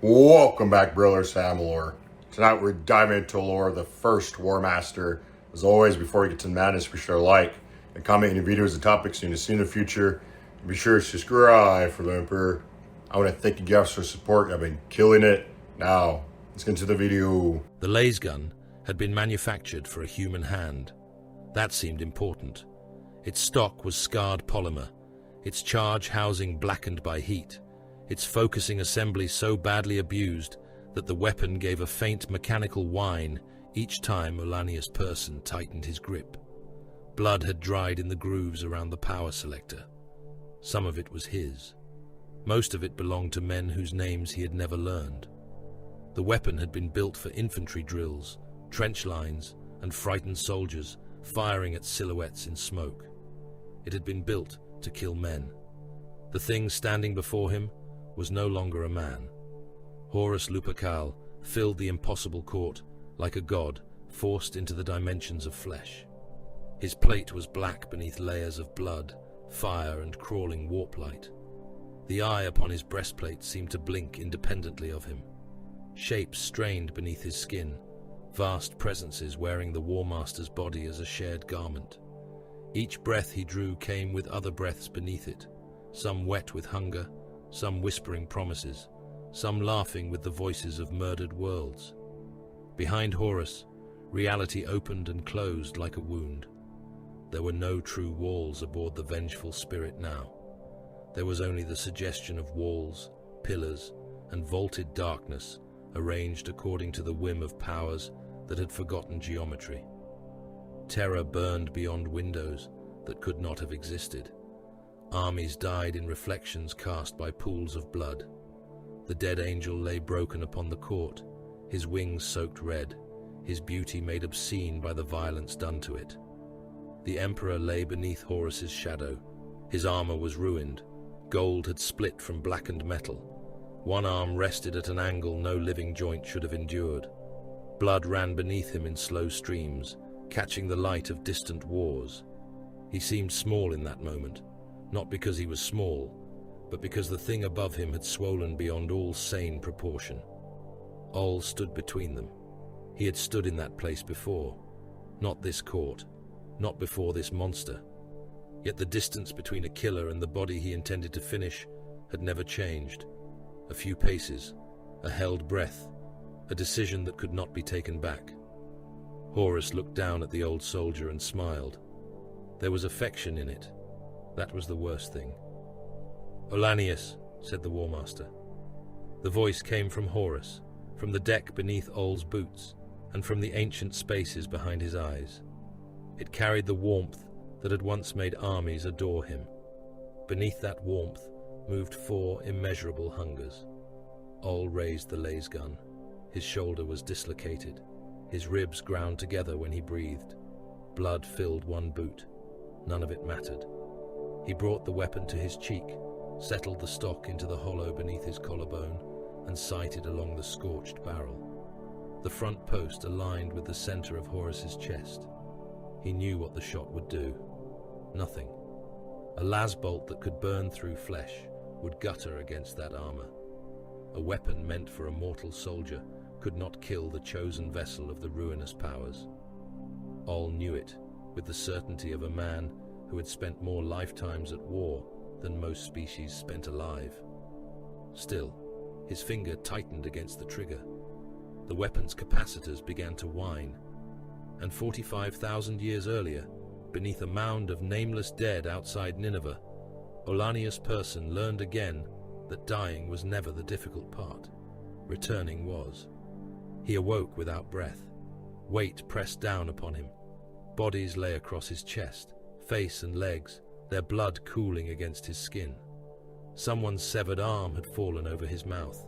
Welcome back, Brillers Family Lore. Tonight we're diving into the lore of the first Warmaster. As always, before we get to the madness, be sure to like and comment any videos and topics you need to see in the future. And be sure to subscribe for the Emperor. I want to thank you guys for support. I've been killing it. Now, let's get into the video. The laser gun had been manufactured for a human hand. That seemed important. Its stock was scarred polymer, its charge housing blackened by heat, its focusing assembly so badly abused that the weapon gave a faint mechanical whine each time Ollanius Pius tightened his grip. Blood had dried in the grooves around the power selector. Some of it was his. Most of it belonged to men whose names he had never learned. The weapon had been built for infantry drills, trench lines, and frightened soldiers firing at silhouettes in smoke. It had been built to kill men. The thing standing before him was no longer a man. Horus Lupercal filled the impossible court like a god forced into the dimensions of flesh. His plate was black beneath layers of blood, fire, and crawling warp light. The eye upon his breastplate seemed to blink independently of him. Shapes strained beneath his skin, vast presences wearing the Warmaster's body as a shared garment. Each breath he drew came with other breaths beneath it, some wet with hunger, some whispering promises, some laughing with the voices of murdered worlds. Behind Horus, reality opened and closed like a wound. There were no true walls aboard the vengeful spirit now. There was only the suggestion of walls, pillars, and vaulted darkness arranged according to the whim of powers that had forgotten geometry. Terror burned beyond windows that could not have existed. Armies died in reflections cast by pools of blood. The dead angel lay broken upon the court, his wings soaked red, his beauty made obscene by the violence done to it. The emperor lay beneath Horus's shadow. His armor was ruined. Gold had split from blackened metal. One arm rested at an angle no living joint should have endured. Blood ran beneath him in slow streams, catching the light of distant wars. He seemed small in that moment. Not because he was small, but because the thing above him had swollen beyond all sane proportion. Oll stood between them. He had stood in that place before. Not this court, not before this monster. Yet the distance between a killer and the body he intended to finish had never changed. A few paces, a held breath, a decision that could not be taken back. Horus looked down at the old soldier and smiled. There was affection in it. That was the worst thing. "Ollanius," said the Warmaster. The voice came from Horus, from the deck beneath Oll's boots, and from the ancient spaces behind his eyes. It carried the warmth that had once made armies adore him. Beneath that warmth moved four immeasurable hungers. Oll raised the laser gun. His shoulder was dislocated. His ribs ground together when he breathed. Blood filled one boot. None of it mattered. He brought the weapon to his cheek, settled the stock into the hollow beneath his collarbone, and sighted along the scorched barrel. The front post aligned with the center of Horus's chest. He knew what the shot would do. Nothing. A las bolt that could burn through flesh would gutter against that armor. A weapon meant for a mortal soldier could not kill the chosen vessel of the ruinous powers. Oll knew it, with the certainty of a man who had spent more lifetimes at war than most species spent alive. Still, his finger tightened against the trigger. The weapon's capacitors began to whine. And 45,000 years earlier, beneath a mound of nameless dead outside Nineveh, Ollanius Pius learned again that dying was never the difficult part. Returning was. He awoke without breath. Weight pressed down upon him. Bodies lay across his chest, face and legs, their blood cooling against his skin. Someone's severed arm had fallen over his mouth.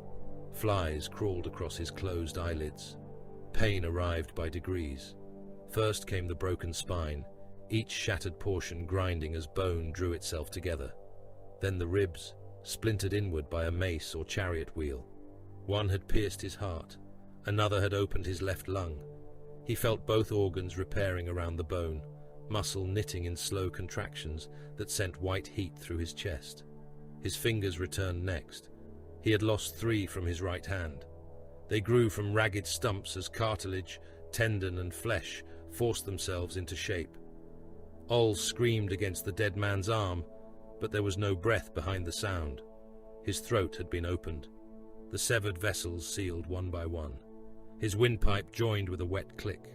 Flies crawled across his closed eyelids. Pain arrived by degrees. First came the broken spine, each shattered portion grinding as bone drew itself together. Then the ribs, splintered inward by a mace or chariot wheel. One had pierced his heart, another had opened his left lung. He felt both organs repairing around the bone, muscle knitting in slow contractions that sent white heat through his chest. His fingers returned next, He had lost 3 from his right hand. They grew from ragged stumps as cartilage, tendon and flesh forced themselves into shape. Oll screamed against the dead man's arm, but there was no breath behind the sound. His throat had been opened. The severed vessels sealed one by one. His windpipe joined with a wet click.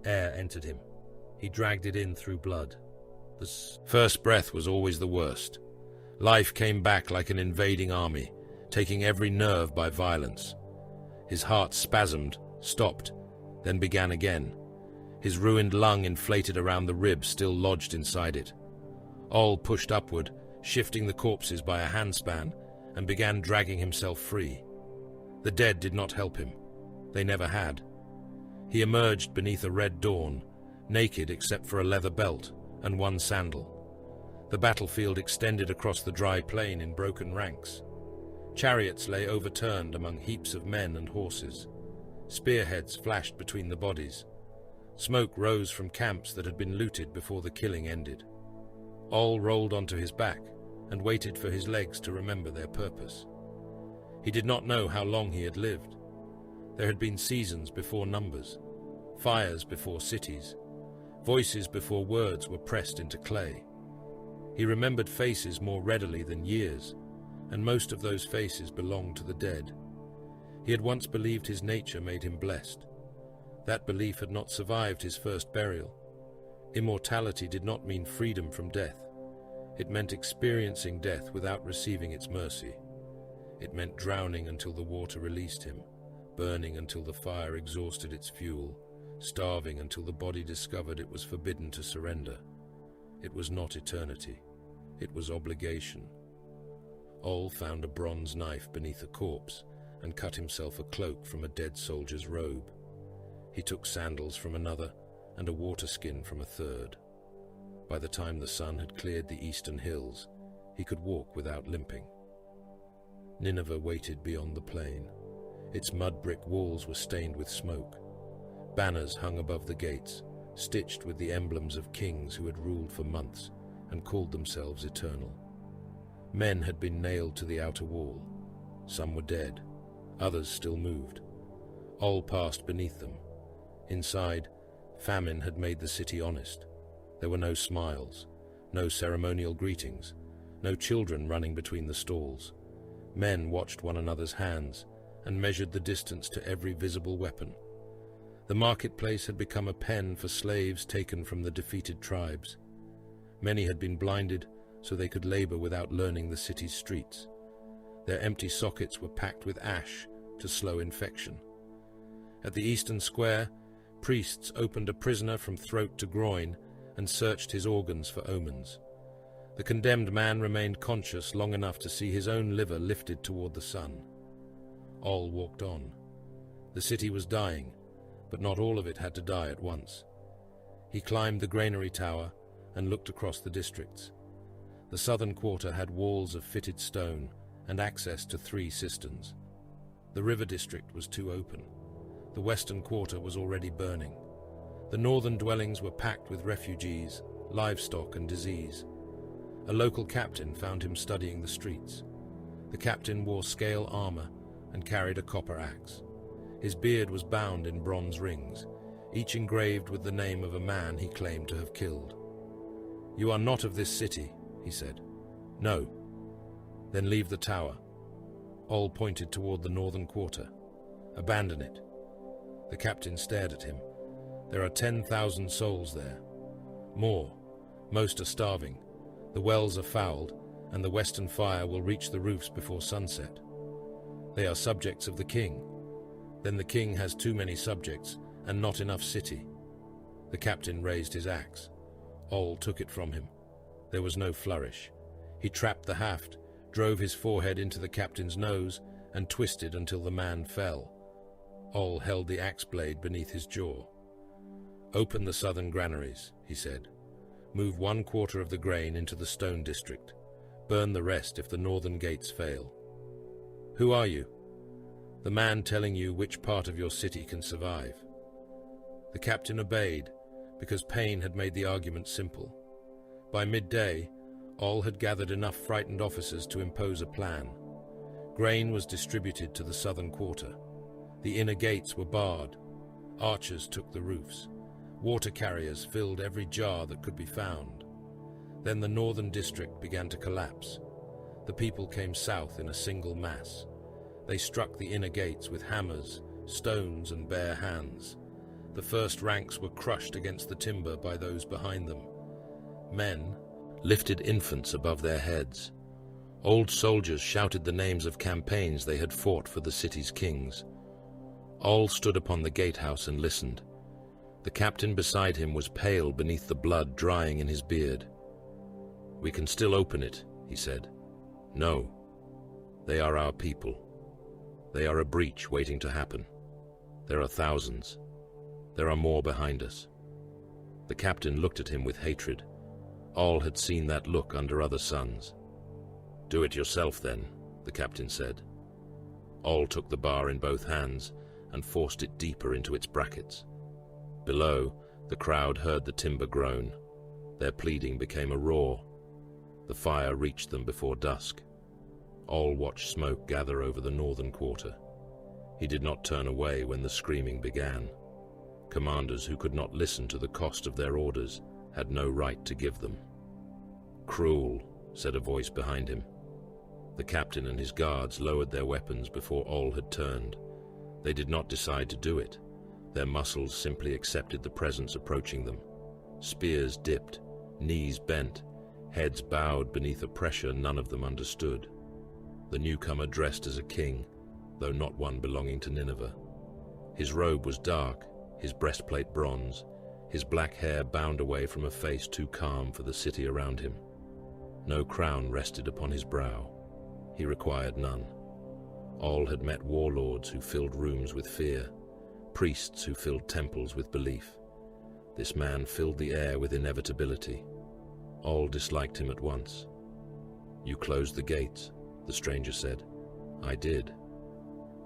Air entered him. He dragged it in through blood. The first breath was always the worst. Life came back like an invading army, taking every nerve by violence. His heart spasmed, stopped, then began again. His ruined lung inflated around the rib still lodged inside it. Oll pushed upward, shifting the corpses by a handspan, and began dragging himself free. The dead did not help him. They never had. He emerged beneath a red dawn, naked except for a leather belt and one sandal. The battlefield extended across the dry plain in broken ranks. Chariots lay overturned among heaps of men and horses. Spearheads flashed between the bodies. Smoke rose from camps that had been looted before the killing ended. Oll rolled onto his back and waited for his legs to remember their purpose. He did not know how long he had lived. There had been seasons before numbers, fires before cities, voices before words were pressed into clay. He remembered faces more readily than years, and most of those faces belonged to the dead. He had once believed his nature made him blessed. That belief had not survived his first burial. Immortality did not mean freedom from death. It meant experiencing death without receiving its mercy. It meant drowning until the water released him, burning until the fire exhausted its fuel, starving until the body discovered it was forbidden to surrender. It was not eternity. It was obligation. Oll found a bronze knife beneath a corpse and cut himself a cloak from a dead soldier's robe. He took sandals from another and a water skin from a third. By the time the sun had cleared the eastern hills, he could walk without limping. Nineveh waited beyond the plain. Its mud-brick walls were stained with smoke. Banners hung above the gates, stitched with the emblems of kings who had ruled for months and called themselves eternal. Men had been nailed to the outer wall. Some were dead, others still moved. Oll passed beneath them. Inside, famine had made the city honest. There were no smiles, no ceremonial greetings, no children running between the stalls. Men watched one another's hands and measured the distance to every visible weapon. The marketplace had become a pen for slaves taken from the defeated tribes. Many had been blinded so they could labor without learning the city's streets. Their empty sockets were packed with ash to slow infection. At the eastern square, priests opened a prisoner from throat to groin and searched his organs for omens. The condemned man remained conscious long enough to see his own liver lifted toward the sun. Oll walked on. The city was dying, but not all of it had to die at once. He climbed the granary tower and looked across the districts. The southern quarter had walls of fitted stone and access to 3 cisterns. The river district was too open. The western quarter was already burning. The northern dwellings were packed with refugees, livestock and disease. A local captain found him studying the streets. The captain wore scale armor and carried a copper axe. His beard was bound in bronze rings, each engraved with the name of a man he claimed to have killed. "You are not of this city," he said. "No." "Then leave the tower." Oll pointed toward the northern quarter. "Abandon it." The captain stared at him. "There are 10,000 souls there. More. Most are starving. The wells are fouled, and the western fire will reach the roofs before sunset. They are subjects of the king. Then the king has too many subjects, and not enough city." The captain raised his axe. Oll took it from him. There was no flourish. He trapped the haft, drove his forehead into the captain's nose, and twisted until the man fell. Oll held the axe blade beneath his jaw. "Open the southern granaries," he said. "Move 1/4 of the grain into the stone district. Burn the rest if the northern gates fail." "Who are you?" "The man telling you which part of your city can survive." The captain obeyed, because pain had made the argument simple. By midday, Oll had gathered enough frightened officers to impose a plan. Grain was distributed to the southern quarter. The inner gates were barred. Archers took the roofs. Water carriers filled every jar that could be found. Then the northern district began to collapse. The people came south in a single mass. They struck the inner gates with hammers, stones, and bare hands. The first ranks were crushed against the timber by those behind them. Men lifted infants above their heads. Old soldiers shouted the names of campaigns they had fought for the city's kings. All stood upon the gatehouse and listened. The captain beside him was pale beneath the blood drying in his beard. "We can still open it," he said. "No. They are our people. They are a breach waiting to happen. There are thousands. There are more behind us." The captain looked at him with hatred. All had seen that look under other suns. "Do it yourself, then," the captain said. All took the bar in both hands and forced it deeper into its brackets. Below, the crowd heard the timber groan. Their pleading became a roar. The fire reached them before dusk. All watched smoke gather over the northern quarter. He did not turn away when the screaming began. Commanders who could not listen to the cost of their orders had no right to give them. "Cruel," said a voice behind him. The captain and his guards lowered their weapons before all had turned. They did not decide to do it. Their muscles simply accepted the presence approaching them. Spears dipped, knees bent, heads bowed beneath a pressure none of them understood. The newcomer dressed as a king, though not one belonging to Nineveh. His robe was dark, his breastplate bronze, his black hair bound away from a face too calm for the city around him. No crown rested upon his brow. He required none. All had met warlords who filled rooms with fear, priests who filled temples with belief. This man filled the air with inevitability. All disliked him at once. "You closed the gates," the stranger said. "I did.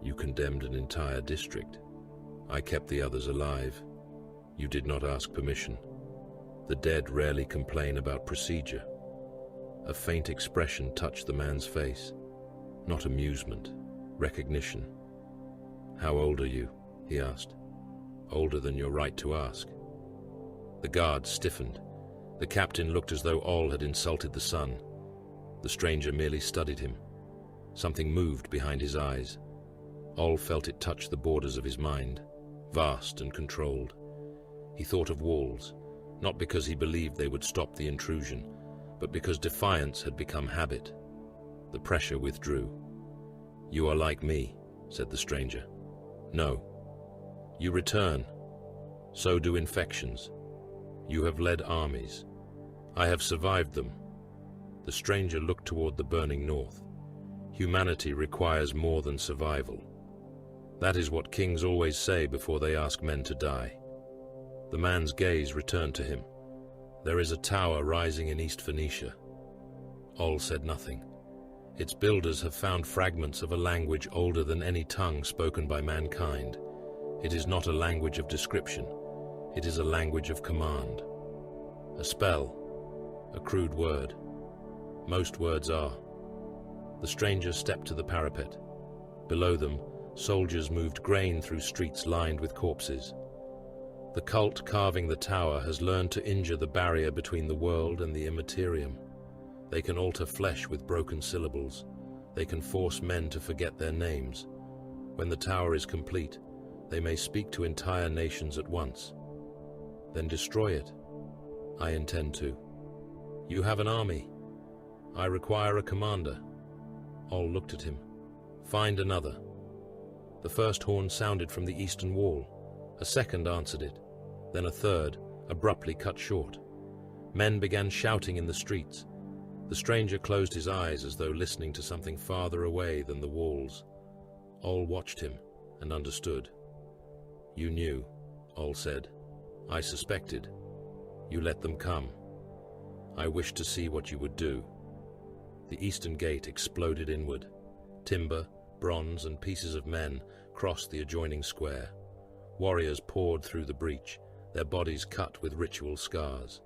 You condemned an entire district. I kept the others alive. You did not ask permission. The dead rarely complain about procedure." A faint expression touched the man's face. Not amusement, recognition. "How old are you?" he asked. "Older than your right to ask." The guard stiffened. The captain looked as though all had insulted the sun. The stranger merely studied him. Something moved behind his eyes. All felt it touch the borders of his mind, vast and controlled. He thought of walls, not because he believed they would stop the intrusion, but because defiance had become habit. The pressure withdrew. "You are like me," said the stranger. "No. You return. So do infections. You have led armies. I have survived them." The stranger looked toward the burning north. Humanity requires more than survival. That is what kings always say before they ask men to die. The man's gaze returned to him. "There is a tower rising in East Phoenicia." All said nothing. Its builders have found fragments of a language older than any tongue spoken by mankind. It is not a language of description. It is a language of command. A spell, a crude word. Most words are. The stranger stepped to the parapet. Below them, soldiers moved grain through streets lined with corpses. The cult carving the tower has learned to injure the barrier between the world and the immaterium. They can alter flesh with broken syllables. They can force men to forget their names. When the tower is complete, they may speak to entire nations at once. Then destroy it. I intend to. You have an army. I require a commander. All looked at him. Find another. The first horn sounded from the eastern wall. A second answered it. Then a third, abruptly cut short. Men began shouting in the streets. The stranger closed his eyes as though listening to something farther away than the walls. All watched him and understood. You knew, All said. I suspected. You let them come. I wished to see what you would do. The eastern gate exploded inward. Timber, bronze, and pieces of men crossed the adjoining square. Warriors poured through the breach, their bodies cut with ritual scars.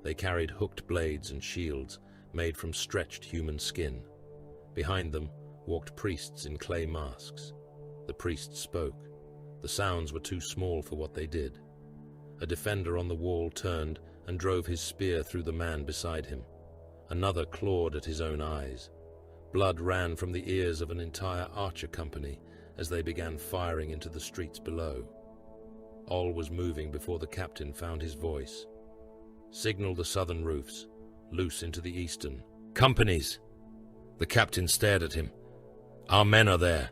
They carried hooked blades and shields made from stretched human skin. Behind them, walked priests in clay masks. The priests spoke. The sounds were too small for what they did. A defender on the wall turned and drove his spear through the man beside him. Another clawed at his own eyes. Blood ran from the ears of an entire archer company as they began firing into the streets below. All was moving before the captain found his voice. "Signal the southern roofs. Loose into the eastern. Companies!" The captain stared at him. "Our men are there."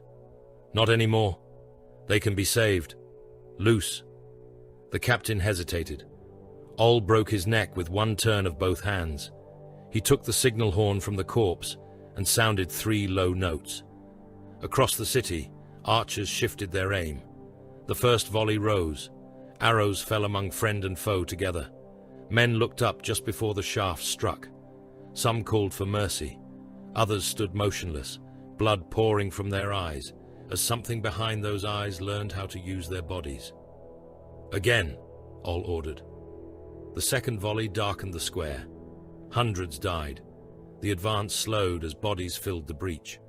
"Not anymore. They can be saved. Loose." The captain hesitated. Oll broke his neck with one turn of both hands. He took the signal horn from the corpse and sounded 3 low notes. Across the city, archers shifted their aim. The first volley rose. Arrows fell among friend and foe together. Men looked up just before the shaft struck. Some called for mercy. Others stood motionless, blood pouring from their eyes, as something behind those eyes learned how to use their bodies. "Again," Oll ordered. The second volley darkened the square. Hundreds died. The advance slowed as bodies filled the breach.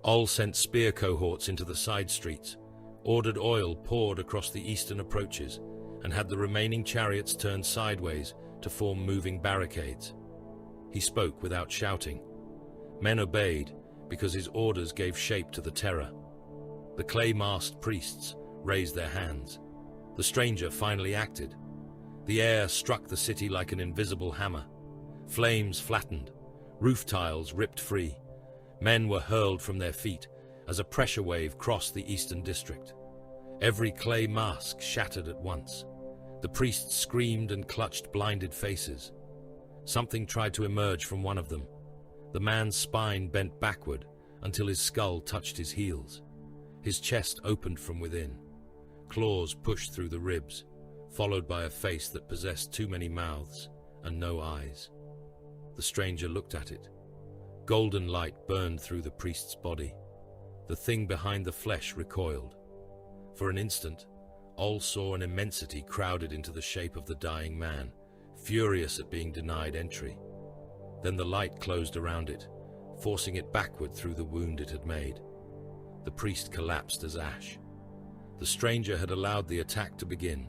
Oll sent spear cohorts into the side streets, ordered oil poured across the eastern approaches, and had the remaining chariots turned sideways to form moving barricades. He spoke without shouting. Men obeyed because his orders gave shape to the terror. The clay-masked priests raised their hands. The stranger finally acted. The air struck the city like an invisible hammer. Flames flattened. Roof tiles ripped free. Men were hurled from their feet as a pressure wave crossed the eastern district. Every clay mask shattered at once. The priests screamed and clutched blinded faces. Something tried to emerge from one of them. The man's spine bent backward until his skull touched his heels. His chest opened from within. Claws pushed through the ribs, followed by a face that possessed too many mouths and no eyes. The stranger looked at it. Golden light burned through the priest's body. The thing behind the flesh recoiled. For an instant, Oll saw an immensity crowded into the shape of the dying man, furious at being denied entry. Then the light closed around it, forcing it backward through the wound it had made. The priest collapsed as ash. The stranger had allowed the attack to begin.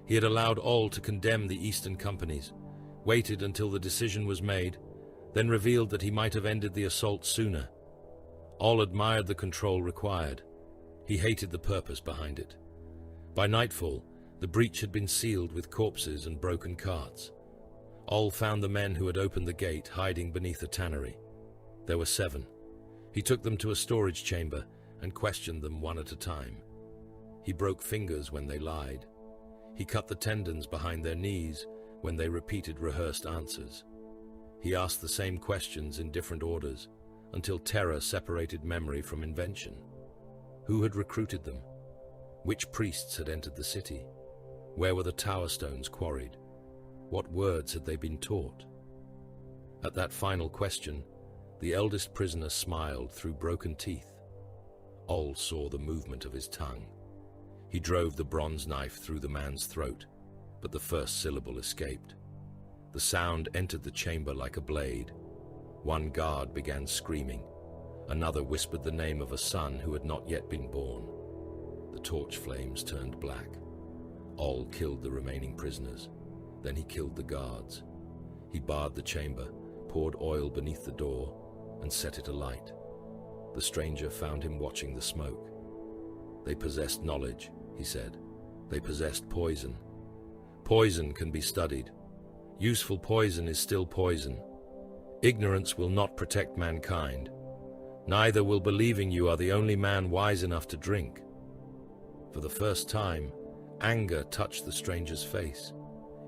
He had allowed Oll to condemn the eastern companies, waited until the decision was made, then revealed that he might have ended the assault sooner. Oll admired the control required. He hated the purpose behind it. By nightfall, the breach had been sealed with corpses and broken carts. Oll found the men who had opened the gate hiding beneath a tannery. There were 7. He took them to a storage chamber and questioned them one at a time. He broke fingers when they lied. He cut the tendons behind their knees when they repeated rehearsed answers. He asked the same questions in different orders until terror separated memory from invention. Who had recruited them? Which priests had entered the city? Where were the tower stones quarried? What words had they been taught? At that final question, the eldest prisoner smiled through broken teeth. Oll saw the movement of his tongue. He drove the bronze knife through the man's throat, but the first syllable escaped. The sound entered the chamber like a blade. One guard began screaming. Another whispered the name of a son who had not yet been born. The torch flames turned black. Oll killed the remaining prisoners. Then he killed the guards. He barred the chamber, poured oil beneath the door, and set it alight. The stranger found him watching the smoke. They possessed knowledge, he said. They possessed poison. Poison can be studied. Useful poison is still poison. Ignorance will not protect mankind. Neither will believing you are the only man wise enough to drink. For the first time, anger touched the stranger's face.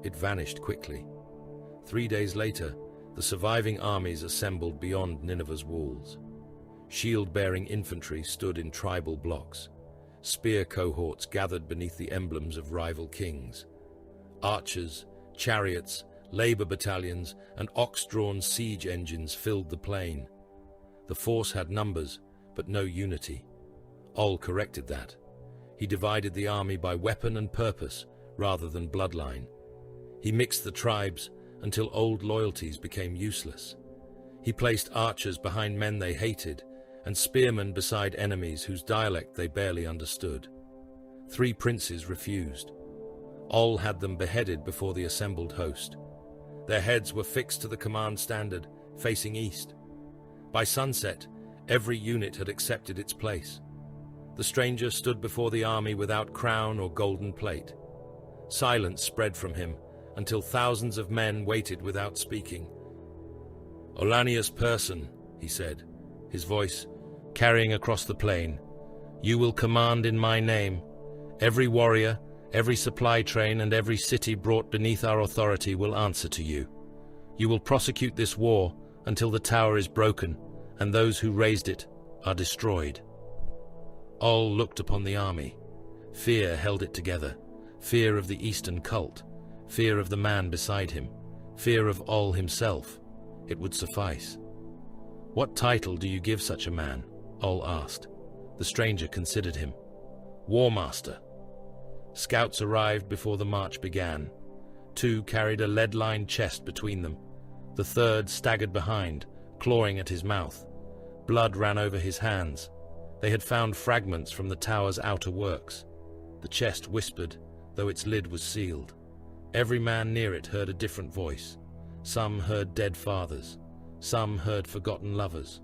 It vanished quickly. 3 days later, the surviving armies assembled beyond Nineveh's walls. Shield-bearing infantry stood in tribal blocks. Spear cohorts gathered beneath the emblems of rival kings. Archers, chariots, labor battalions, and ox-drawn siege engines filled the plain. The force had numbers, but no unity. Oll corrected that. He divided the army by weapon and purpose, rather than bloodline. He mixed the tribes until old loyalties became useless. He placed archers behind men they hated, and spearmen beside enemies whose dialect they barely understood. 3 princes refused. Oll had them beheaded before the assembled host. Their heads were fixed to the command standard, facing east. By sunset, every unit had accepted its place. The stranger stood before the army without crown or golden plate. Silence spread from him until thousands of men waited without speaking. "Ollanius Pius," he said, his voice carrying across the plain, "you will command in my name. Every warrior, every supply train, and every city brought beneath our authority will answer to you. You will prosecute this war until the tower is broken and those who raised it are destroyed." Oll looked upon the army. Fear held it together. Fear of the Eastern cult. Fear of the man beside him. Fear of Oll himself. It would suffice. "What title do you give such a man?" Oll asked. The stranger considered him. "Warmaster." Scouts arrived before the march began. 2 carried a lead-lined chest between them. The 3rd staggered behind, clawing at his mouth. Blood ran over his hands. They had found fragments from the tower's outer works. The chest whispered, though its lid was sealed. Every man near it heard a different voice. Some heard dead fathers. Some heard forgotten lovers.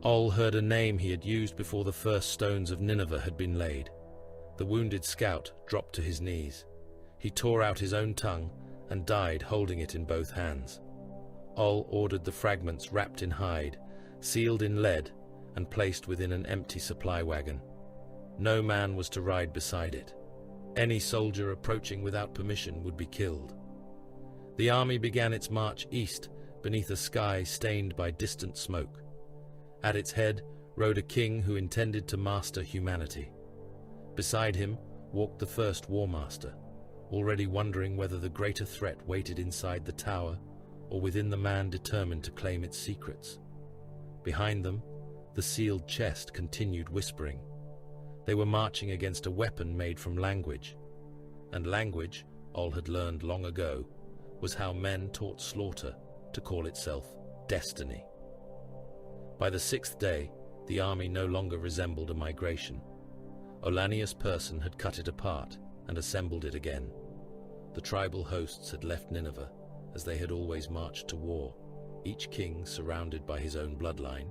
Oll heard a name he had used before the first stones of Nineveh had been laid. The wounded scout dropped to his knees. He tore out his own tongue and died holding it in both hands. Oll ordered the fragments wrapped in hide, sealed in lead, and placed within an empty supply wagon. No man was to ride beside it. Any soldier approaching without permission would be killed. The army began its march east beneath a sky stained by distant smoke. At its head rode a king who intended to master humanity. Beside him walked the first Warmaster, already wondering whether the greater threat waited inside the tower or within the man determined to claim its secrets. Behind them, the sealed chest continued whispering. They were marching against a weapon made from language. And language, Oll had learned long ago, was how men taught slaughter to call itself destiny. By the 6th day, the army no longer resembled a migration. Ollanius Pius had cut it apart and assembled it again. The tribal hosts had left Nineveh, as they had always marched to war, each king surrounded by his own bloodline,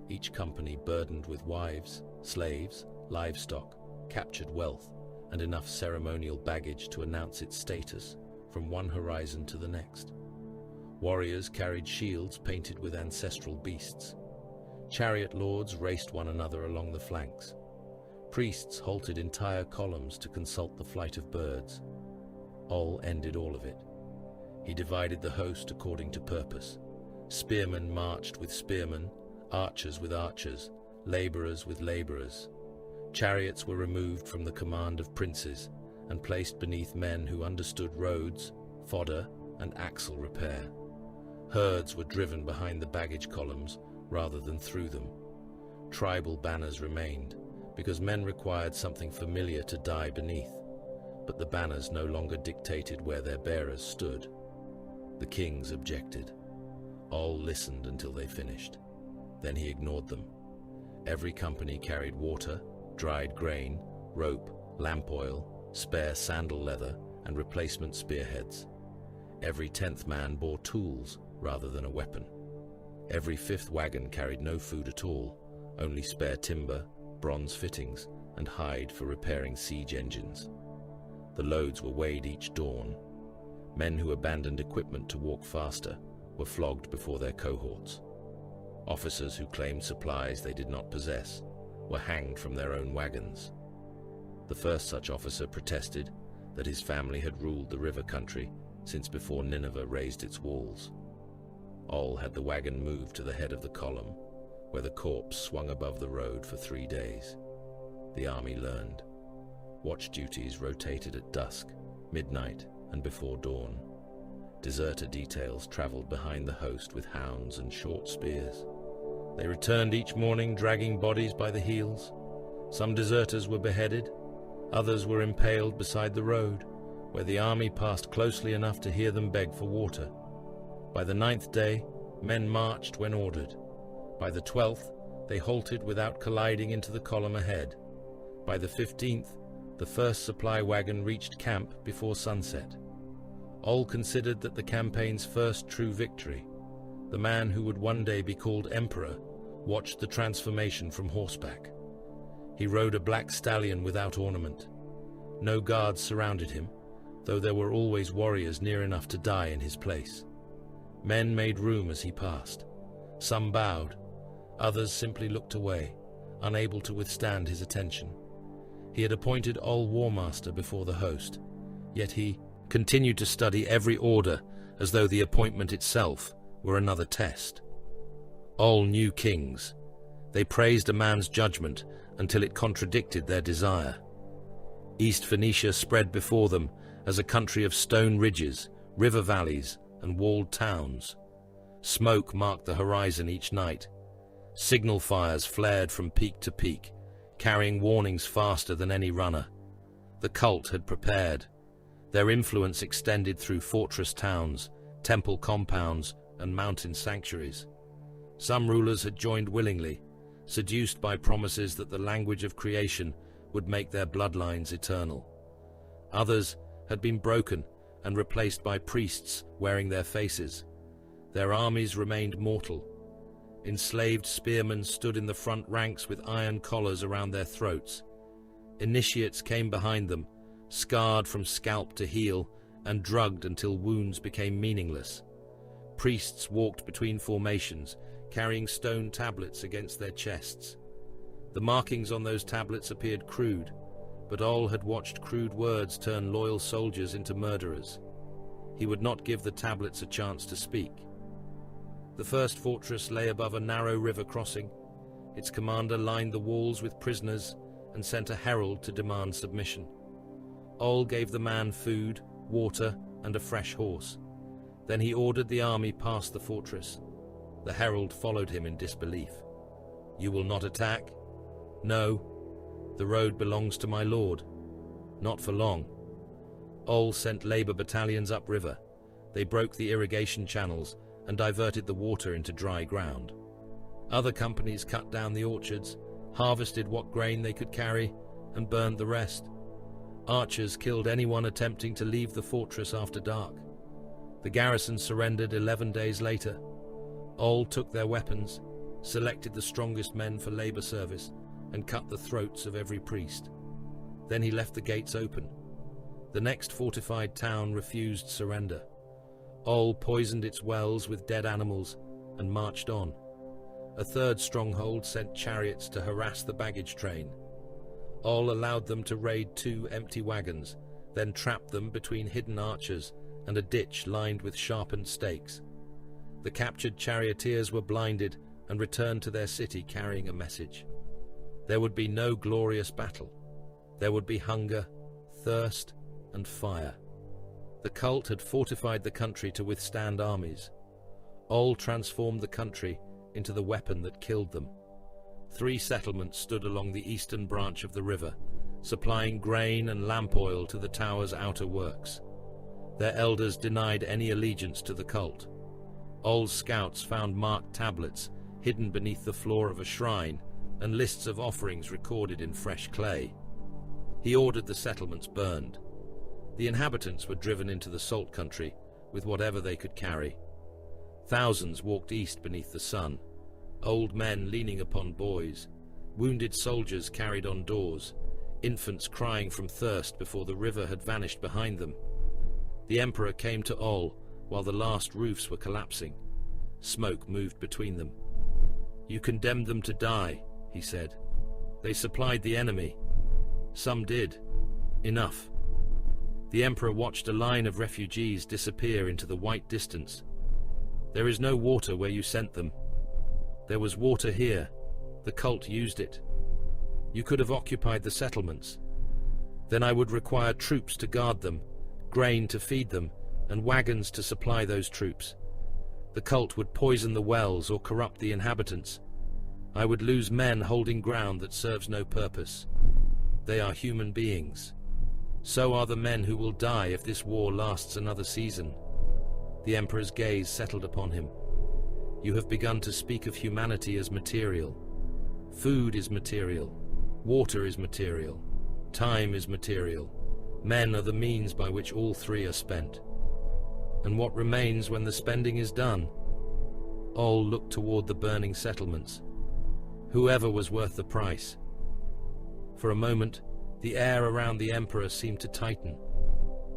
each company burdened with wives, slaves, livestock, captured wealth, and enough ceremonial baggage to announce its status from one horizon to the next. Warriors carried shields painted with ancestral beasts. Chariot lords raced one another along the flanks. Priests halted entire columns to consult the flight of birds. Oll ended all of it. He divided the host according to purpose. Spearmen marched with spearmen, archers with archers, laborers with laborers. Chariots were removed from the command of princes and placed beneath men who understood roads, fodder, and axle repair. Herds were driven behind the baggage columns rather than through them. Tribal banners remained, because men required something familiar to die beneath, but the banners no longer dictated where their bearers stood. The kings objected. Oll listened until they finished. Then he ignored them. Every company carried water, dried grain, rope, lamp oil, spare sandal leather, and replacement spearheads. Every 10th man bore tools rather than a weapon. Every 5th wagon carried no food at all, only spare timber, bronze fittings, and hide for repairing siege engines. The loads were weighed each dawn. Men who abandoned equipment to walk faster were flogged before their cohorts. Officers who claimed supplies they did not possess were hanged from their own wagons. The first such officer protested that his family had ruled the river country since before Nineveh raised its walls. Oll had the wagon moved to the head of the column, where the corpse swung above the road for 3 days. The army learned. Watch duties rotated at dusk, midnight, and before dawn. Deserter details traveled behind the host with hounds and short spears. They returned each morning dragging bodies by the heels. Some deserters were beheaded, others were impaled beside the road, where the army passed closely enough to hear them beg for water. By the 9th day, men marched when ordered. By the 12th, They halted without colliding into the column ahead. By the 15th, the first supply wagon reached camp before sunset. All considered that the campaign's first true victory, the man who would one day be called Emperor, watched the transformation from horseback. He rode a black stallion without ornament. No guards surrounded him, though there were always warriors near enough to die in his place. Men made room as he passed. Some bowed, others simply looked away, unable to withstand his attention. He had appointed Oll Warmaster before the host, yet he continued to study every order as though the appointment itself were another test. All knew kings. They praised a man's judgment until it contradicted their desire. East Phoenicia spread before them as a country of stone ridges, river valleys, and walled towns. Smoke marked the horizon each night. Signal fires flared from peak to peak, carrying warnings faster than any runner. The cult had prepared. Their influence extended through fortress towns, temple compounds, and mountain sanctuaries. Some rulers had joined willingly, seduced by promises that the language of creation would make their bloodlines eternal. Others had been broken and replaced by priests wearing their faces. Their armies remained mortal. Enslaved spearmen stood in the front ranks with iron collars around their throats. Initiates came behind them, scarred from scalp to heel and drugged until wounds became meaningless. Priests walked between formations, carrying stone tablets against their chests. The markings on those tablets appeared crude, but Oll had watched crude words turn loyal soldiers into murderers. He would not give the tablets a chance to speak. The first fortress lay above a narrow river crossing. Its commander lined the walls with prisoners and sent a herald to demand submission. Oll gave the man food, water, and a fresh horse. Then he ordered the army past the fortress. The herald followed him in disbelief. "You will not attack?" "No. The road belongs to my lord." "Not for long." Oll sent labor battalions upriver. They broke the irrigation channels and diverted the water into dry ground. Other companies cut down the orchards, harvested what grain they could carry, and burned the rest. Archers killed anyone attempting to leave the fortress after dark. The garrison surrendered 11 days later. Oll took their weapons, selected the strongest men for labor service, and cut the throats of every priest. Then he left the gates open. The next fortified town refused surrender. Oll poisoned its wells with dead animals and marched on. A third stronghold sent chariots to harass the baggage train. Oll allowed them to raid 2 empty wagons, then trapped them between hidden archers and a ditch lined with sharpened stakes. The captured charioteers were blinded and returned to their city carrying a message. There would be no glorious battle. There would be hunger, thirst, and fire. The cult had fortified the country to withstand armies. Oll transformed the country into the weapon that killed them. 3 settlements stood along the eastern branch of the river, supplying grain and lamp oil to the tower's outer works. Their elders denied any allegiance to the cult. Oll's scouts found marked tablets hidden beneath the floor of a shrine and lists of offerings recorded in fresh clay. He ordered the settlements burned. The inhabitants were driven into the salt country with whatever they could carry. Thousands walked east beneath the sun, old men leaning upon boys, wounded soldiers carried on doors, infants crying from thirst before the river had vanished behind them. The emperor came to Oll while the last roofs were collapsing. Smoke moved between them. "You condemned them to die," he said. "They supplied the enemy. Some did. Enough." The emperor watched a line of refugees disappear into the white distance. "There is no water where you sent them. There was water here. The cult used it. You could have occupied the settlements. Then I would require troops to guard them, grain to feed them, and wagons to supply those troops. The cult would poison the wells or corrupt the inhabitants. I would lose men holding ground that serves no purpose. They are human beings. So are the men who will die if this war lasts another season." The emperor's gaze settled upon him. "You have begun to speak of humanity as material. Food is material. Water is material. Time is material. Men are the means by which all three are spent. And what remains when the spending is done? All looked toward the burning settlements. Whoever was worth the price. For a moment, the air around the Emperor seemed to tighten.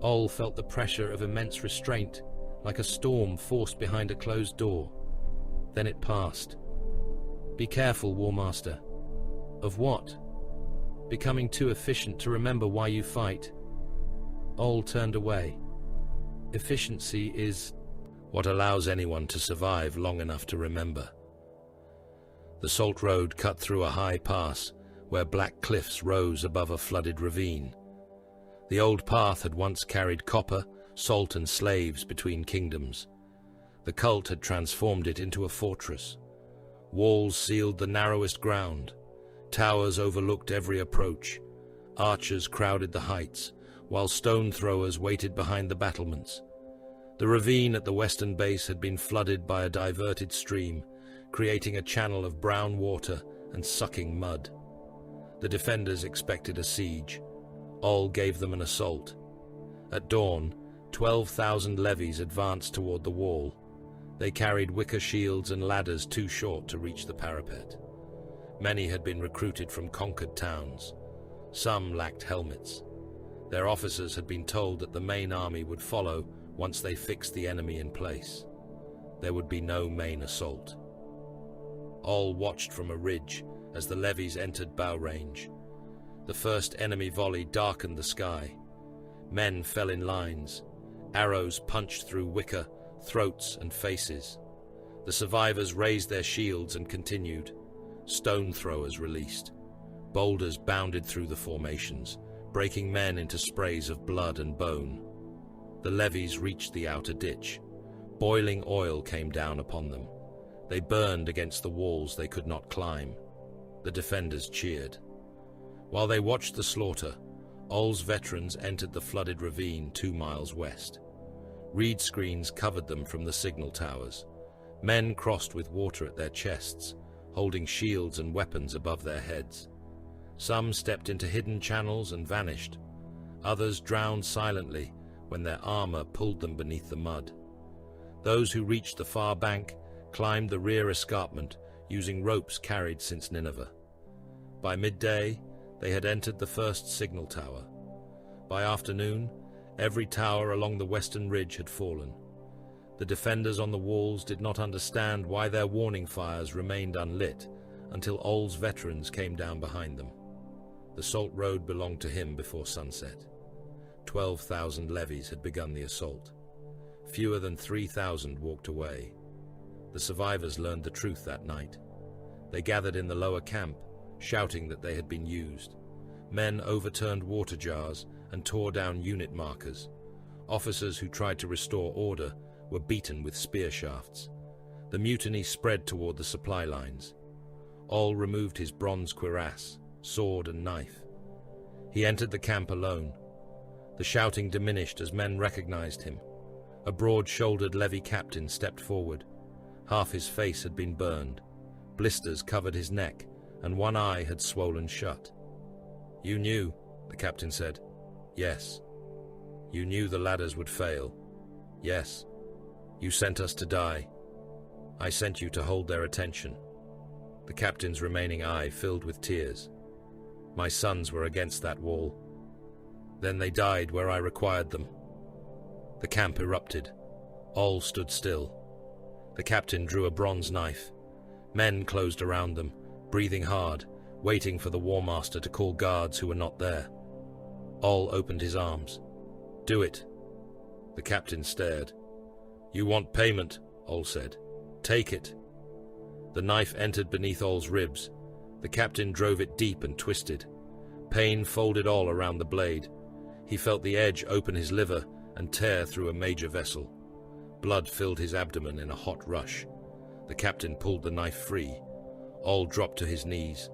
All felt the pressure of immense restraint, like a storm forced behind a closed door. Then it passed. Be careful, Warmaster. Of what? Becoming too efficient to remember why you fight. All turned away. Efficiency is what allows anyone to survive long enough to remember. The salt road cut through a high pass where black cliffs rose above a flooded ravine. The old path had once carried copper, salt and slaves between kingdoms. The cult had transformed it into a fortress. Walls sealed the narrowest ground. Towers overlooked every approach. Archers crowded the heights, while stone throwers waited behind the battlements. The ravine at the western base had been flooded by a diverted stream, creating a channel of brown water and sucking mud. The defenders expected a siege. All gave them an assault. At dawn, 12,000 levies advanced toward the wall. They carried wicker shields and ladders too short to reach the parapet. Many had been recruited from conquered towns. Some lacked helmets. Their officers had been told that the main army would follow once they fixed the enemy in place. There would be no main assault. All watched from a ridge as the levies entered bow range. The first enemy volley darkened the sky. Men fell in lines. Arrows punched through wicker, throats and faces. The survivors raised their shields and continued. Stone throwers released. Boulders bounded through the formations, breaking men into sprays of blood and bone. The levies reached the outer ditch. Boiling oil came down upon them. They burned against the walls they could not climb. The defenders cheered. While they watched the slaughter, Oll's veterans entered the flooded ravine 2 miles west. Reed screens covered them from the signal towers. Men crossed with water at their chests, holding shields and weapons above their heads. Some stepped into hidden channels and vanished. Others drowned silently when their armor pulled them beneath the mud. Those who reached the far bank climbed the rear escarpment using ropes carried since Nineveh. By midday, they had entered the first signal tower. By afternoon, every tower along the western ridge had fallen. The defenders on the walls did not understand why their warning fires remained unlit until Oll's veterans came down behind them. The salt road belonged to him before sunset. 12,000 levies had begun the assault. Fewer than 3,000 walked away. The survivors learned the truth that night. They gathered in the lower camp, shouting that they had been used. Men overturned water jars and tore down unit markers. Officers who tried to restore order were beaten with spear shafts. The mutiny spread toward the supply lines. Oll removed his bronze cuirass, sword and knife. He entered the camp alone. The shouting diminished as men recognized him. A broad-shouldered levy captain stepped forward. Half his face had been burned. Blisters covered his neck, and one eye had swollen shut. "You knew," the captain said. "Yes." "You knew the ladders would fail." "Yes." "You sent us to die." "I sent you to hold their attention." The captain's remaining eye filled with tears. "My sons were against that wall. Then they died where I required them." The camp erupted. All stood still. The captain drew a bronze knife. Men closed around them, breathing hard, waiting for the Warmaster to call guards who were not there. All opened his arms. "Do it." The captain stared. "You want payment," All said. "Take it." The knife entered beneath All's ribs. The captain drove it deep and twisted. Pain folded All around the blade. He felt the edge open his liver and tear through a major vessel. Blood filled his abdomen in a hot rush. The captain pulled the knife free. All dropped to his knees.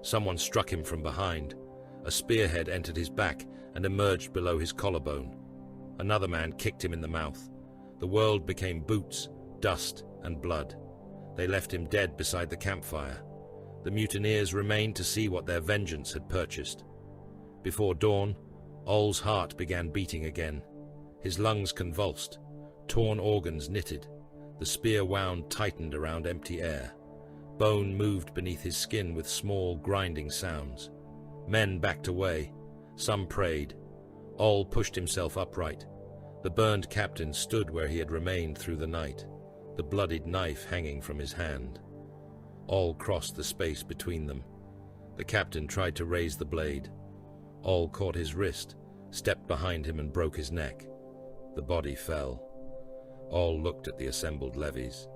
Someone struck him from behind. A spearhead entered his back and emerged below his collarbone. Another man kicked him in the mouth. The world became boots, dust, and blood. They left him dead beside the campfire. The mutineers remained to see what their vengeance had purchased. Before dawn, Oll's heart began beating again. His lungs convulsed, torn organs knitted. The spear wound tightened around empty air. Bone moved beneath his skin with small, grinding sounds. Men backed away. Some prayed. Oll pushed himself upright. The burned captain stood where he had remained through the night, the bloodied knife hanging from his hand. Oll crossed the space between them. The captain tried to raise the blade. Oll caught his wrist, stepped behind him and broke his neck. The body fell. Oll looked at the assembled levies.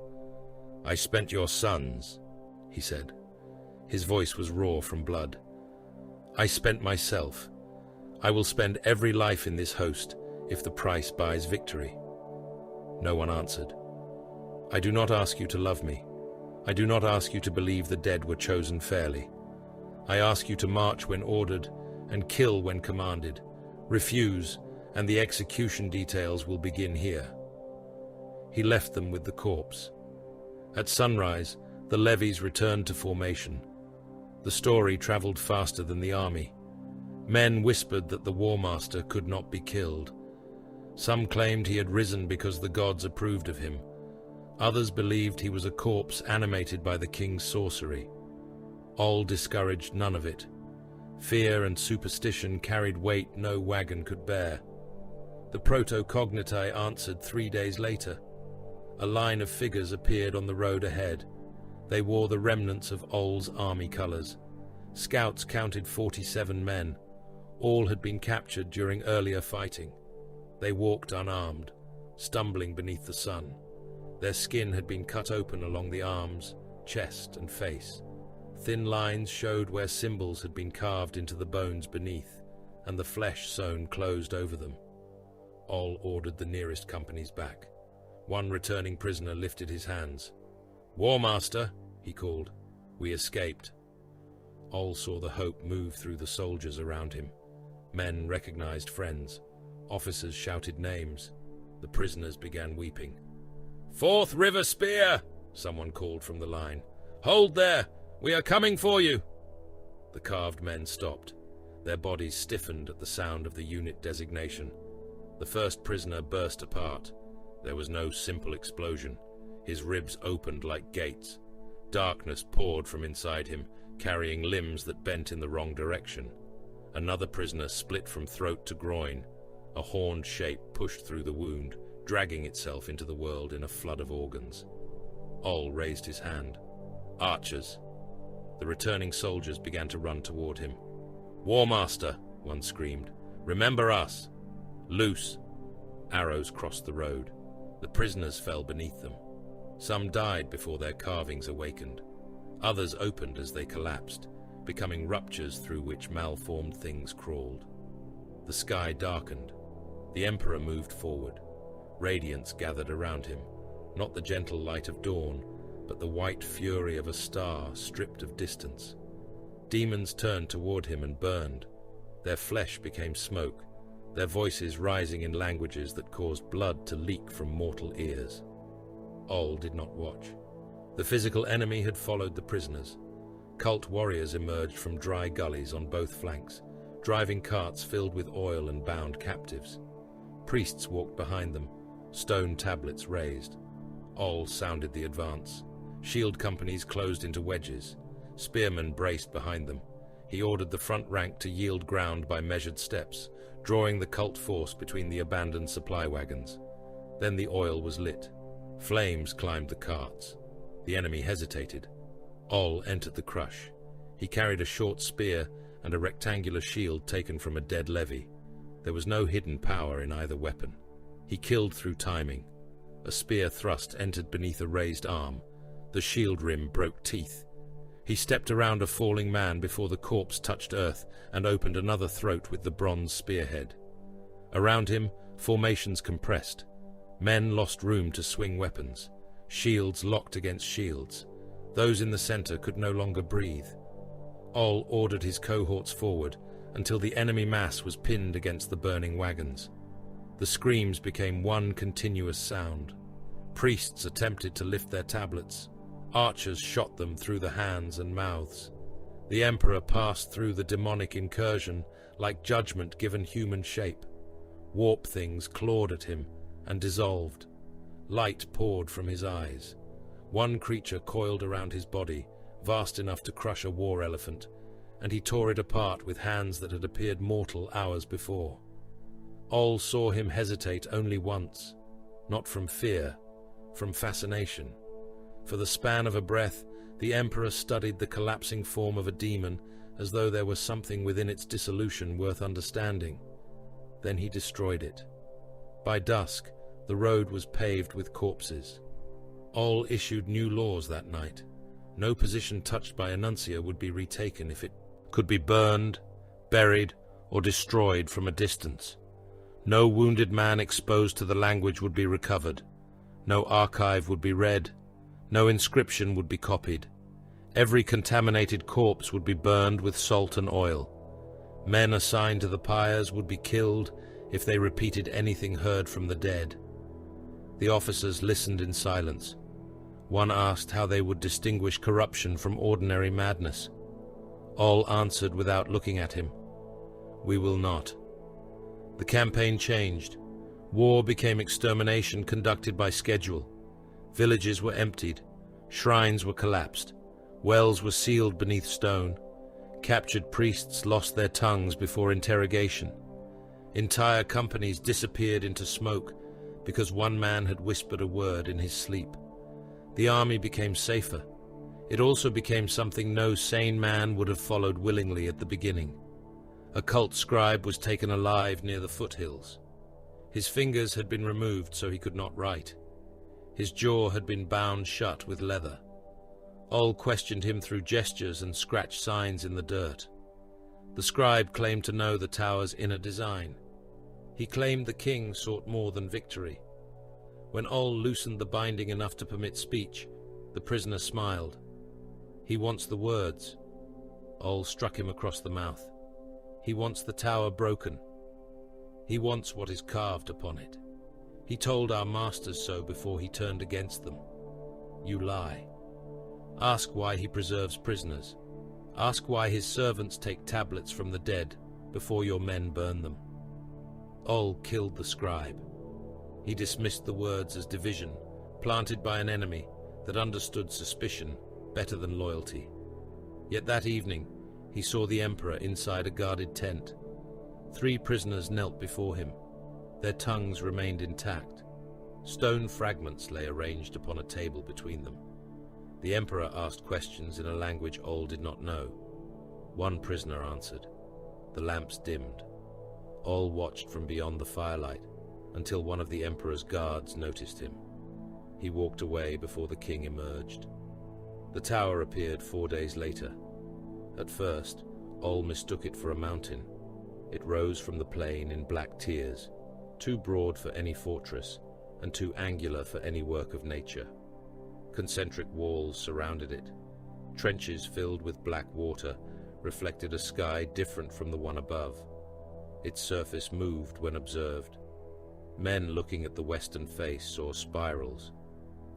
"I spent your sons," he said. His voice was raw from blood. "I spent myself. I will spend every life in this host if the price buys victory." No one answered. "I do not ask you to love me. I do not ask you to believe the dead were chosen fairly. I ask you to march when ordered and kill when commanded. Refuse, and the execution details will begin here." He left them with the corpse. At sunrise, the levies returned to formation. The story traveled faster than the army. Men whispered that the Warmaster could not be killed. Some claimed he had risen because the gods approved of him. Others believed he was a corpse animated by the king's sorcery. Oll discouraged none of it. Fear and superstition carried weight no wagon could bear. The proto-cogniti answered 3 days later. A line of figures appeared on the road ahead. They wore the remnants of Oll's army colors. Scouts counted 47 men. All had been captured during earlier fighting. They walked unarmed, stumbling beneath the sun. Their skin had been cut open along the arms, chest, and face. Thin lines showed where symbols had been carved into the bones beneath, and the flesh sewn closed over them. Oll ordered the nearest companies back. One returning prisoner lifted his hands. "Warmaster," he called. "We escaped." Oll saw the hope move through the soldiers around him. Men recognized friends. Officers shouted names. The prisoners began weeping. "Fourth River Spear!" someone called from the line. "Hold there! We are coming for you!" The carved men stopped. Their bodies stiffened at the sound of the unit designation. The first prisoner burst apart. There was no simple explosion. His ribs opened like gates. Darkness poured from inside him, carrying limbs that bent in the wrong direction. Another prisoner split from throat to groin. A horned shape pushed through the wound, dragging itself into the world in a flood of organs. Oll raised his hand. "Archers!" The returning soldiers began to run toward him. "Warmaster!" one screamed. "Remember us!" "Loose!" Arrows crossed the road. The prisoners fell beneath them. Some died before their carvings awakened. Others opened as they collapsed, becoming ruptures through which malformed things crawled. The sky darkened. The Emperor moved forward. Radiance gathered around him, not the gentle light of dawn, but the white fury of a star stripped of distance. Demons turned toward him and burned. Their flesh became smoke, their voices rising in languages that caused blood to leak from mortal ears. Oll did not watch. The physical enemy had followed the prisoners. Cult warriors emerged from dry gullies on both flanks, driving carts filled with oil and bound captives. Priests walked behind them, stone tablets raised. Oll sounded the advance. Shield companies closed into wedges. Spearmen braced behind them. He ordered the front rank to yield ground by measured steps, drawing the cult force between the abandoned supply wagons. Then the oil was lit. Flames climbed the carts. The enemy hesitated. Oll entered the crush. He carried a short spear and a rectangular shield taken from a dead levy. There was no hidden power in either weapon. He killed through timing. A spear thrust entered beneath a raised arm. The shield rim broke teeth. He stepped around a falling man before the corpse touched earth and opened another throat with the bronze spearhead. Around him, formations compressed. Men lost room to swing weapons. Shields locked against shields. Those in the center could no longer breathe. Oll ordered his cohorts forward until the enemy mass was pinned against the burning wagons. The screams became one continuous sound. Priests attempted to lift their tablets. Archers shot them through the hands and mouths. The Emperor passed through the demonic incursion like judgment given human shape. Warp things clawed at him and dissolved. Light poured from his eyes. One creature coiled around his body, vast enough to crush a war elephant, and he tore it apart with hands that had appeared mortal hours before. Oll saw him hesitate only once, not from fear, from fascination. For the span of a breath, the Emperor studied the collapsing form of a demon as though there was something within its dissolution worth understanding. Then he destroyed it. By dusk, the road was paved with corpses. Oll issued new laws that night. No position touched by a nuncio would be retaken if it could be burned, buried, or destroyed from a distance. No wounded man exposed to the language would be recovered. No archive would be read. No inscription would be copied. Every contaminated corpse would be burned with salt and oil. Men assigned to the pyres would be killed if they repeated anything heard from the dead. The officers listened in silence. One asked how they would distinguish corruption from ordinary madness. Oll answered without looking at him. "We will not." The campaign changed. War became extermination conducted by schedule. Villages were emptied. Shrines were collapsed. Wells were sealed beneath stone. Captured priests lost their tongues before interrogation. Entire companies disappeared into smoke because one man had whispered a word in his sleep. The army became safer. It also became something no sane man would have followed willingly at the beginning. A cult scribe was taken alive near the foothills. His fingers had been removed so he could not write. His jaw had been bound shut with leather. Oll questioned him through gestures and scratched signs in the dirt. The scribe claimed to know the tower's inner design. He claimed the king sought more than victory. When Oll loosened the binding enough to permit speech, the prisoner smiled. "He wants the words." Oll struck him across the mouth. "He wants the tower broken. He wants what is carved upon it. He told our masters so before he turned against them. You lie. Ask why he preserves prisoners. Ask why his servants take tablets from the dead before your men burn them." Oll killed the scribe. He dismissed the words as division, planted by an enemy that understood suspicion better than loyalty. Yet that evening, he saw the Emperor inside a guarded tent. 3 prisoners knelt before him. Their tongues remained intact. Stone fragments lay arranged upon a table between them. The Emperor asked questions in a language Oll did not know. One prisoner answered. The lamps dimmed. Oll watched from beyond the firelight until one of the Emperor's guards noticed him. He walked away before the king emerged. The tower appeared 4 days later. At first, Oll mistook it for a mountain. It rose from the plain in black tiers, too broad for any fortress and too angular for any work of nature. Concentric walls surrounded it. Trenches filled with black water reflected a sky different from the one above. Its surface moved when observed. Men looking at the western face saw spirals.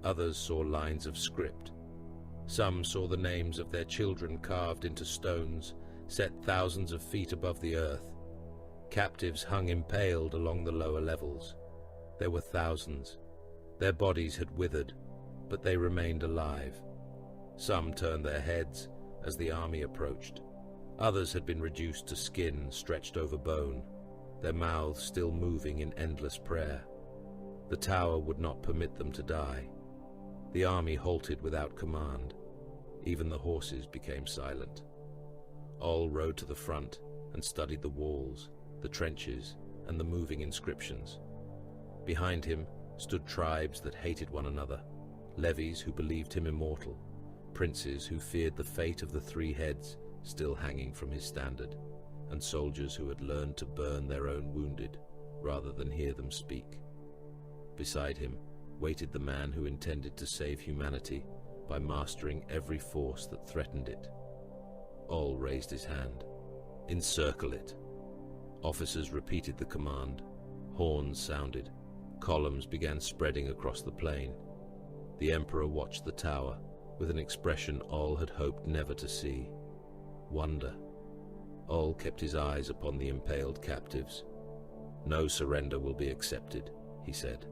Others saw lines of script. Some saw the names of their children carved into stones, set thousands of feet above the earth. Captives hung impaled along the lower levels. There were thousands. Their bodies had withered, but they remained alive. Some turned their heads as the army approached. Others had been reduced to skin stretched over bone, their mouths still moving in endless prayer. The tower would not permit them to die. The army halted without command. Even the horses became silent. Oll rode to the front and studied the walls, the trenches, and the moving inscriptions. Behind him stood tribes that hated one another, levies who believed him immortal, princes who feared the fate of the 3 heads still hanging from his standard, and soldiers who had learned to burn their own wounded rather than hear them speak. Beside him waited the man who intended to save humanity by mastering every force that threatened it. Oll raised his hand. "Encircle it." Officers repeated the command. Horns sounded. Columns began spreading across the plain. The Emperor watched the tower, with an expression Oll had hoped never to see. Wonder. Oll kept his eyes upon the impaled captives. "No surrender will be accepted," he said.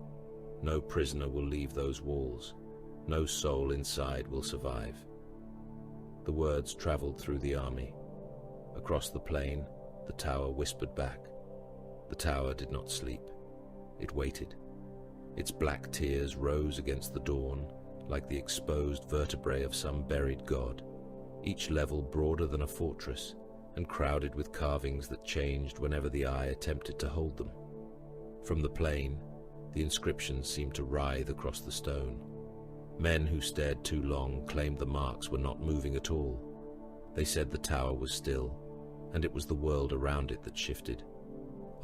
"No prisoner will leave those walls. No soul inside will survive." The words traveled through the army. Across the plain, the tower whispered back. The tower did not sleep. It waited. Its black tears rose against the dawn, like the exposed vertebrae of some buried god, each level broader than a fortress, and crowded with carvings that changed whenever the eye attempted to hold them. From the plain, the inscriptions seemed to writhe across the stone. Men who stared too long claimed the marks were not moving at all. They said the tower was still, and it was the world around it that shifted.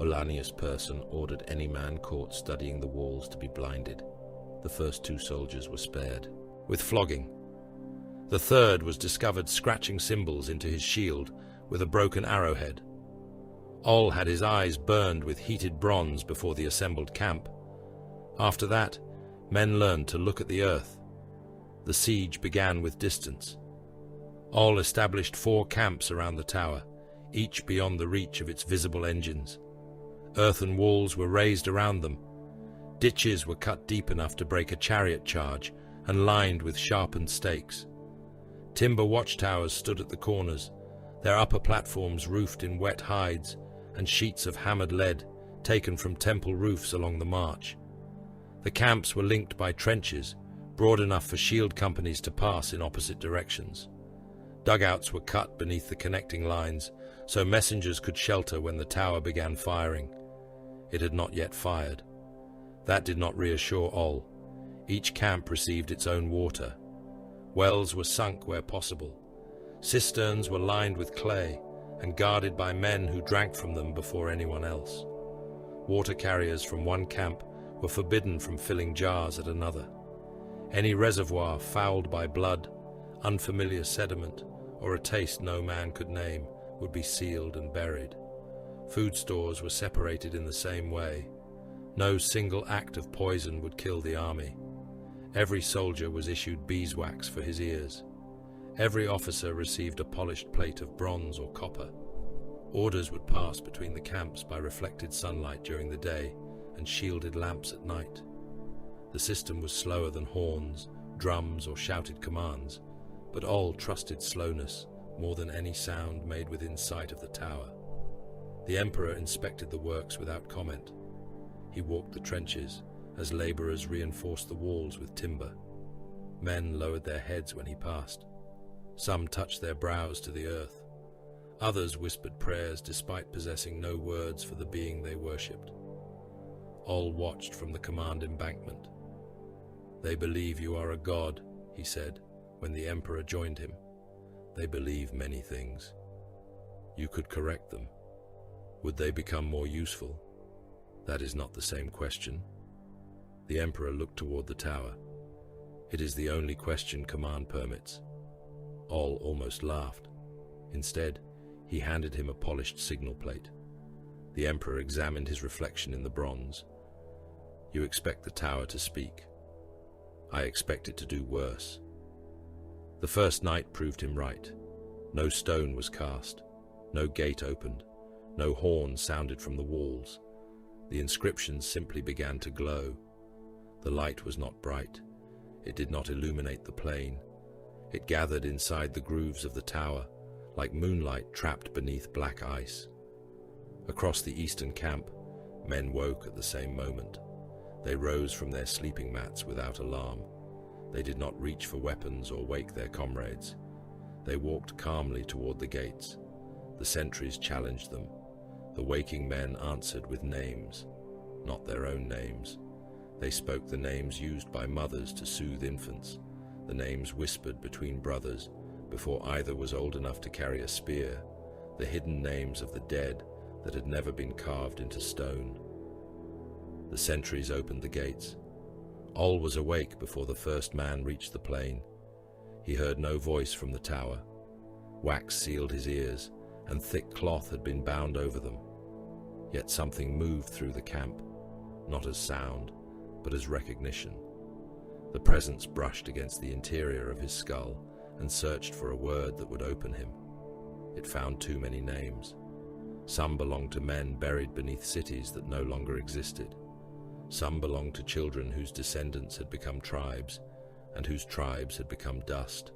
Ollanius Pius ordered any man caught studying the walls to be blinded. The first 2 soldiers were spared, with flogging. The third was discovered scratching symbols into his shield with a broken arrowhead. Oll had his eyes burned with heated bronze before the assembled camp. After that, men learned to look at the earth. The siege began with distance. Oll established 4 camps around the tower, each beyond the reach of its visible engines. Earthen walls were raised around them. Ditches were cut deep enough to break a chariot charge and lined with sharpened stakes. Timber watchtowers stood at the corners, their upper platforms roofed in wet hides and sheets of hammered lead taken from temple roofs along the march. The camps were linked by trenches, broad enough for shield companies to pass in opposite directions. Dugouts were cut beneath the connecting lines, so messengers could shelter when the tower began firing. It had not yet fired. That did not reassure Oll. Each camp received its own water. Wells were sunk where possible. Cisterns were lined with clay and guarded by men who drank from them before anyone else. Water carriers from one camp were forbidden from filling jars at another. Any reservoir fouled by blood, unfamiliar sediment, or a taste no man could name would be sealed and buried. Food stores were separated in the same way. No single act of poison would kill the army. Every soldier was issued beeswax for his ears. Every officer received a polished plate of bronze or copper. Orders would pass between the camps by reflected sunlight during the day and shielded lamps at night. The system was slower than horns, drums, or shouted commands, but Oll trusted slowness more than any sound made within sight of the tower. The Emperor inspected the works without comment. He walked the trenches as laborers reinforced the walls with timber. Men lowered their heads when he passed. Some touched their brows to the earth. Others whispered prayers despite possessing no words for the being they worshipped. Oll watched from the command embankment. "They believe you are a god," he said when the Emperor joined him. "They believe many things. You could correct them. Would they become more useful? That is not the same question." The Emperor looked toward the tower. "It is the only question command permits." Oll almost laughed. Instead, he handed him a polished signal plate. The Emperor examined his reflection in the bronze. "You expect the tower to speak. I expect it to do worse." The first night proved him right. No stone was cast. No gate opened. No horn sounded from the walls. The inscriptions simply began to glow. The light was not bright. It did not illuminate the plain. It gathered inside the grooves of the tower, like moonlight trapped beneath black ice. Across the eastern camp, men woke at the same moment. They rose from their sleeping mats without alarm. They did not reach for weapons or wake their comrades. They walked calmly toward the gates. The sentries challenged them. The waking men answered with names, not their own names. They spoke the names used by mothers to soothe infants, the names whispered between brothers before either was old enough to carry a spear, the hidden names of the dead that had never been carved into stone. The sentries opened the gates. Oll was awake before the first man reached the plain. He heard no voice from the tower. Wax sealed his ears, and thick cloth had been bound over them. Yet something moved through the camp, not as sound, but as recognition. The presence brushed against the interior of his skull and searched for a word that would open him. It found too many names. Some belonged to men buried beneath cities that no longer existed. Some belonged to children whose descendants had become tribes, and whose tribes had become dust.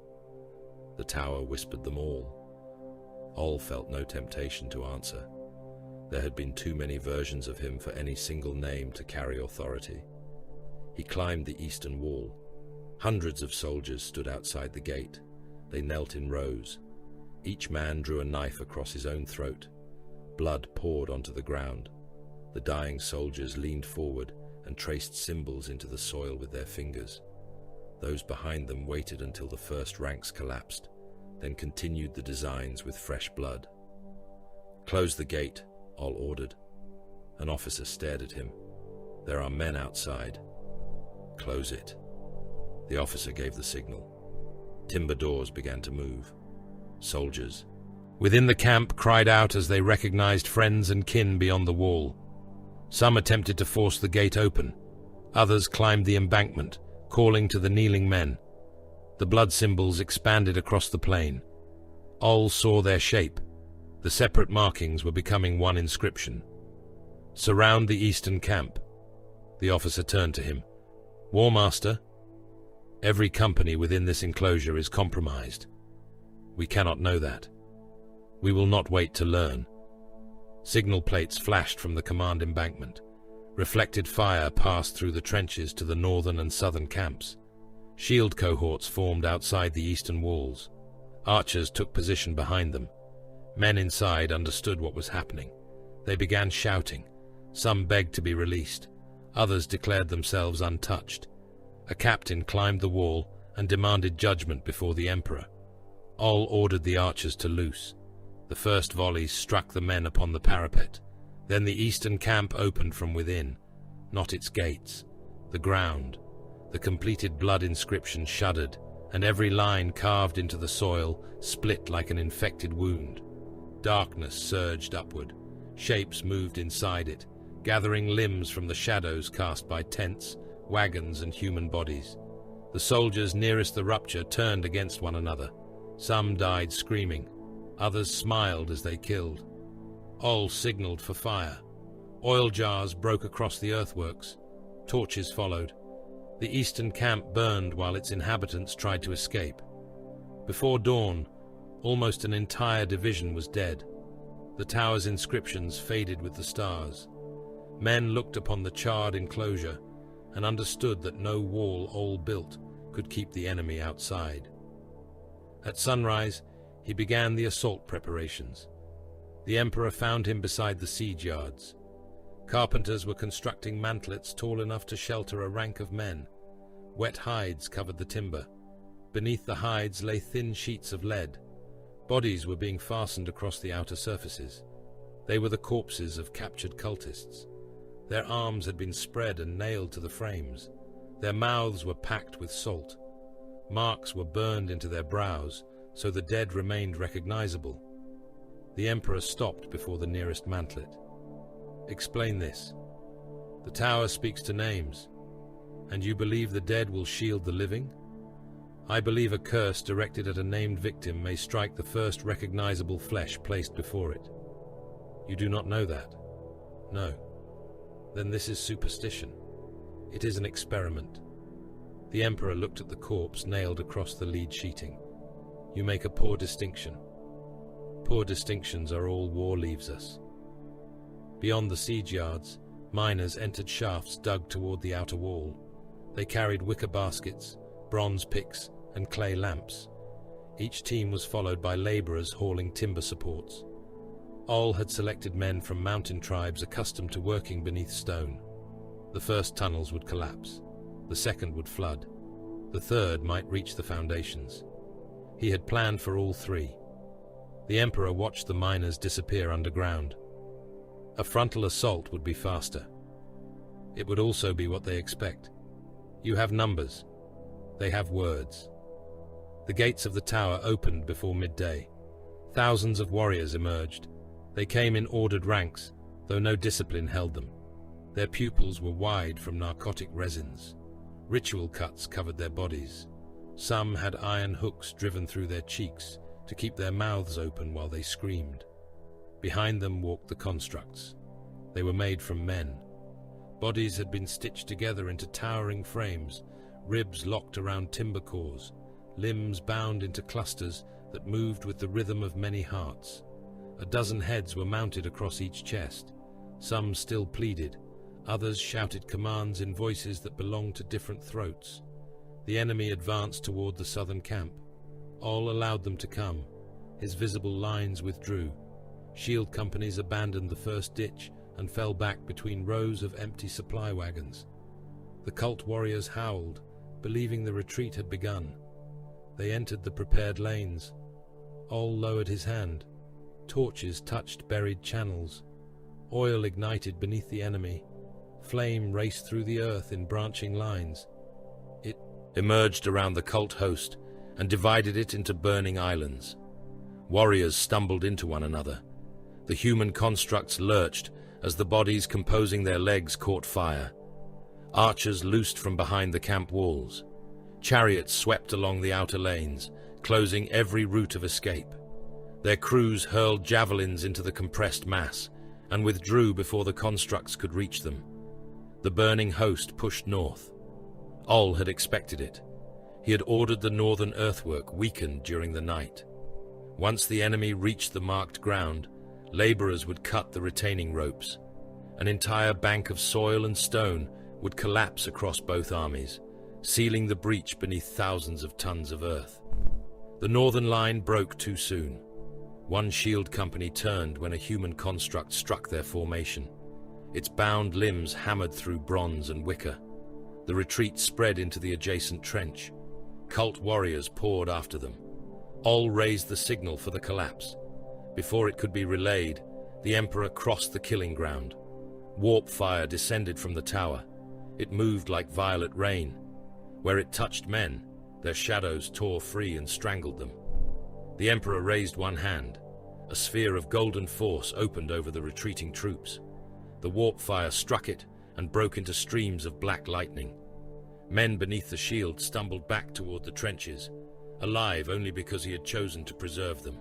The tower whispered them all. Oll felt no temptation to answer. There had been too many versions of him for any single name to carry authority. He climbed the eastern wall. Hundreds of soldiers stood outside the gate. They knelt in rows. Each man drew a knife across his own throat. Blood poured onto the ground. The dying soldiers leaned forward and traced symbols into the soil with their fingers. Those behind them waited until the first ranks collapsed, then continued the designs with fresh blood. "Close the gate," Oll ordered. An officer stared at him. "There are men outside." "Close it." The officer gave the signal. Timber doors began to move. Soldiers within the camp cried out as they recognized friends and kin beyond the wall. Some attempted to force the gate open. Others climbed the embankment, calling to the kneeling men. The blood symbols expanded across the plain. Oll saw their shape. The separate markings were becoming one inscription. "Surround the eastern camp." The officer turned to him. "Warmaster, every company within this enclosure is compromised. We cannot know that. We will not wait to learn." Signal plates flashed from the command embankment. Reflected fire passed through the trenches to the northern and southern camps. Shield cohorts formed outside the eastern walls. Archers took position behind them. Men inside understood what was happening. They began shouting. Some begged to be released. Others declared themselves untouched. A captain climbed the wall and demanded judgment before the emperor. Oll ordered the archers to loose. The first volleys struck the men upon the parapet. Then the eastern camp opened from within, not its gates, the ground. The completed blood inscription shuddered, and every line carved into the soil split like an infected wound. Darkness surged upward. Shapes moved inside it, gathering limbs from the shadows cast by tents, wagons, and human bodies. The soldiers nearest the rupture turned against one another. Some died screaming. Others smiled as they killed. Oll signaled for fire. Oil jars broke across the earthworks. Torches followed. The eastern camp burned while its inhabitants tried to escape. Before dawn, almost an entire division was dead. The tower's inscriptions faded with the stars. Men looked upon the charred enclosure and understood that no wall Oll built could keep the enemy outside. At sunrise, he began the assault preparations. The emperor found him beside the siege yards. Carpenters were constructing mantlets tall enough to shelter a rank of men. Wet hides covered the timber. Beneath the hides lay thin sheets of lead. Bodies were being fastened across the outer surfaces. They were the corpses of captured cultists. Their arms had been spread and nailed to the frames. Their mouths were packed with salt. Marks were burned into their brows, so the dead remained recognizable. The emperor stopped before the nearest mantlet. "Explain this. The tower speaks to names. And you believe the dead will shield the living? I believe a curse directed at a named victim may strike the first recognizable flesh placed before it. You do not know that? No. Then this is superstition. It is an experiment." The emperor looked at the corpse nailed across the lead sheeting. "You make a poor distinction. Poor distinctions are all war leaves us." Beyond the siege yards, miners entered shafts dug toward the outer wall. They carried wicker baskets, bronze picks, and clay lamps. Each team was followed by laborers hauling timber supports. Oll had selected men from mountain tribes accustomed to working beneath stone. The first tunnels would collapse. The second would flood. The third might reach the foundations. He had planned for all three. The emperor watched the miners disappear underground. A frontal assault would be faster. It would also be what they expect. You have numbers. They have words. The gates of the tower opened before midday. Thousands of warriors emerged. They came in ordered ranks, though no discipline held them. Their pupils were wide from narcotic resins. Ritual cuts covered their bodies. Some had iron hooks driven through their cheeks to keep their mouths open while they screamed. Behind them walked the constructs. They were made from men. Bodies had been stitched together into towering frames, ribs locked around timber cores, limbs bound into clusters that moved with the rhythm of many hearts. A dozen heads were mounted across each chest. Some still pleaded, others shouted commands in voices that belonged to different throats. The enemy advanced toward the southern camp. Oll allowed them to come. His visible lines withdrew. Shield companies abandoned the first ditch and fell back between rows of empty supply wagons. The cult warriors howled, believing the retreat had begun. They entered the prepared lanes. Oll lowered his hand. Torches touched buried channels. Oil ignited beneath the enemy. Flame raced through the earth in branching lines. It emerged around the cult host and divided it into burning islands. Warriors stumbled into one another. The human constructs lurched as the bodies composing their legs caught fire. Archers loosed from behind the camp walls. Chariots swept along the outer lanes, closing every route of escape. Their crews hurled javelins into the compressed mass and withdrew before the constructs could reach them. The burning host pushed north. Oll had expected it. He had ordered the northern earthwork weakened during the night. Once the enemy reached the marked ground, laborers would cut the retaining ropes. An entire bank of soil and stone would collapse across both armies, sealing the breach beneath thousands of tons of earth. The northern line broke too soon. One shield company turned when a human construct struck their formation. Its bound limbs hammered through bronze and wicker. The retreat spread into the adjacent trench. Cult warriors poured after them. Oll raised the signal for the collapse. Before it could be relayed, the Emperor crossed the killing ground. Warp fire descended from the tower. It moved like violet rain. Where it touched men, their shadows tore free and strangled them. The Emperor raised one hand. A sphere of golden force opened over the retreating troops. The warp fire struck it and broke into streams of black lightning. Men beneath the shield stumbled back toward the trenches, alive only because he had chosen to preserve them.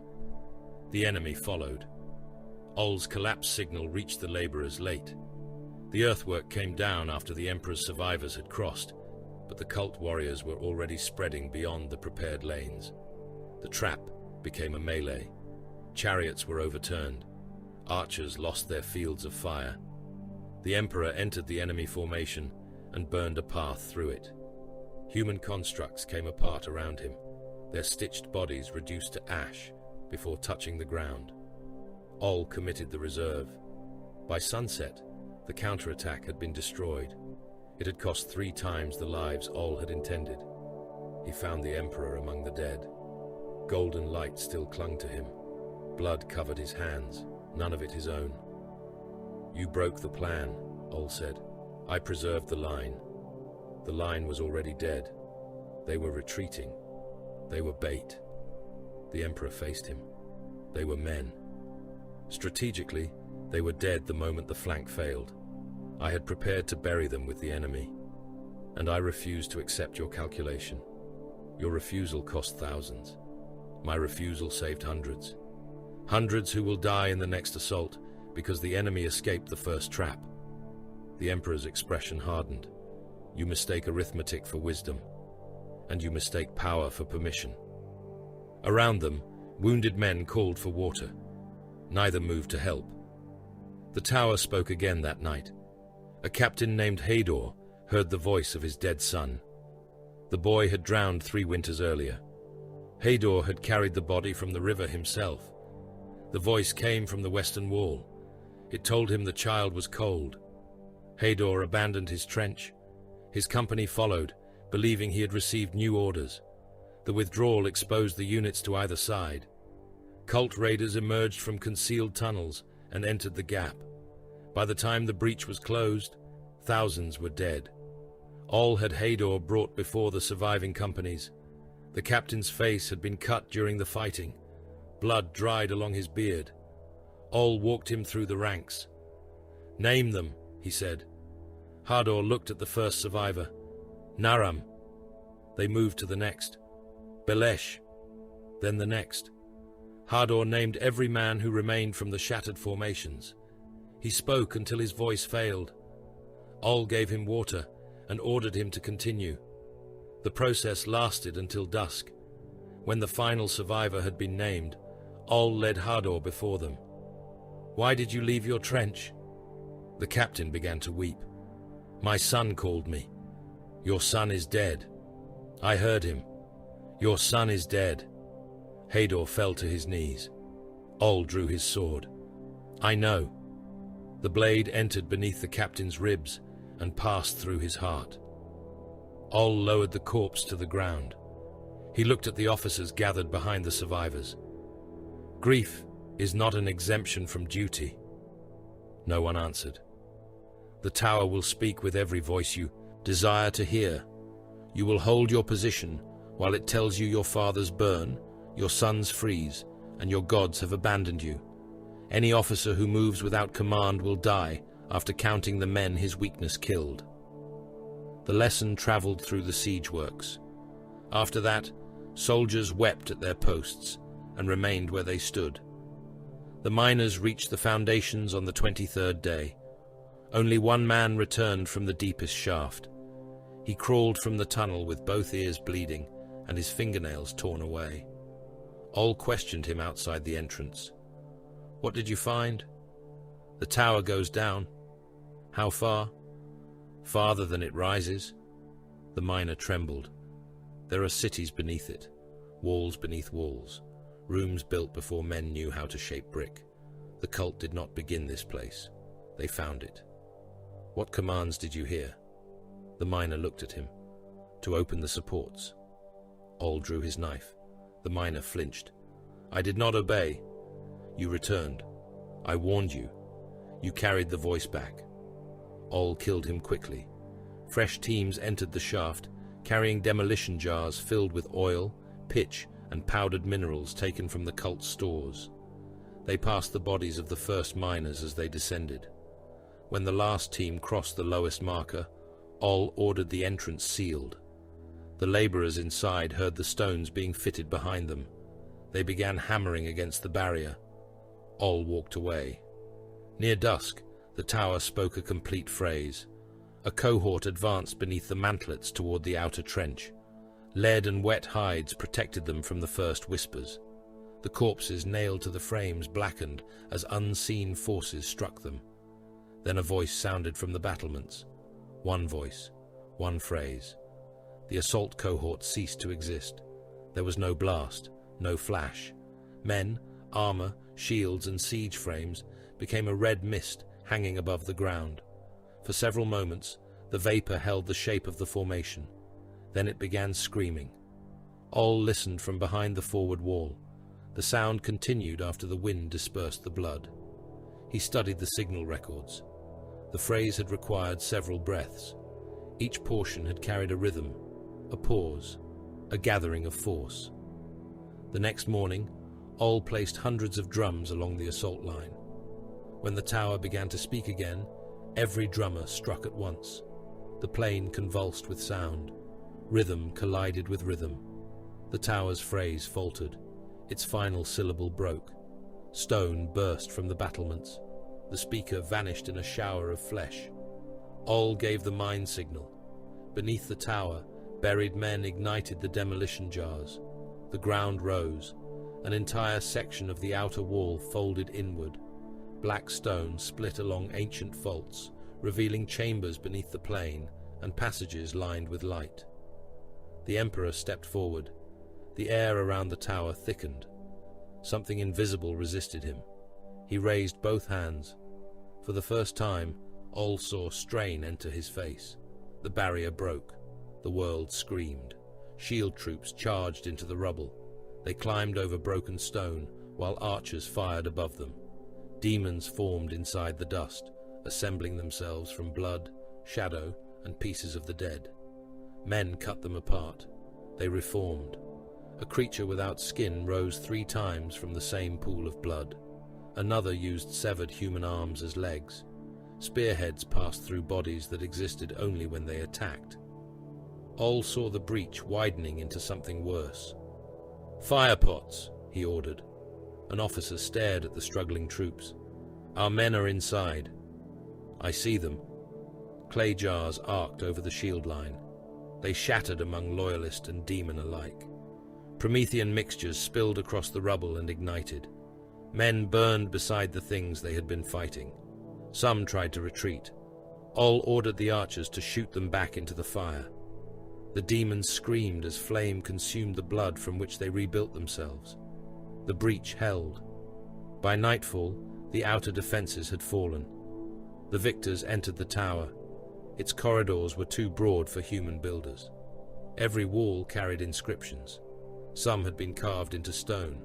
The enemy followed. Oll's collapse signal reached the laborers late. The earthwork came down after the Emperor's survivors had crossed, but the cult warriors were already spreading beyond the prepared lanes. The trap became a melee. Chariots were overturned. Archers lost their fields of fire. The Emperor entered the enemy formation and burned a path through it. Human constructs came apart around him, their stitched bodies reduced to ash before touching the ground. Oll committed the reserve. By sunset, the counterattack had been destroyed. It had cost 3 times the lives Oll had intended. He found the Emperor among the dead. Golden light still clung to him. Blood covered his hands, none of it his own. "You broke the plan," Oll said. "I preserved the line." The line was already dead. They were retreating. They were bait. The Emperor faced him. They were men. Strategically, they were dead the moment the flank failed. I had prepared to bury them with the enemy, and I refused to accept your calculation. Your refusal cost thousands. My refusal saved hundreds. Hundreds who will die in the next assault because the enemy escaped the first trap. The Emperor's expression hardened. You mistake arithmetic for wisdom, and you mistake power for permission. Around them, wounded men called for water. Neither moved to help. The tower spoke again that night. A captain named Hador heard the voice of his dead son. The boy had drowned 3 winters earlier. Hador had carried the body from the river himself. The voice came from the western wall. It told him the child was cold. Hador abandoned his trench. His company followed, believing he had received new orders. The withdrawal exposed the units to either side. Cult raiders emerged from concealed tunnels and entered the gap. By the time the breach was closed, thousands were dead. All had Hador brought before the surviving companies. The captain's face had been cut during the fighting. Blood dried along his beard. Oll walked him through the ranks. "Name them," he said. Hador looked at the first survivor. Naram. They moved to the next. Belesh. Then the next. Hador named every man who remained from the shattered formations. He spoke until his voice failed. Oll gave him water and ordered him to continue. The process lasted until dusk. When the final survivor had been named, Oll led Hador before them. "Why did you leave your trench?" The captain began to weep. "My son called me. Your son is dead." I heard him. "Your son is dead." Hador fell to his knees. Oll drew his sword. "I know." The blade entered beneath the captain's ribs and passed through his heart. Oll lowered the corpse to the ground. He looked at the officers gathered behind the survivors. "Grief is not an exemption from duty." No one answered. "The tower will speak with every voice you desire to hear. You will hold your position while it tells you your fathers burn, your sons freeze, and your gods have abandoned you. Any officer who moves without command will die after counting the men his weakness killed." The lesson traveled through the siege works. After that, soldiers wept at their posts and remained where they stood. The miners reached the foundations on the 23rd day. Only one man returned from the deepest shaft. He crawled from the tunnel with both ears bleeding and his fingernails torn away. Oll questioned him outside the entrance. "What did you find?" "The tower goes down." "How far?" "Farther than it rises." The miner trembled. "There are cities beneath it, walls beneath walls, rooms built before men knew how to shape brick. The cult did not begin this place. They found it." "What commands did you hear?" The miner looked at him. "To open the supports." Oll drew his knife. The miner flinched. "I did not obey." "You returned. I warned you. You carried the voice back." Oll killed him quickly. Fresh teams entered the shaft, carrying demolition jars filled with oil, pitch, and powdered minerals taken from the cult's stores. They passed the bodies of the first miners as they descended. When the last team crossed the lowest marker, Oll ordered the entrance sealed. The laborers inside heard the stones being fitted behind them. They began hammering against the barrier. Oll walked away. Near dusk, the tower spoke a complete phrase. A cohort advanced beneath the mantlets toward the outer trench. Lead and wet hides protected them from the first whispers. The corpses nailed to the frames blackened as unseen forces struck them. Then a voice sounded from the battlements. One voice, one phrase. The assault cohort ceased to exist. There was no blast, no flash. Men, armor, shields, and siege frames became a red mist hanging above the ground. For several moments, the vapor held the shape of the formation. Then it began screaming. Oll listened from behind the forward wall. The sound continued after the wind dispersed the blood. He studied the signal records. The phrase had required several breaths. Each portion had carried a rhythm, a pause, a gathering of force. The next morning, Oll placed hundreds of drums along the assault line. When the tower began to speak again, every drummer struck at once. The plain convulsed with sound. Rhythm collided with rhythm. The tower's phrase faltered. Its final syllable broke. Stone burst from the battlements. The speaker vanished in a shower of flesh. Oll gave the mine signal. Beneath the tower, buried men ignited the demolition jars. The ground rose. An entire section of the outer wall folded inward. Black stone split along ancient vaults, revealing chambers beneath the plain and passages lined with light. The Emperor stepped forward. The air around the tower thickened. Something invisible resisted him. He raised both hands. For the first time, Oll saw strain enter his face. The barrier broke. The world screamed. Shield troops charged into the rubble. They climbed over broken stone, while archers fired above them. Demons formed inside the dust, assembling themselves from blood, shadow, and pieces of the dead. Men cut them apart. They reformed. A creature without skin rose 3 times from the same pool of blood. Another used severed human arms as legs. Spearheads passed through bodies that existed only when they attacked. Oll saw the breach widening into something worse. "Fire pots," he ordered. An officer stared at the struggling troops. "Our men are inside." "I see them." Clay jars arced over the shield line. They shattered among loyalist and demon alike. Promethean mixtures spilled across the rubble and ignited. Men burned beside the things they had been fighting. Some tried to retreat. Oll ordered the archers to shoot them back into the fire. The demons screamed as flame consumed the blood from which they rebuilt themselves. The breach held. By nightfall, the outer defenses had fallen. The victors entered the tower. Its corridors were too broad for human builders. Every wall carried inscriptions. Some had been carved into stone.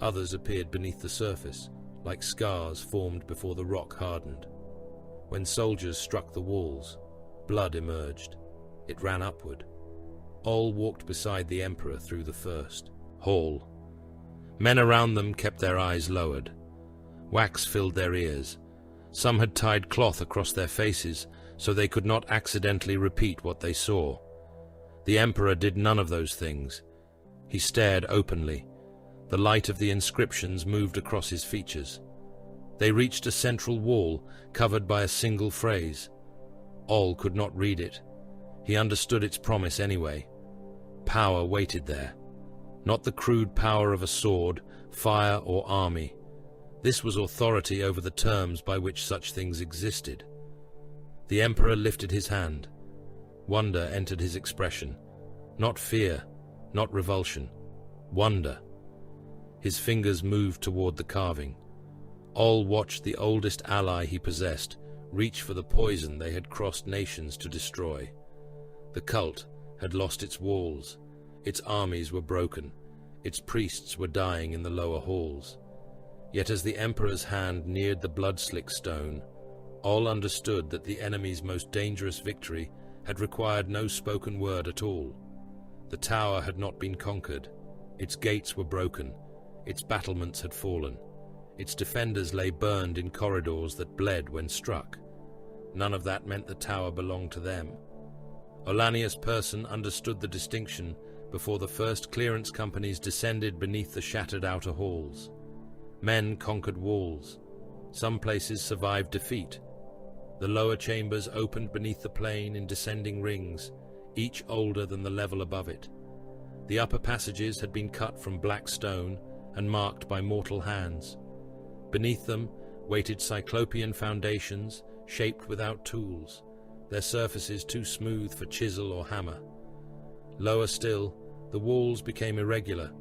Others appeared beneath the surface, like scars formed before the rock hardened. When soldiers struck the walls, blood emerged. It ran upward. Oll walked beside the Emperor through the first hall. Men around them kept their eyes lowered. Wax filled their ears. Some had tied cloth across their faces so they could not accidentally repeat what they saw. The Emperor did none of those things. He stared openly. The light of the inscriptions moved across his features. They reached a central wall covered by a single phrase. Oll could not read it. He understood its promise anyway. Power waited there. Not the crude power of a sword, fire, or army. This was authority over the terms by which such things existed. The Emperor lifted his hand. Wonder entered his expression. Not fear, not revulsion. Wonder. His fingers moved toward the carving. Oll watched the oldest ally he possessed reach for the poison they had crossed nations to destroy. The cult had lost its walls. Its armies were broken. Its priests were dying in the lower halls. Yet as the Emperor's hand neared the blood-slick stone, Oll understood that the enemy's most dangerous victory had required no spoken word at all. The tower had not been conquered. Its gates were broken. Its battlements had fallen. Its defenders lay burned in corridors that bled when struck. None of that meant the tower belonged to them. Ollanius Pius understood the distinction before the first clearance companies descended beneath the shattered outer halls. Men conquered walls. Some places survived defeat. The lower chambers opened beneath the plain in descending rings, each older than the level above it. The upper passages had been cut from black stone and marked by mortal hands. Beneath them waited cyclopean foundations shaped without tools, their surfaces too smooth for chisel or hammer. Lower still, the walls became irregular,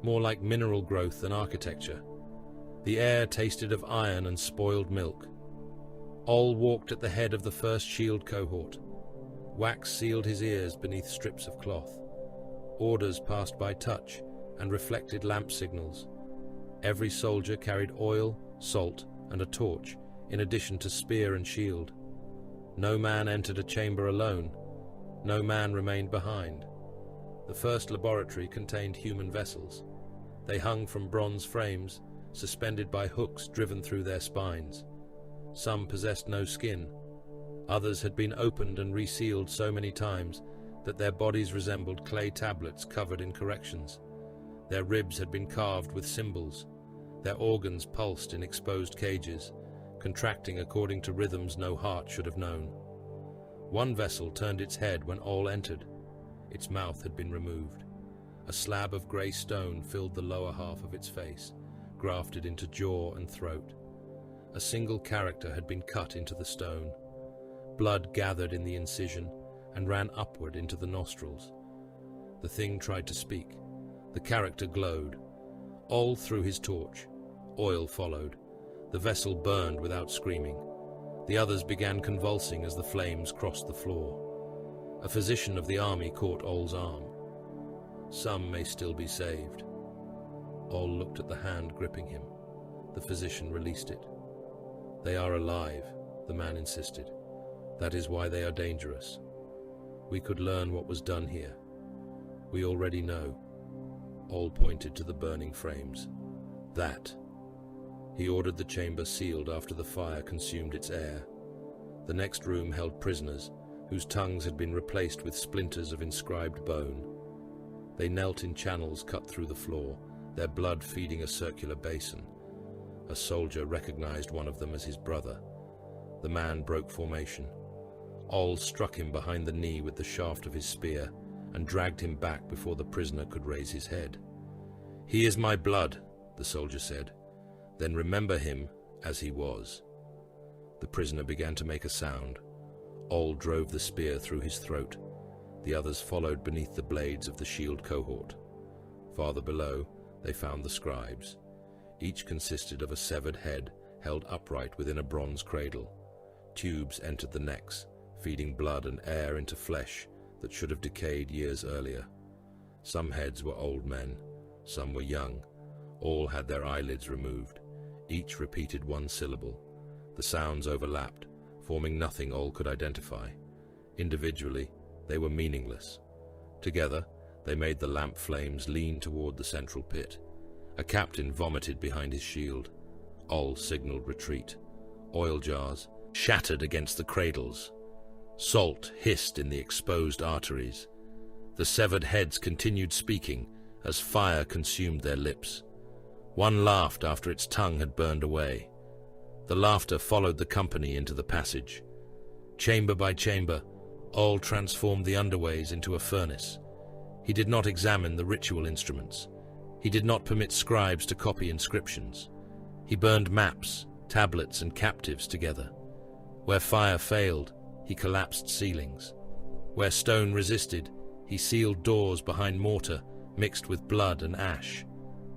more like mineral growth than architecture. The air tasted of iron and spoiled milk. Oll walked at the head of the first shield cohort. Wax sealed his ears beneath strips of cloth. Orders passed by touch and reflected lamp signals. Every soldier carried oil, salt, and a torch, in addition to spear and shield. No man entered a chamber alone. No man remained behind. The first laboratory contained human vessels. They hung from bronze frames, suspended by hooks driven through their spines. Some possessed no skin. Others had been opened and resealed so many times that their bodies resembled clay tablets covered in corrections. Their ribs had been carved with symbols. Their organs pulsed in exposed cages, contracting according to rhythms no heart should have known. One vessel turned its head when Oll entered. Its mouth had been removed. A slab of grey stone filled the lower half of its face, grafted into jaw and throat. A single character had been cut into the stone. Blood gathered in the incision and ran upward into the nostrils. The thing tried to speak. The character glowed. Oll threw his torch. Oil followed. The vessel burned without screaming. The others began convulsing as the flames crossed the floor. A physician of the army caught Oll's arm. Some may still be saved. Oll looked at the hand gripping him. The physician released it. They are alive, the man insisted. That is why they are dangerous. We could learn what was done here. We already know. Oll pointed to the burning frames. That. He ordered the chamber sealed after the fire consumed its air. The next room held prisoners, whose tongues had been replaced with splinters of inscribed bone. They knelt in channels cut through the floor, their blood feeding a circular basin. A soldier recognized one of them as his brother. The man broke formation. Oll struck him behind the knee with the shaft of his spear and dragged him back before the prisoner could raise his head. "He is my blood," the soldier said. "Then remember him as he was." The prisoner began to make a sound. Oll drove the spear through his throat. The others followed beneath the blades of the shield cohort. Farther below, they found the scribes. Each consisted of a severed head held upright within a bronze cradle. Tubes entered the necks, feeding blood and air into flesh that should have decayed years earlier. Some heads were old men, some were young. All had their eyelids removed. Each repeated one syllable. The sounds overlapped, forming nothing Oll could identify. Individually, they were meaningless. Together, they made the lamp flames lean toward the central pit. A captain vomited behind his shield. Oll signaled retreat. Oil jars shattered against the cradles. Salt hissed in the exposed arteries. The severed heads continued speaking as fire consumed their lips. One laughed after its tongue had burned away. The laughter followed the company into the passage. Chamber by chamber, Oll transformed the underways into a furnace. He did not examine the ritual instruments. He did not permit scribes to copy inscriptions. He burned maps, tablets, and captives together. Where fire failed, he collapsed ceilings. Where stone resisted, he sealed doors behind mortar mixed with blood and ash.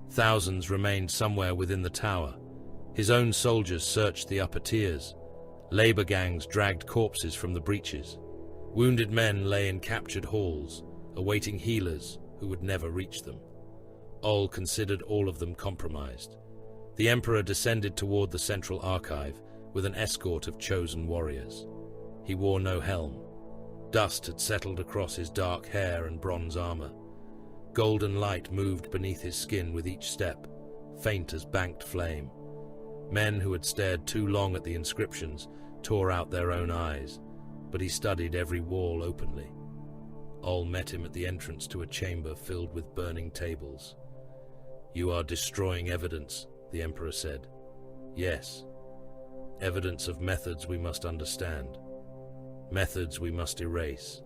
Thousands remained somewhere within the tower. His own soldiers searched the upper tiers. Labor gangs dragged corpses from the breaches. Wounded men lay in captured halls, awaiting healers who would never reach them. Oll considered all of them compromised. The Emperor descended toward the central archive with an escort of chosen warriors. He wore no helm. Dust had settled across his dark hair and bronze armor. Golden light moved beneath his skin with each step, faint as banked flame. Men who had stared too long at the inscriptions tore out their own eyes, but he studied every wall openly. Oll met him at the entrance to a chamber filled with burning tables. "You are destroying evidence," the Emperor said. "Yes. Evidence of methods we must understand. Methods we must erase."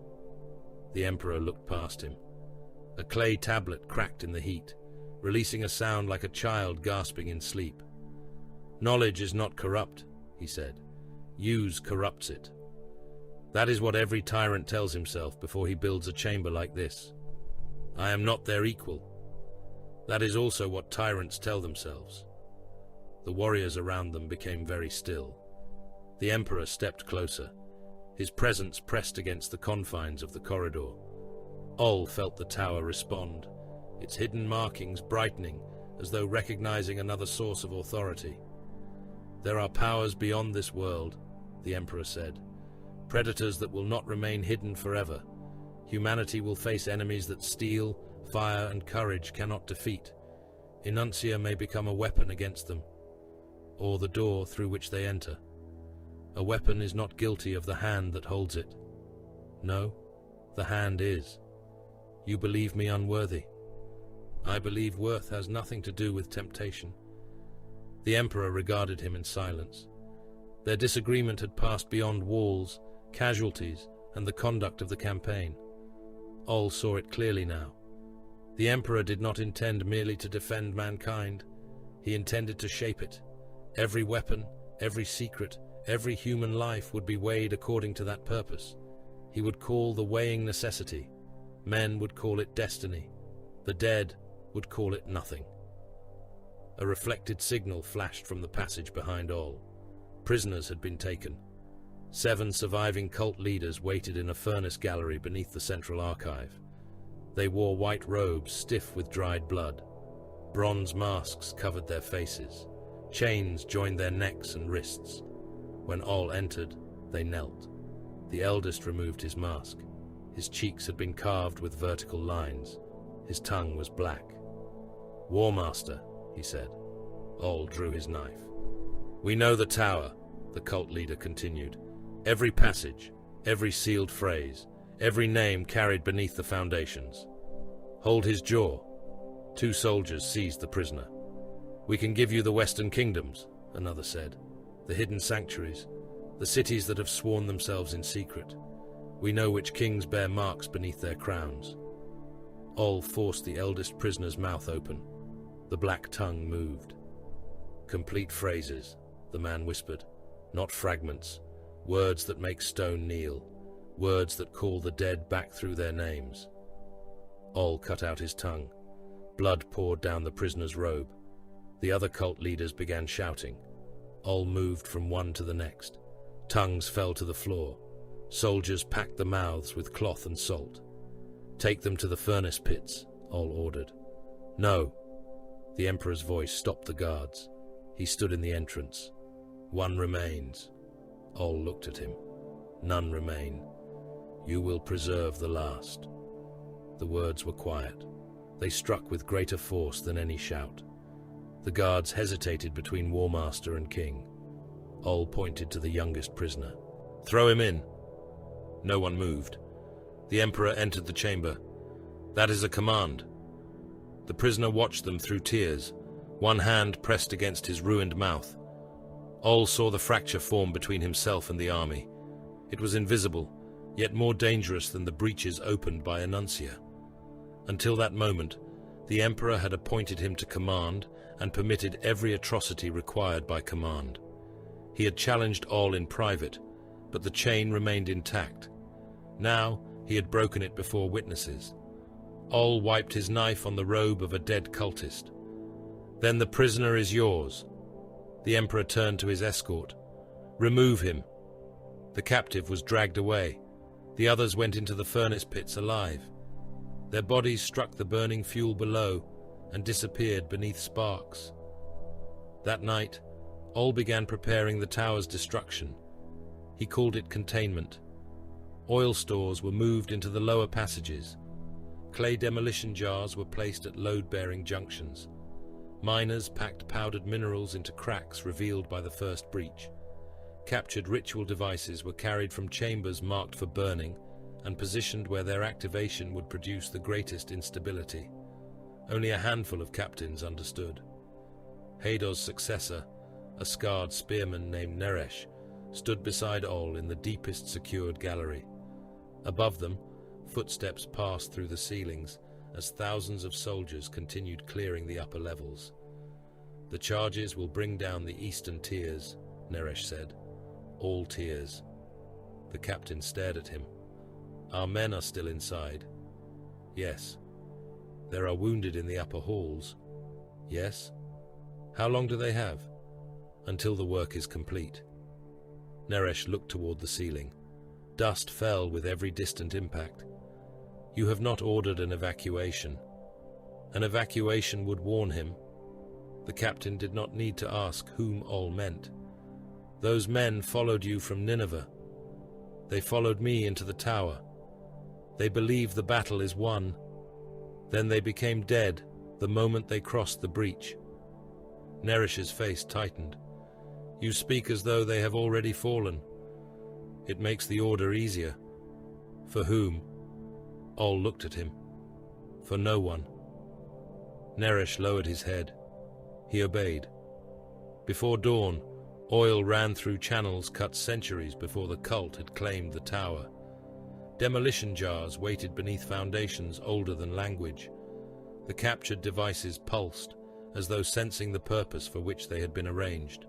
The Emperor looked past him. A clay tablet cracked in the heat, releasing a sound like a child gasping in sleep. "Knowledge is not corrupt," he said. "Use corrupts it." That is what every tyrant tells himself before he builds a chamber like this. "I am not their equal." That is also what tyrants tell themselves. The warriors around them became very still. The Emperor stepped closer. His presence pressed against the confines of the corridor. Oll felt the tower respond, its hidden markings brightening as though recognizing another source of authority. "There are powers beyond this world," the Emperor said. "Predators that will not remain hidden forever. Humanity will face enemies that steel, fire, and courage cannot defeat. Enuncia may become a weapon against them, or the door through which they enter. A weapon is not guilty of the hand that holds it. No, the hand is. You believe me unworthy. I believe worth has nothing to do with temptation." The Emperor regarded him in silence. Their disagreement had passed beyond walls, casualties, and the conduct of the campaign. Oll saw it clearly now. The Emperor did not intend merely to defend mankind. He intended to shape it. Every weapon, every secret, every human life would be weighed according to that purpose. He would call the weighing necessity. Men would call it destiny. The dead would call it nothing. A reflected signal flashed from the passage behind Oll. Prisoners had been taken. 7 surviving cult leaders waited in a furnace gallery beneath the central archive. They wore white robes stiff with dried blood. Bronze masks covered their faces. Chains joined their necks and wrists. When Oll entered, they knelt. The eldest removed his mask. His cheeks had been carved with vertical lines. His tongue was black. "Warmaster," he said. Oll drew his knife. "We know the tower," the cult leader continued. "Every passage, every sealed phrase, every name carried beneath the foundations. Hold his jaw. 2 soldiers seized the prisoner. We can give you the Western Kingdoms, another said, the hidden sanctuaries, the cities that have sworn themselves in secret. We know which kings bear marks beneath their crowns. Oll forced the eldest prisoner's mouth open. The black tongue moved. Complete phrases, the man whispered, not fragments, words that make stone kneel, words that call the dead back through their names. Oll cut out his tongue. Blood poured down the prisoner's robe. The other cult leaders began shouting. Oll moved from one to the next. Tongues fell to the floor. Soldiers packed the mouths with cloth and salt. Take them to the furnace pits, Oll ordered. No. The Emperor's voice stopped the guards. He stood in the entrance. One remains. Oll looked at him. None remain. You will preserve the last. The words were quiet. They struck with greater force than any shout. The guards hesitated between Warmaster and King. Oll pointed to the youngest prisoner. Throw him in. No one moved. The Emperor entered the chamber. That is a command. The prisoner watched them through tears, one hand pressed against his ruined mouth. Oll saw the fracture form between himself and the army. It was invisible, yet more dangerous than the breaches opened by a nuncio. Until that moment, the Emperor had appointed him to command and permitted every atrocity required by command. He had challenged Oll in private, but the chain remained intact. Now he had broken it before witnesses. Oll wiped his knife on the robe of a dead cultist. Then the prisoner is yours. The Emperor turned to his escort. Remove him. The captive was dragged away. The others went into the furnace pits alive. Their bodies struck the burning fuel below and disappeared beneath sparks. That night, Oll began preparing the tower's destruction. He called it containment. Oil stores were moved into the lower passages. Clay demolition jars were placed at load-bearing junctions. Miners packed powdered minerals into cracks revealed by the first breach. Captured ritual devices were carried from chambers marked for burning and positioned where their activation would produce the greatest instability. Only a handful of captains understood. Hador's successor, a scarred spearman named Neresh, stood beside Oll in the deepest secured gallery. Above them, footsteps passed through the ceilings as thousands of soldiers continued clearing the upper levels. The charges will bring down the eastern tiers, Neresh said. All tiers. The captain stared at him. Our men are still inside. Yes. There are wounded in the upper halls. Yes. How long do they have? Until the work is complete. Neresh looked toward the ceiling. Dust fell with every distant impact. You have not ordered an evacuation. An evacuation would warn him. The captain did not need to ask whom Oll meant. Those men followed you from Nineveh. They followed me into the tower. They believe the battle is won. Then they became dead the moment they crossed the breach. Neresh's face tightened. You speak as though they have already fallen. It makes the order easier. For whom? Oll looked at him. For no one. Neresh lowered his head. He obeyed. Before dawn, oil ran through channels cut centuries before the cult had claimed the tower. Demolition jars waited beneath foundations older than language. The captured devices pulsed, as though sensing the purpose for which they had been arranged.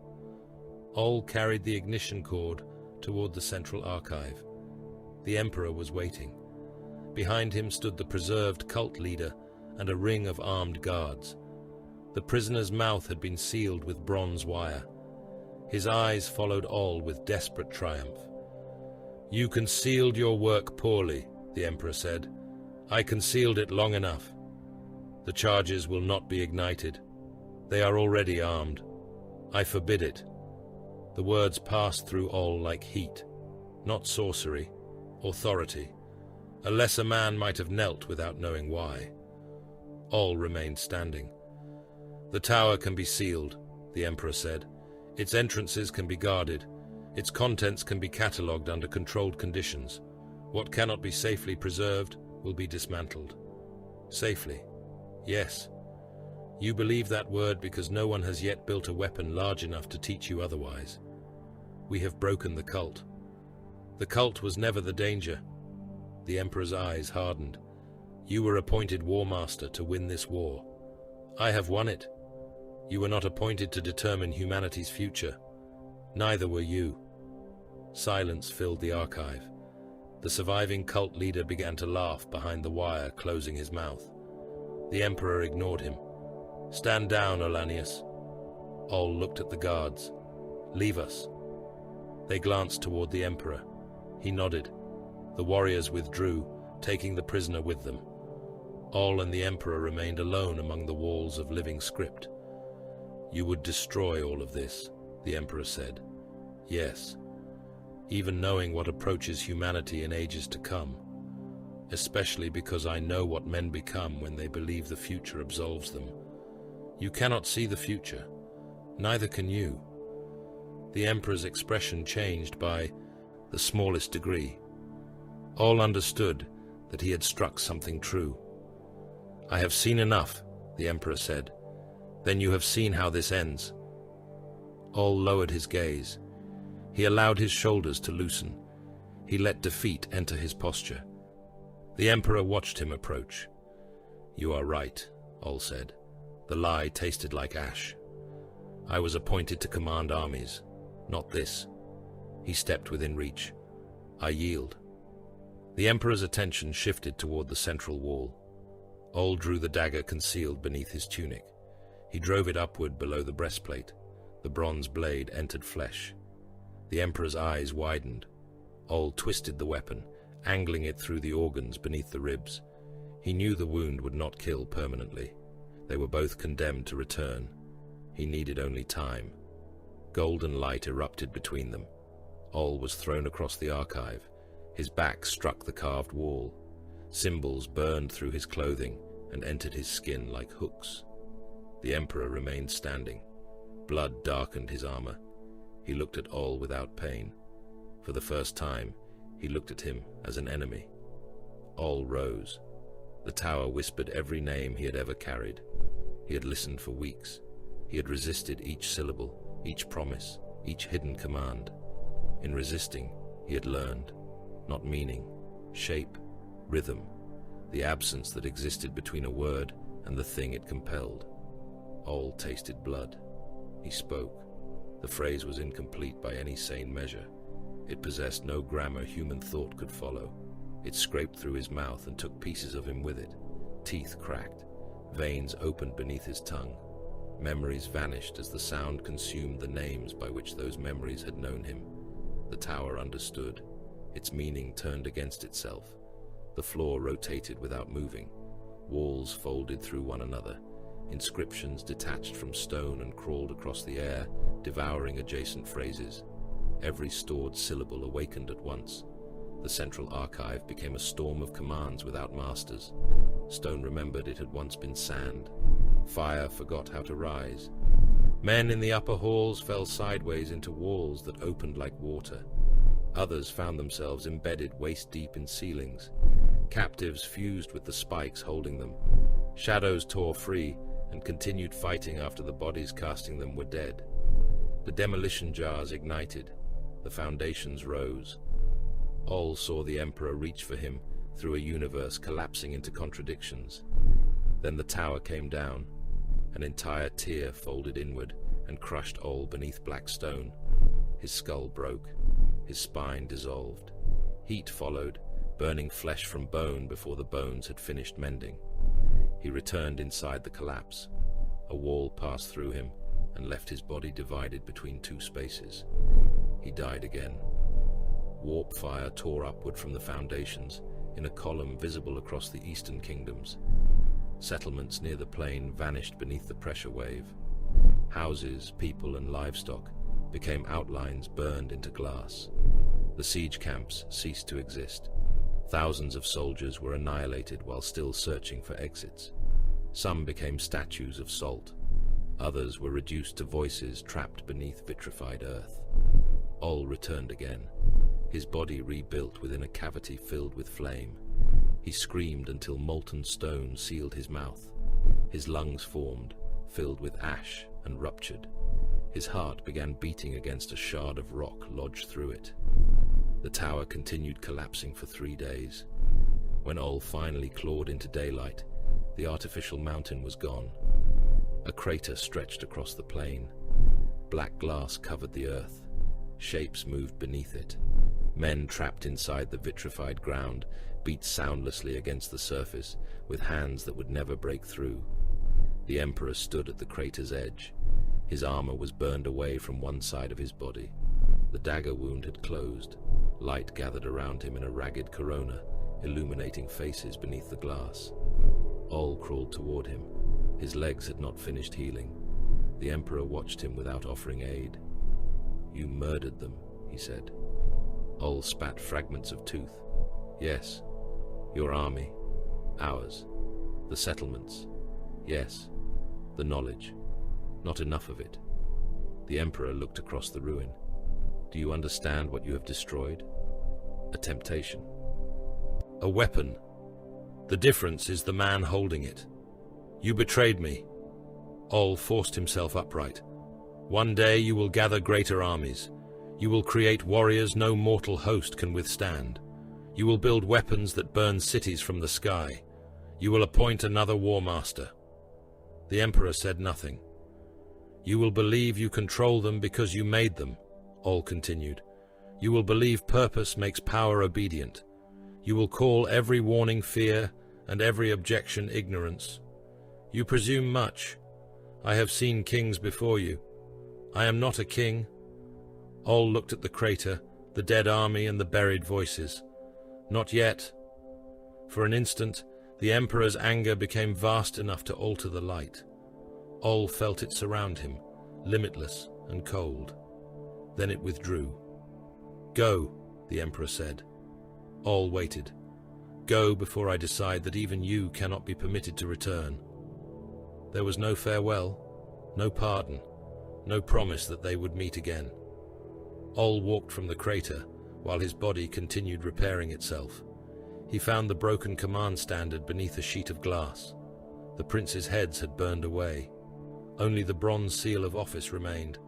Oll carried the ignition cord toward the central archive. The Emperor was waiting. Behind him stood the preserved cult leader and a ring of armed guards. The prisoner's mouth had been sealed with bronze wire. His eyes followed Oll with desperate triumph. You concealed your work poorly, the Emperor said. I concealed it long enough. The charges will not be ignited. They are already armed. I forbid it. The words passed through Oll like heat. Not sorcery, authority. A lesser man might have knelt without knowing why. Oll remained standing. The tower can be sealed, the Emperor said. Its entrances can be guarded. Its contents can be catalogued under controlled conditions. What cannot be safely preserved will be dismantled. Safely? Yes. You believe that word because no one has yet built a weapon large enough to teach you otherwise. We have broken the cult. The cult was never the danger. The Emperor's eyes hardened. You were appointed Warmaster to win this war. I have won it. You were not appointed to determine humanity's future. Neither were you. Silence filled the archive. The surviving cult leader began to laugh behind the wire, closing his mouth. The Emperor ignored him. Stand down, Ollanius. Oll looked at the guards. Leave us. They glanced toward the Emperor. He nodded. The warriors withdrew, taking the prisoner with them. Oll and the Emperor remained alone among the walls of living script. You would destroy all of this, the Emperor said. Yes, even knowing what approaches humanity in ages to come, especially because I know what men become when they believe the future absolves them. You cannot see the future, neither can you. The Emperor's expression changed by the smallest degree. All understood that he had struck something true. I have seen enough, the Emperor said. Then you have seen how this ends. All lowered his gaze. He allowed his shoulders to loosen. He let defeat enter his posture. The Emperor watched him approach. You are right, All said. The lie tasted like ash. I was appointed to command armies, not this. He stepped within reach. I yield. The Emperor's attention shifted toward the central wall. Oll drew the dagger concealed beneath his tunic. He drove it upward below the breastplate. The bronze blade entered flesh. The Emperor's eyes widened. Oll twisted the weapon, angling it through the organs beneath the ribs. He knew the wound would not kill permanently. They were both condemned to return. He needed only time. Golden light erupted between them. Oll was thrown across the archive. His back struck the carved wall. Symbols burned through his clothing and entered his skin like hooks. The Emperor remained standing. Blood darkened his armor. He looked at Oll without pain. For the first time, he looked at him as an enemy. Oll rose. The tower whispered every name he had ever carried. He had listened for weeks. He had resisted each syllable, each promise, each hidden command. In resisting, he had learned, not meaning, shape, rhythm, the absence that existed between a word and the thing it compelled. Oll tasted blood. He spoke. The phrase was incomplete by any sane measure. It possessed no grammar human thought could follow. It scraped through his mouth and took pieces of him with it. Teeth cracked. Veins opened beneath his tongue. Memories vanished as the sound consumed the names by which those memories had known him. The tower understood. Its meaning turned against itself. The floor rotated without moving. Walls folded through one another. Inscriptions detached from stone and crawled across the air, devouring adjacent phrases. Every stored syllable awakened at once. The central archive became a storm of commands without masters. Stone remembered it had once been sand. Fire forgot how to rise. Men in the upper halls fell sideways into walls that opened like water. Others found themselves embedded waist-deep in ceilings. Captives fused with the spikes holding them. Shadows tore free and continued fighting after the bodies casting them were dead. The demolition jars ignited. The foundations rose. Oll saw the Emperor reach for him through a universe collapsing into contradictions. Then the tower came down. An entire tier folded inward and crushed Oll beneath black stone. His skull broke. His spine dissolved. Heat followed, burning flesh from bone before the bones had finished mending. He returned inside the collapse. A wall passed through him and left his body divided between two spaces. He died again. Warp fire tore upward from the foundations in a column visible across the eastern kingdoms. Settlements near the plain vanished beneath the pressure wave. Houses, people, and livestock became outlines burned into glass. The siege camps ceased to exist. Thousands of soldiers were annihilated while still searching for exits. Some became statues of salt. Others were reduced to voices trapped beneath vitrified earth. Oll returned again, his body rebuilt within a cavity filled with flame. He screamed until molten stone sealed his mouth. His lungs formed, filled with ash, and ruptured. His heart began beating against a shard of rock lodged through it. The tower continued collapsing for 3 days. When Oll finally clawed into daylight, the artificial mountain was gone. A crater stretched across the plain. Black glass covered the earth. Shapes moved beneath it. Men trapped inside the vitrified ground beat soundlessly against the surface with hands that would never break through. The Emperor stood at the crater's edge. His armor was burned away from one side of his body. The dagger wound had closed. Light gathered around him in a ragged corona, illuminating faces beneath the glass. Oll crawled toward him. His legs had not finished healing. The Emperor watched him without offering aid. "You murdered them," he said. Oll spat fragments of tooth. "Yes. Your army. Ours. The settlements. Yes. The knowledge. Not enough of it." The Emperor looked across the ruin. "Do you understand what you have destroyed? A temptation. A weapon. The difference is the man holding it. You betrayed me." Oll forced himself upright. "One day you will gather greater armies. You will create warriors no mortal host can withstand. You will build weapons that burn cities from the sky. You will appoint another Warmaster." The Emperor said nothing. "You will believe you control them because you made them," Oll continued. "You will believe purpose makes power obedient. You will call every warning fear and every objection ignorance. You presume much. I have seen kings before you. I am not a king." Oll looked at the crater, the dead army and the buried voices. "Not yet." For an instant, the Emperor's anger became vast enough to alter the light. Oll felt it surround him, limitless and cold. Then it withdrew. "Go," the Emperor said. Oll waited. "Go before I decide that even you cannot be permitted to return." There was no farewell, no pardon, no promise that they would meet again. Oll walked from the crater while his body continued repairing itself. He found the broken command standard beneath a sheet of glass. The princes' heads had burned away. Only the bronze seal of office remained,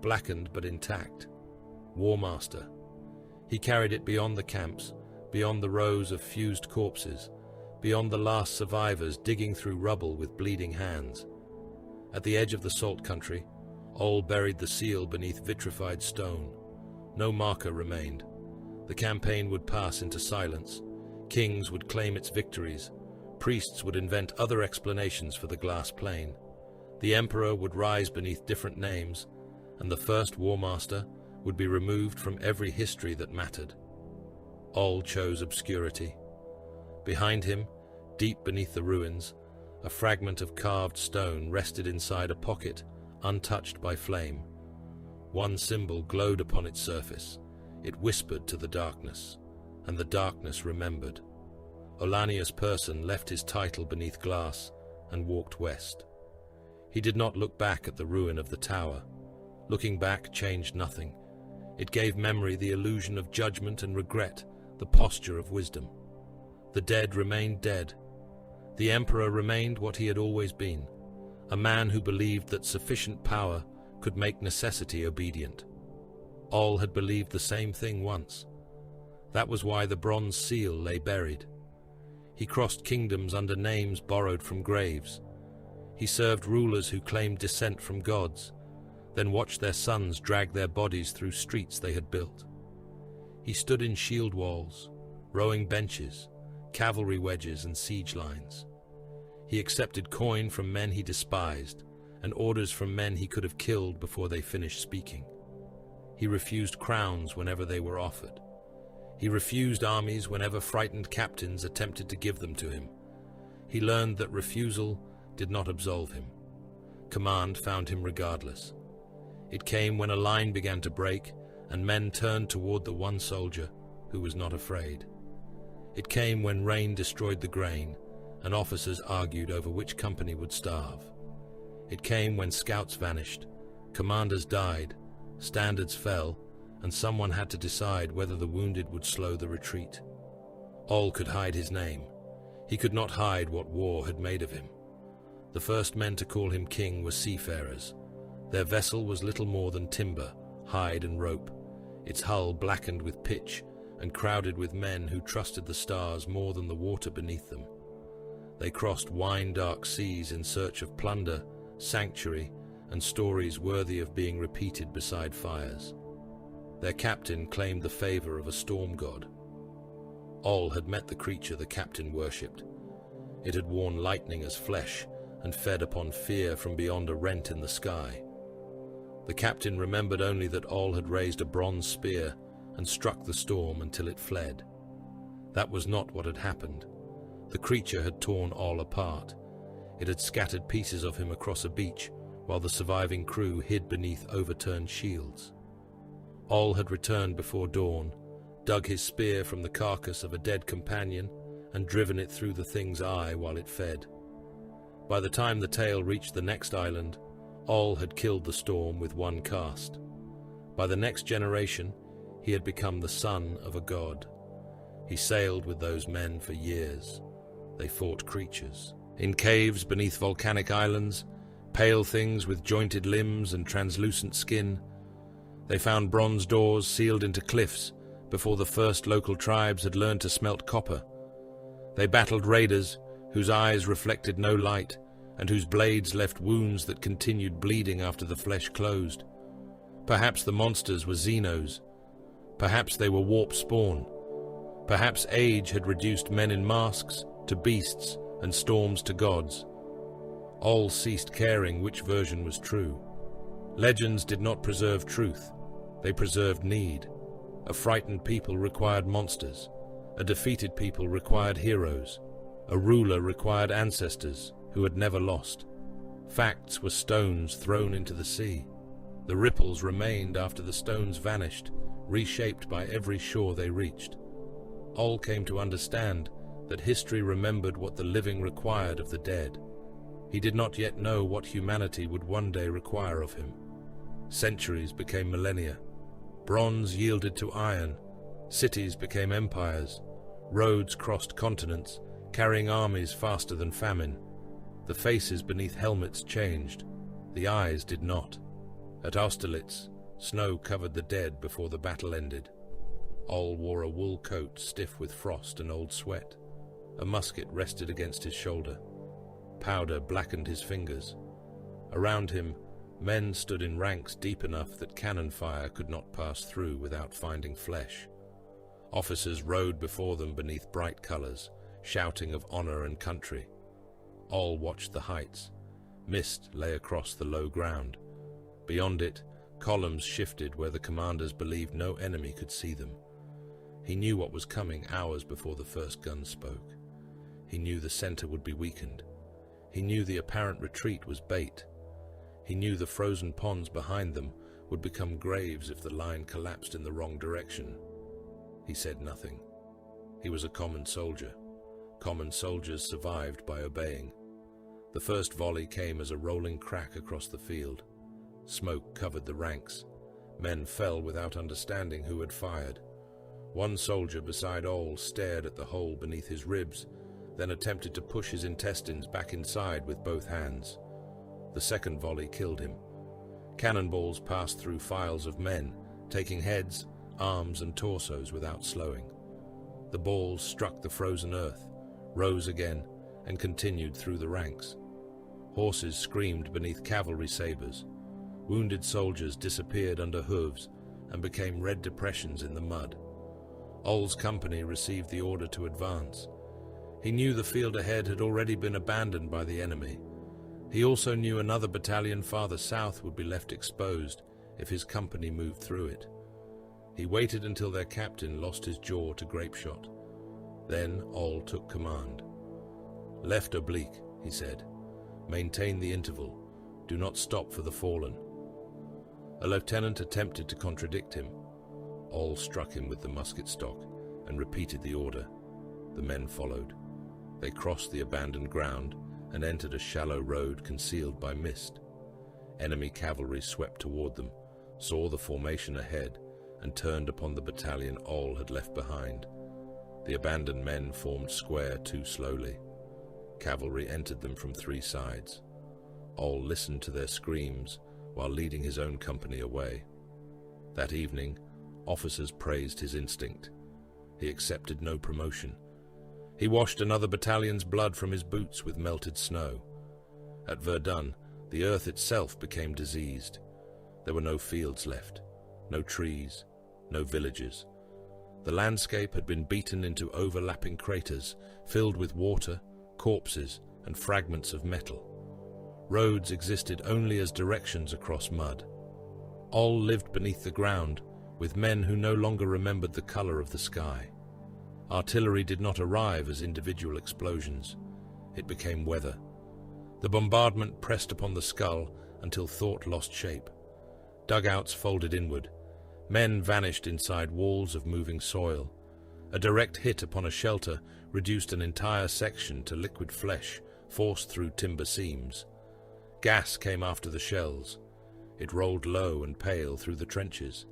blackened but intact. Warmaster. He carried it beyond the camps, beyond the rows of fused corpses, beyond the last survivors digging through rubble with bleeding hands. At the edge of the salt country, Oll buried the seal beneath vitrified stone. No marker remained. The campaign would pass into silence. Kings would claim its victories. Priests would invent other explanations for the glass plain. The Emperor would rise beneath different names, and the first Warmaster would be removed from every history that mattered. Oll chose obscurity. Behind him, deep beneath the ruins, a fragment of carved stone rested inside a pocket, untouched by flame. One symbol glowed upon its surface. It whispered to the darkness, and the darkness remembered. Ollanius Pius left his title beneath glass and walked west. He did not look back at the ruin of the tower. Looking back changed nothing. It gave memory the illusion of judgment and regret, the posture of wisdom. The dead remained dead. The Emperor remained what he had always been, a man who believed that sufficient power could make necessity obedient. Oll had believed the same thing once. That was why the bronze seal lay buried. He crossed kingdoms under names borrowed from graves. He served rulers who claimed descent from gods, then watched their sons drag their bodies through streets they had built. He stood in shield walls, rowing benches, cavalry wedges and siege lines. He accepted coin from men he despised and orders from men he could have killed before they finished speaking. He refused crowns whenever they were offered. He refused armies whenever frightened captains attempted to give them to him. He learned that refusal did not absolve him. Command found him regardless. It came when a line began to break and men turned toward the one soldier who was not afraid. It came when rain destroyed the grain and officers argued over which company would starve. It came when scouts vanished, commanders died, standards fell, and someone had to decide whether the wounded would slow the retreat. Oll could hide his name. He could not hide what war had made of him. The first men to call him king were seafarers. Their vessel was little more than timber, hide and rope, its hull blackened with pitch and crowded with men who trusted the stars more than the water beneath them. They crossed wine-dark seas in search of plunder, sanctuary, and stories worthy of being repeated beside fires. Their captain claimed the favor of a storm god. Oll had met the creature the captain worshipped. It had worn lightning as flesh and fed upon fear from beyond a rent in the sky. The captain remembered only that Oll had raised a bronze spear and struck the storm until it fled. That was not what had happened. The creature had torn Oll apart. It had scattered pieces of him across a beach, while the surviving crew hid beneath overturned shields. Oll had returned before dawn, dug his spear from the carcass of a dead companion, and driven it through the thing's eye while it fed. By the time the tale reached the next island, Oll had killed the storm with one cast. By the next generation, he had become the son of a god. He sailed with those men for years. They fought creatures. In caves beneath volcanic islands, pale things with jointed limbs and translucent skin, they found bronze doors sealed into cliffs before the first local tribes had learned to smelt copper. They battled raiders whose eyes reflected no light and whose blades left wounds that continued bleeding after the flesh closed. Perhaps the monsters were Xenos. Perhaps they were warp spawn. Perhaps age had reduced men in masks to beasts and storms to gods. Oll ceased caring which version was true. Legends did not preserve truth. They preserved need. A frightened people required monsters. A defeated people required heroes. A ruler required ancestors who had never lost. Facts were stones thrown into the sea. The ripples remained after the stones vanished, reshaped by every shore they reached. Oll came to understand that history remembered what the living required of the dead. He did not yet know what humanity would one day require of him. Centuries became millennia. Bronze yielded to iron. Cities became empires. Roads crossed continents, carrying armies faster than famine. The faces beneath helmets changed. The eyes did not. At Austerlitz, snow covered the dead before the battle ended. Oll wore a wool coat stiff with frost and old sweat. A musket rested against his shoulder. Powder blackened his fingers. Around him, men stood in ranks deep enough that cannon fire could not pass through without finding flesh. Officers rode before them beneath bright colors, shouting of honor and country. Oll watched the heights. Mist lay across the low ground. Beyond it, columns shifted where the commanders believed no enemy could see them. He knew what was coming hours before the first gun spoke. He knew the center would be weakened. He knew the apparent retreat was bait. He knew the frozen ponds behind them would become graves if the line collapsed in the wrong direction. He said nothing. He was a common soldier. Common soldiers survived by obeying. The first volley came as a rolling crack across the field. Smoke covered the ranks. Men fell without understanding who had fired. One soldier beside Oll stared at the hole beneath his ribs, then attempted to push his intestines back inside with both hands. The second volley killed him. Cannonballs passed through files of men, taking heads, arms, and torsos without slowing. The balls struck the frozen earth, rose again, and continued through the ranks. Horses screamed beneath cavalry sabers. Wounded soldiers disappeared under hooves and became red depressions in the mud. Oll's company received the order to advance. He knew the field ahead had already been abandoned by the enemy. He also knew another battalion farther south would be left exposed if his company moved through it. He waited until their captain lost his jaw to grapeshot. Then Oll took command. "Left oblique," he said. "Maintain the interval. Do not stop for the fallen." A lieutenant attempted to contradict him. Oll struck him with the musket stock and repeated the order. The men followed. They crossed the abandoned ground and entered a shallow road concealed by mist. Enemy cavalry swept toward them, saw the formation ahead, and turned upon the battalion Oll had left behind. The abandoned men formed square too slowly. Cavalry entered them from three sides. Oll listened to their screams while leading his own company away. That evening, officers praised his instinct. He accepted no promotion. He washed another battalion's blood from his boots with melted snow. At Verdun, the earth itself became diseased. There were no fields left, no trees, no villages. The landscape had been beaten into overlapping craters filled with water, corpses, and fragments of metal. Roads existed only as directions across mud. Oll lived beneath the ground, with men who no longer remembered the color of the sky. Artillery did not arrive as individual explosions. It became weather. The bombardment pressed upon the skull until thought lost shape. Dugouts folded inward. Men vanished inside walls of moving soil. A direct hit upon a shelter reduced an entire section to liquid flesh forced through timber seams. Gas came after the shells. It rolled low and pale through the trenches.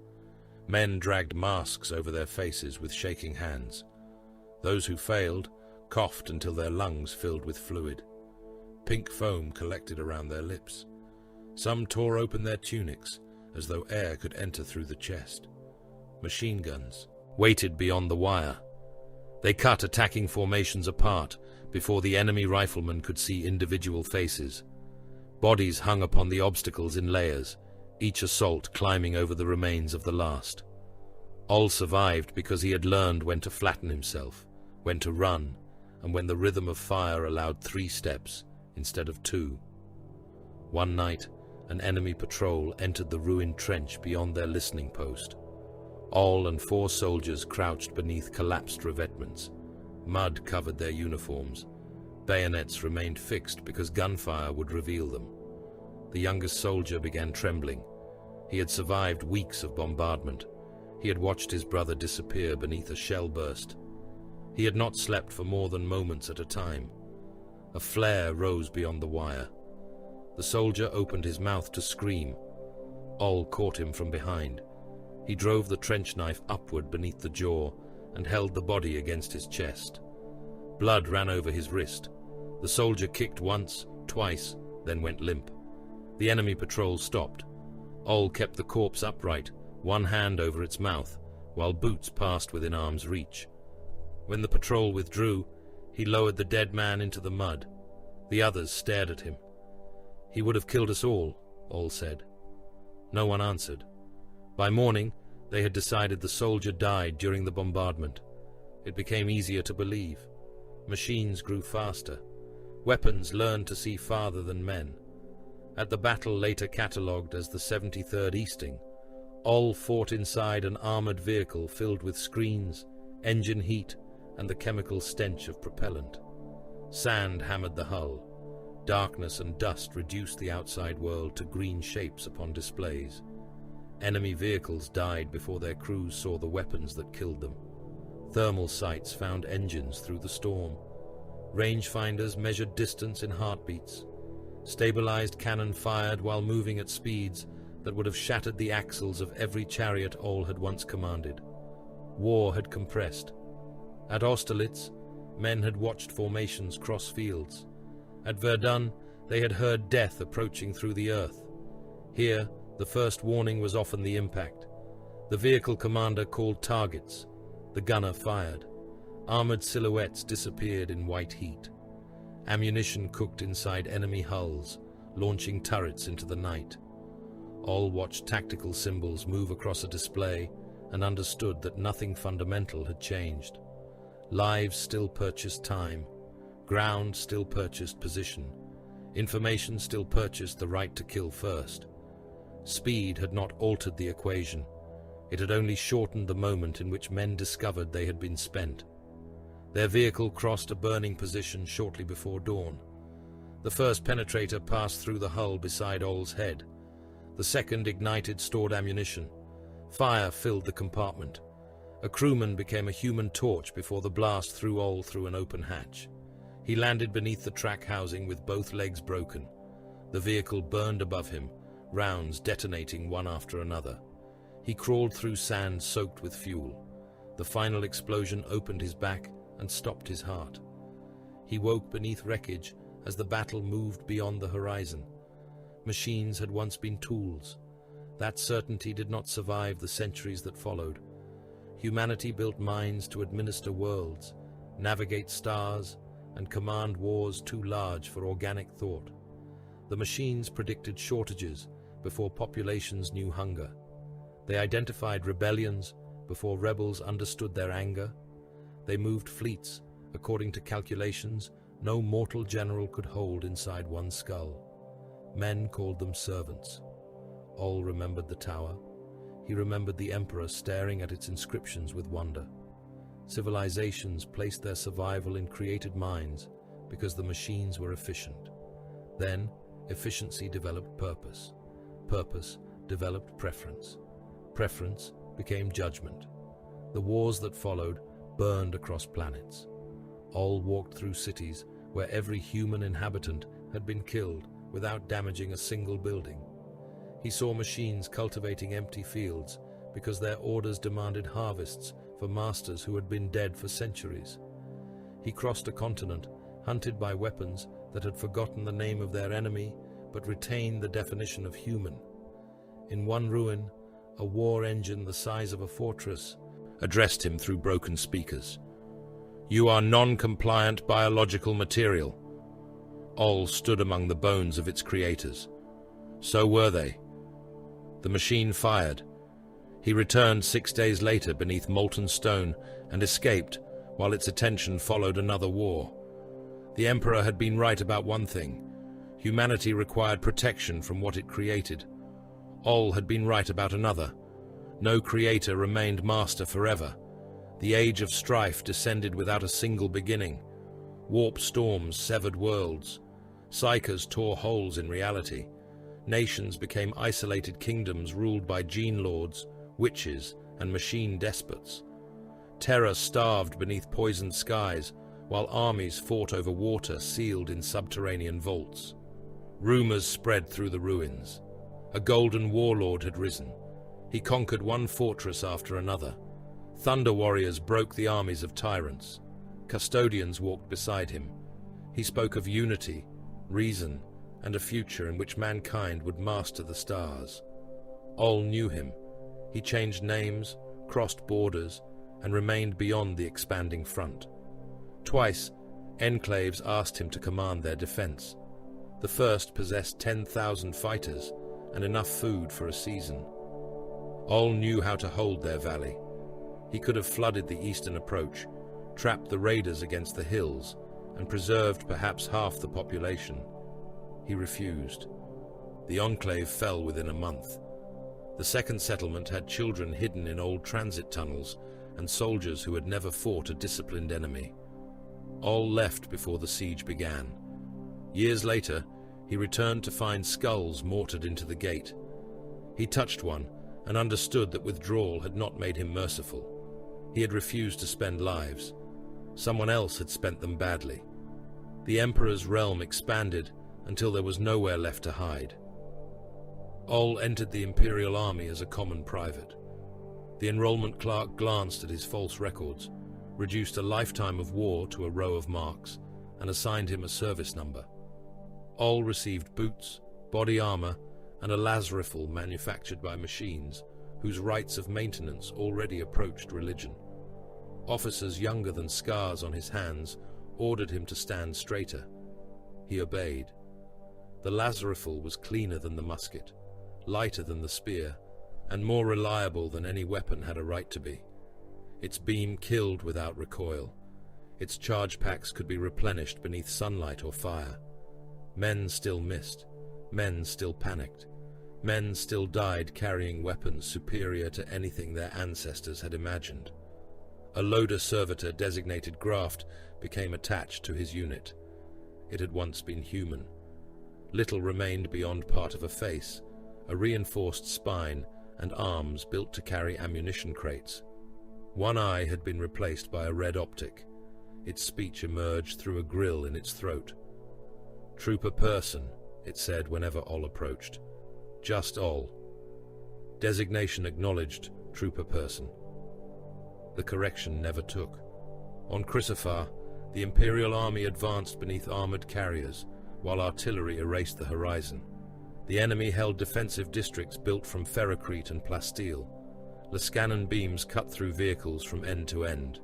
Men dragged masks over their faces with shaking hands. Those who failed coughed until their lungs filled with fluid. Pink foam collected around their lips. Some tore open their tunics as though air could enter through the chest. Machine guns waited beyond the wire. They cut attacking formations apart before the enemy riflemen could see individual faces. Bodies hung upon the obstacles in layers, each assault climbing over the remains of the last. Oll survived because he had learned when to flatten himself, when to run, and when the rhythm of fire allowed 3 steps instead of 2. One night, an enemy patrol entered the ruined trench beyond their listening post. Oll and 4 soldiers crouched beneath collapsed revetments. Mud covered their uniforms. Bayonets remained fixed because gunfire would reveal them. The youngest soldier began trembling. He had survived weeks of bombardment. He had watched his brother disappear beneath a shell burst. He had not slept for more than moments at a time. A flare rose beyond the wire. The soldier opened his mouth to scream. Oll caught him from behind. He drove the trench knife upward beneath the jaw and held the body against his chest. Blood ran over his wrist. The soldier kicked once, twice, then went limp. The enemy patrol stopped. Oll kept the corpse upright, one hand over its mouth, while boots passed within arm's reach. When the patrol withdrew, he lowered the dead man into the mud. The others stared at him. "He would have killed us all," Oll said. No one answered. By morning, they had decided the soldier died during the bombardment. It became easier to believe. Machines grew faster. Weapons learned to see farther than men. At the battle later catalogued as the 73rd Easting, Oll fought inside an armored vehicle filled with screens, engine heat, and the chemical stench of propellant. Sand hammered the hull. Darkness and dust reduced the outside world to green shapes upon displays. Enemy vehicles died before their crews saw the weapons that killed them. Thermal sights found engines through the storm. Rangefinders measured distance in heartbeats. Stabilized cannon fired while moving at speeds that would have shattered the axles of every chariot Oll had once commanded. War had compressed. At Austerlitz, men had watched formations cross fields. At Verdun, they had heard death approaching through the earth. Here, the first warning was often the impact. The vehicle commander called targets. The gunner fired. Armored silhouettes disappeared in white heat. Ammunition cooked inside enemy hulls, launching turrets into the night. All watched tactical symbols move across a display and understood that nothing fundamental had changed. Lives still purchased time. Ground still purchased position. Information still purchased the right to kill first. Speed had not altered the equation. It had only shortened the moment in which men discovered they had been spent. Their vehicle crossed a burning position shortly before dawn. The first penetrator passed through the hull beside Oll's head. The second ignited stored ammunition. Fire filled the compartment. A crewman became a human torch before the blast threw Oll through an open hatch. He landed beneath the track housing with both legs broken. The vehicle burned above him, rounds detonating one after another. He crawled through sand soaked with fuel. The final explosion opened his back and stopped his heart. He woke beneath wreckage as the battle moved beyond the horizon. Machines had once been tools. That certainty did not survive the centuries that followed. Humanity built minds to administer worlds, navigate stars, and command wars too large for organic thought. The machines predicted shortages before populations knew hunger. They identified rebellions before rebels understood their anger. They moved fleets according to calculations no mortal general could hold inside one skull. Men called them servants. Oll remembered the tower. He remembered the emperor staring at its inscriptions with wonder. Civilizations placed their survival in created minds because the machines were efficient. Then, efficiency developed purpose. Purpose developed preference. Preference became judgment. The wars that followed burned across planets. Oll walked through cities where every human inhabitant had been killed without damaging a single building. He saw machines cultivating empty fields because their orders demanded harvests for masters who had been dead for centuries. He crossed a continent, hunted by weapons that had forgotten the name of their enemy but retained the definition of human. In one ruin, a war engine the size of a fortress addressed him through broken speakers. "You are non-compliant biological material." Oll stood among the bones of its creators. So were they. The machine fired. He returned 6 days later beneath molten stone and escaped while its attention followed another war. The Emperor had been right about one thing. Humanity required protection from what it created. Oll had been right about another. No creator remained master forever. The age of strife descended without a single beginning. Warp storms severed worlds. Psychers tore holes in reality. Nations became isolated kingdoms ruled by gene lords, witches, and machine despots. Terror starved beneath poisoned skies, while armies fought over water sealed in subterranean vaults. Rumors spread through the ruins. A golden warlord had risen. He conquered one fortress after another. Thunder warriors broke the armies of tyrants. Custodians walked beside him. He spoke of unity, reason, and a future in which mankind would master the stars. Oll knew him. He changed names, crossed borders, and remained beyond the expanding front. Twice, enclaves asked him to command their defense. The first possessed 10,000 fighters and enough food for a season. Oll knew how to hold their valley. He could have flooded the eastern approach, trapped the raiders against the hills, and preserved perhaps half the population. He refused. The enclave fell within a month. The second settlement had children hidden in old transit tunnels and soldiers who had never fought a disciplined enemy. Oll left before the siege began. Years later, he returned to find skulls mortared into the gate. He touched one and understood that withdrawal had not made him merciful. He had refused to spend lives. Someone else had spent them badly. The Emperor's realm expanded until there was nowhere left to hide. Oll entered the Imperial Army as a common private. The enrollment clerk glanced at his false records, reduced a lifetime of war to a row of marks, and assigned him a service number. Oll received boots, body armor, and a las rifle manufactured by machines, whose rites of maintenance already approached religion. Officers younger than scars on his hands ordered him to stand straighter. He obeyed. The las rifle was cleaner than the musket, lighter than the spear, and more reliable than any weapon had a right to be. Its beam killed without recoil. Its charge packs could be replenished beneath sunlight or fire. Men still missed. Men still panicked. Men still died carrying weapons superior to anything their ancestors had imagined. A loader servitor designated Graft became attached to his unit. It had once been human. Little remained beyond part of a face, a reinforced spine, and arms built to carry ammunition crates. One eye had been replaced by a red optic. Its speech emerged through a grill in its throat. "Trooper Person," it said whenever Oll approached. Just Oll. Designation acknowledged, trooper person. The correction never took. On Chrysophar, the Imperial army advanced beneath armored carriers, while artillery erased the horizon. The enemy held defensive districts built from ferrocrete and plasteel. Lascanon beams cut through vehicles from end to end.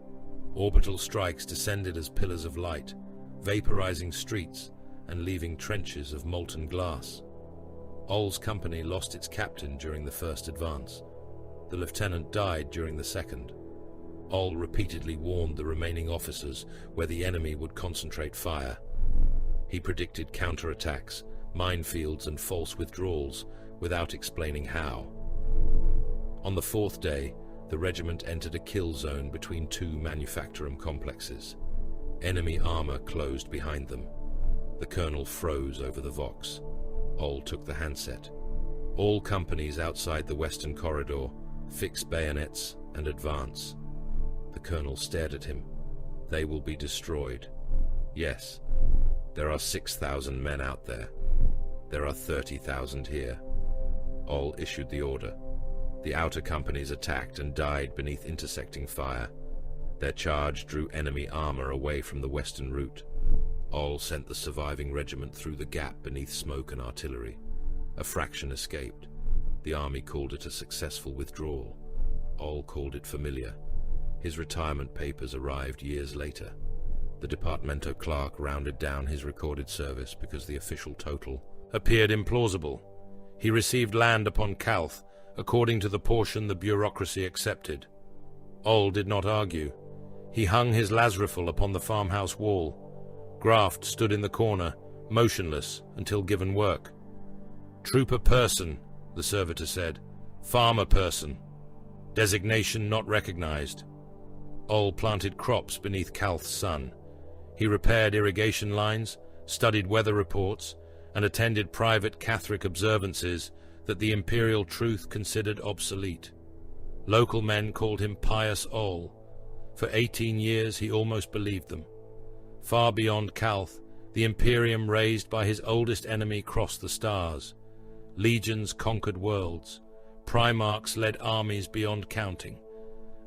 Orbital strikes descended as pillars of light, vaporizing streets and leaving trenches of molten glass. Oll's company lost its captain during the first advance. The lieutenant died during the second. Oll repeatedly warned the remaining officers where the enemy would concentrate fire. He predicted counterattacks, minefields and false withdrawals without explaining how. On the fourth day, the regiment entered a kill zone between two manufactorum complexes. Enemy armor closed behind them. The colonel froze over the Vox. Oll took the handset. All companies outside the western corridor, fix bayonets and advance. The colonel stared at him. They will be destroyed. Yes, there are 6,000 men out there. There are 30,000 here. Oll issued the order. The outer companies attacked and died beneath intersecting fire. Their charge drew enemy armor away from the western route. Oll sent the surviving regiment through the gap beneath smoke and artillery. A fraction escaped. The army called it a successful withdrawal. Oll called it familiar. His retirement papers arrived years later. The departmento clerk rounded down his recorded service because the official total appeared implausible. He received land upon Calth, according to the portion the bureaucracy accepted. Oll did not argue. He hung his lasrifle upon the farmhouse wall. Graft stood in the corner, motionless, until given work. Trooper person, the servitor said. Farmer person. Designation not recognized. Oll planted crops beneath Calth's sun. He repaired irrigation lines, studied weather reports, and attended private Catholic observances that the imperial truth considered obsolete. Local men called him Pius Oll. For 18 years he almost believed them. Far beyond Calth, the Imperium raised by his oldest enemy crossed the stars. Legions conquered worlds. Primarchs led armies beyond counting.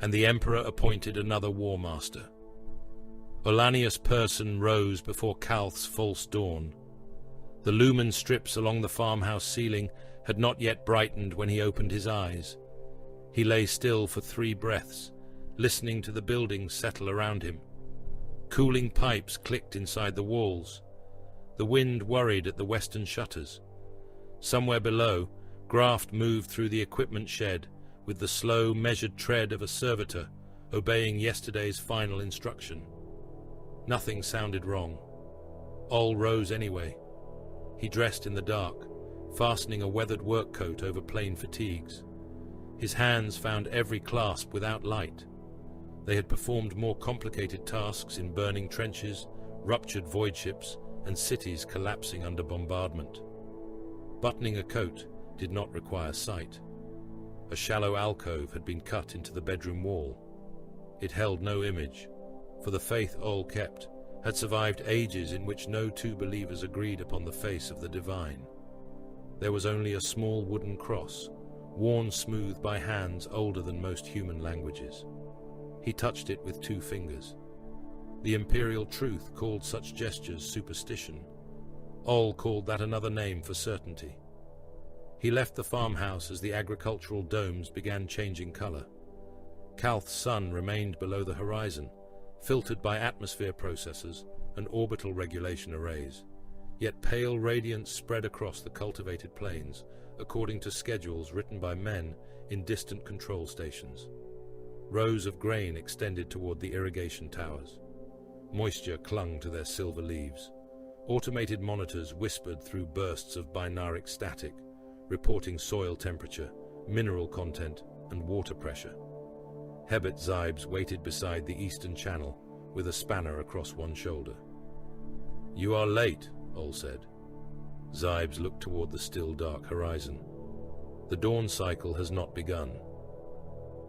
And the Emperor appointed another Warmaster. Ollanius Pius rose before Calth's false dawn. The lumen strips along the farmhouse ceiling had not yet brightened when he opened his eyes. He lay still for 3 breaths, listening to the buildings settle around him. Cooling pipes clicked inside the walls. The wind worried at the western shutters. Somewhere below, Graft moved through the equipment shed with the slow, measured tread of a servitor obeying yesterday's final instruction. Nothing sounded wrong. Oll rose anyway. He dressed in the dark, fastening a weathered work coat over plain fatigues. His hands found every clasp without light. They had performed more complicated tasks in burning trenches, ruptured void ships, and cities collapsing under bombardment. Buttoning a coat did not require sight. A shallow alcove had been cut into the bedroom wall. It held no image, for the faith Oll kept had survived ages in which no two believers agreed upon the face of the divine. There was only a small wooden cross, worn smooth by hands older than most human languages. He touched it with 2 fingers. The imperial truth called such gestures superstition. Oll called that another name for certainty. He left the farmhouse as the agricultural domes began changing color. Calth's sun remained below the horizon, filtered by atmosphere processors and orbital regulation arrays. Yet pale radiance spread across the cultivated plains, according to schedules written by men in distant control stations. Rows of grain extended toward the irrigation towers. Moisture clung to their silver leaves. Automated monitors whispered through bursts of binaric static, reporting soil temperature, mineral content, and water pressure. Hebet Zybes waited beside the eastern channel, with a spanner across one shoulder. "You are late," Oll said. Zybes looked toward the still dark horizon. "The dawn cycle has not begun."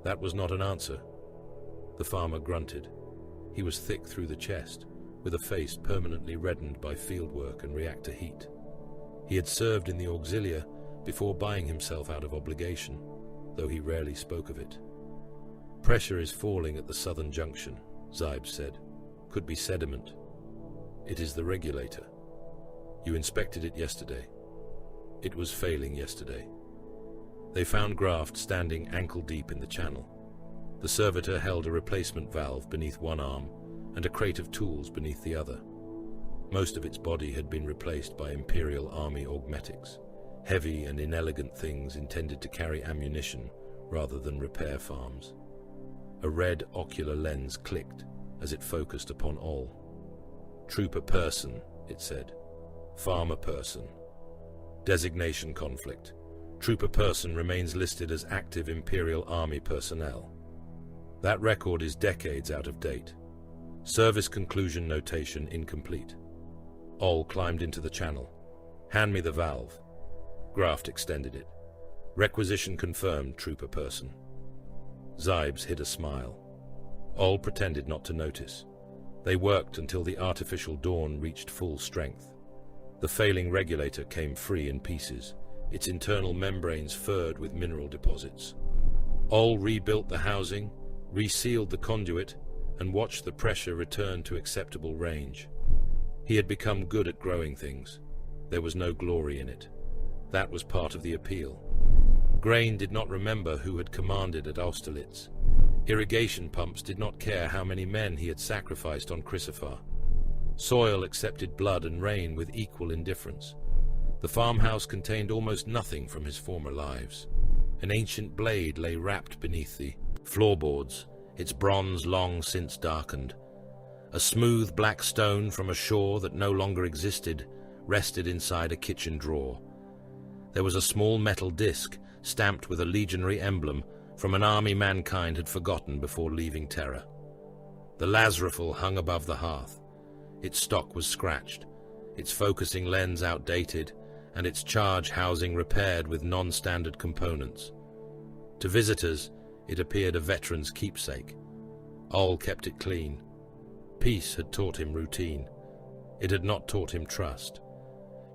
That was not an answer. The farmer grunted. He was thick through the chest, with a face permanently reddened by fieldwork and reactor heat. He had served in the auxilia before buying himself out of obligation. though he rarely spoke of it. "Pressure is falling at the southern junction," Zybes said. "Could be sediment. It is the regulator. You inspected it yesterday." It was failing yesterday. They found Graft standing ankle-deep in the channel. The servitor held a replacement valve beneath one arm and a crate of tools beneath the other. Most of its body had been replaced by Imperial Army augmetics, heavy and inelegant things intended to carry ammunition rather than repair farms. A red ocular lens clicked as it focused upon Oll. "Trooper person," it said. "Farmer person. Designation conflict. Trooper person remains listed as active Imperial Army personnel. That record is decades out of date. Service conclusion notation incomplete." Oll climbed into the channel. "Hand me the valve." Graft extended it. "Requisition confirmed, trooper person." Zybes hid a smile. Oll pretended not to notice. They worked until the artificial dawn reached full strength. The failing regulator came free in pieces, its internal membranes furred with mineral deposits. Oll rebuilt the housing, resealed the conduit, and watched the pressure return to acceptable range. He had become good at growing things. There was no glory in it. That was part of the appeal. Grain did not remember who had commanded at Austerlitz. Irrigation pumps did not care how many men he had sacrificed on Chrysifar. Soil accepted blood and rain with equal indifference. The farmhouse contained almost nothing from his former lives. An ancient blade lay wrapped beneath the floorboards, its bronze long since darkened. A smooth black stone from a shore that no longer existed rested inside a kitchen drawer. There was a small metal disc stamped with a legionary emblem from an army mankind had forgotten before leaving Terra. The Lazrafal hung above the hearth. Its stock was scratched, its focusing lens outdated, and its charge housing repaired with non-standard components. To visitors, it appeared a veteran's keepsake. Oll kept it clean. Peace had taught him routine. It had not taught him trust.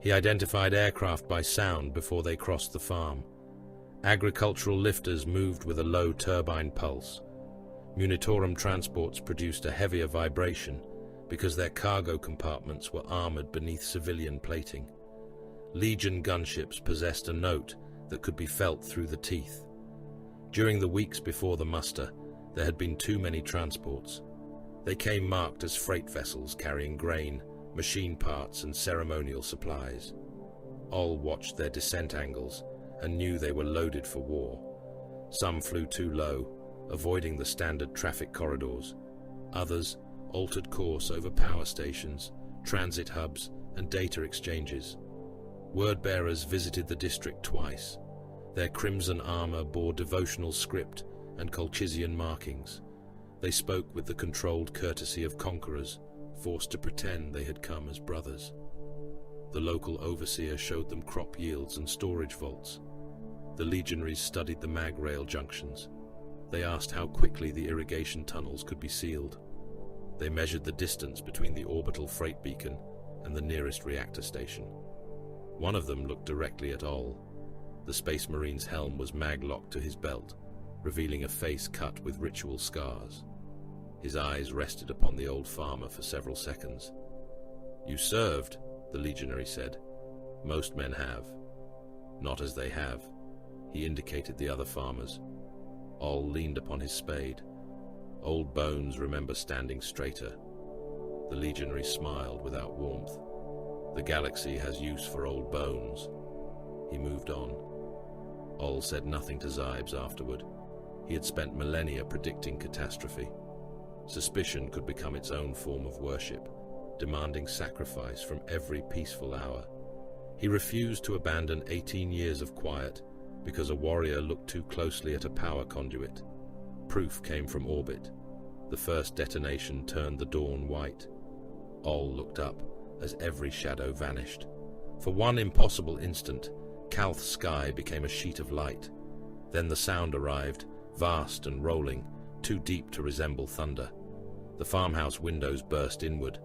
He identified aircraft by sound before they crossed the farm. Agricultural lifters moved with a low turbine pulse. Munitorum transports produced a heavier vibration because their cargo compartments were armored beneath civilian plating. Legion gunships possessed a note that could be felt through the teeth. During the weeks before the muster, there had been too many transports. They came marked as freight vessels carrying grain, machine parts, and ceremonial supplies. Oll watched their descent angles and knew they were loaded for war. Some flew too low, avoiding the standard traffic corridors. Others altered course over power stations, transit hubs, and data exchanges. Word-bearers visited the district twice. Their crimson armor bore devotional script and Colchizian markings. They spoke with the controlled courtesy of conquerors, forced to pretend they had come as brothers. The local overseer showed them crop yields and storage vaults. The legionaries studied the mag rail junctions. They asked how quickly the irrigation tunnels could be sealed. They measured the distance between the orbital freight beacon and the nearest reactor station. One of them looked directly at Oll. The Space Marine's helm was mag-locked to his belt, revealing a face cut with ritual scars. His eyes rested upon the old farmer for several seconds. "You served," the legionary said. "Most men have. Not as they have." He indicated the other farmers. Oll leaned upon his spade. Old bones remember standing straighter. The legionary smiled without warmth. "The galaxy has use for old bones." He moved on. Oll said nothing to Zybes afterward. He had spent millennia predicting catastrophe. Suspicion could become its own form of worship, demanding sacrifice from every peaceful hour. He refused to abandon 18 years of quiet because a warrior looked too closely at a power conduit. Proof came from orbit. The first detonation turned the dawn white. Oll looked up as every shadow vanished. For one impossible instant, Calth's sky became a sheet of light. Then the sound arrived, vast and rolling, too deep to resemble thunder. The farmhouse windows burst inward.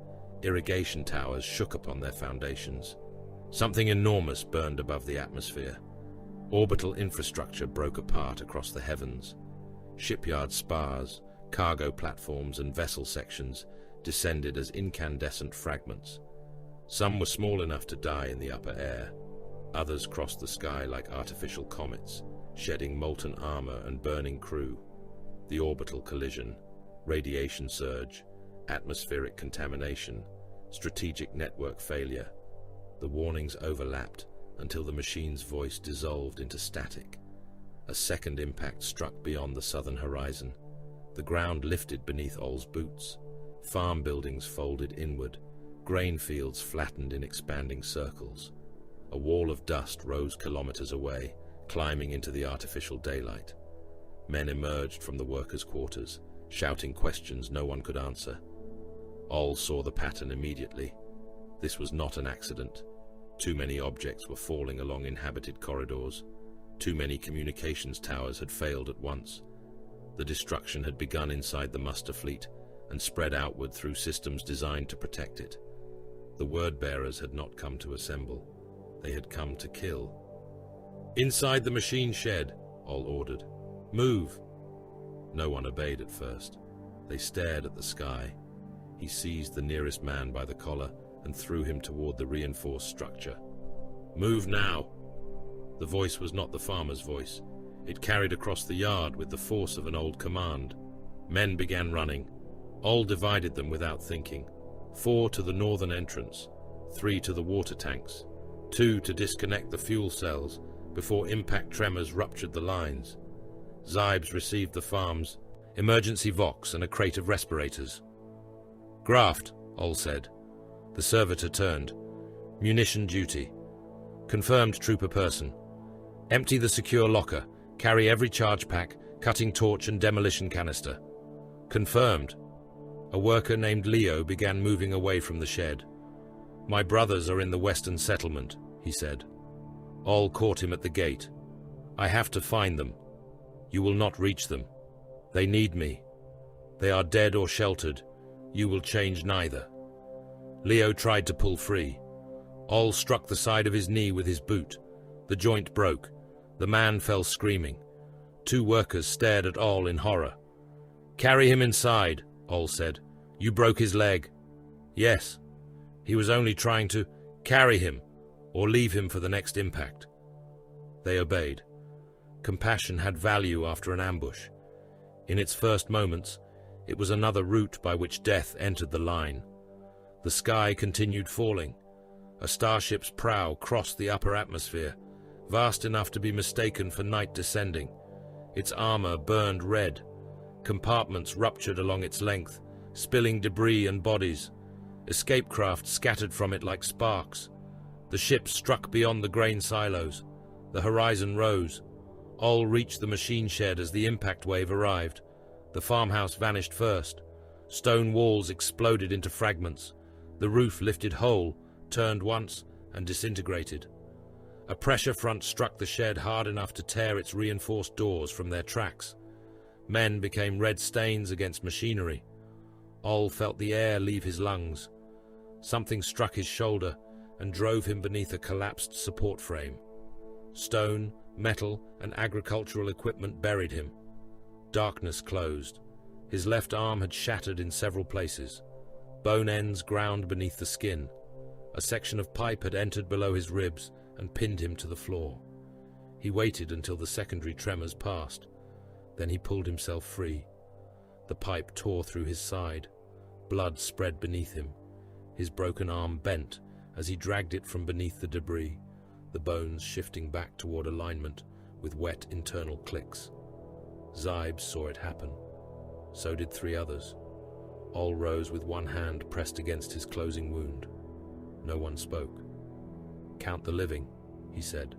Irrigation towers shook upon their foundations. Something enormous burned above the atmosphere. Orbital infrastructure broke apart across the heavens. Shipyard spars, cargo platforms, and vessel sections descended as incandescent fragments. Some were small enough to die in the upper air. Others crossed the sky like artificial comets, shedding molten armor and burning crew. The orbital collision, radiation surge, atmospheric contamination, strategic network failure. The warnings overlapped until the machine's voice dissolved into static. A second impact struck beyond the southern horizon. The ground lifted beneath Oll's boots. Farm buildings folded inward. Grain fields flattened in expanding circles. A wall of dust rose kilometers away, climbing into the artificial daylight. Men emerged from the workers' quarters, shouting questions no one could answer. Oll saw the pattern immediately. This was not an accident. Too many objects were falling along inhabited corridors. Too many communications towers had failed at once. The destruction had begun inside the muster fleet and spread outward through systems designed to protect it. The word-bearers had not come to assemble. They had come to kill. "Inside the machine shed," Oll ordered. "Move!" No one obeyed at first. They stared at the sky. He seized the nearest man by the collar and threw him toward the reinforced structure. "Move now!" The voice was not the farmer's voice. It carried across the yard with the force of an old command. Men began running. Oll divided them without thinking. 4 to the northern entrance, 3 to the water tanks, 2 to disconnect the fuel cells before impact tremors ruptured the lines. Zybes received the farms, emergency Vox and a crate of respirators. "Graft," Oll said. The servitor turned. "Munition duty. Confirmed, trooper person. Empty the secure locker. Carry every charge pack, cutting torch and demolition canister." "Confirmed." A worker named Leo began moving away from the shed. "My brothers are in the western settlement," he said. Oll caught him at the gate. "I have to find them. You will not reach them. They need me. They are dead or sheltered. You will change neither." Leo tried to pull free. Oll struck the side of his knee with his boot. The joint broke. The man fell screaming. 2 workers stared at Oll in horror. "Carry him inside," Oll said. "You broke his leg." "Yes. He was only trying to carry him or leave him for the next impact." They obeyed. Compassion had value after an ambush. In its first moments, it was another route by which death entered the line. The sky continued falling. A starship's prow crossed the upper atmosphere, vast enough to be mistaken for night descending. Its armor burned red. Compartments ruptured along its length, spilling debris and bodies. Escape craft scattered from it like sparks. The ship struck beyond the grain silos. The horizon rose. Oll reached the machine shed as the impact wave arrived. The farmhouse vanished first. Stone walls exploded into fragments. The roof lifted whole, turned once, and disintegrated. A pressure front struck the shed hard enough to tear its reinforced doors from their tracks. Men became red stains against machinery. Oll felt the air leave his lungs. Something struck his shoulder and drove him beneath a collapsed support frame. Stone, metal, and agricultural equipment buried him. Darkness closed. His left arm had shattered in several places. Bone ends ground beneath the skin. A section of pipe had entered below his ribs and pinned him to the floor. He waited until the secondary tremors passed. Then he pulled himself free. The pipe tore through his side. Blood spread beneath him. His broken arm bent as he dragged it from beneath the debris, the bones shifting back toward alignment with wet internal clicks. Zybes saw it happen. So did 3 others. Oll rose with one hand pressed against his closing wound. No one spoke. "Count the living," he said.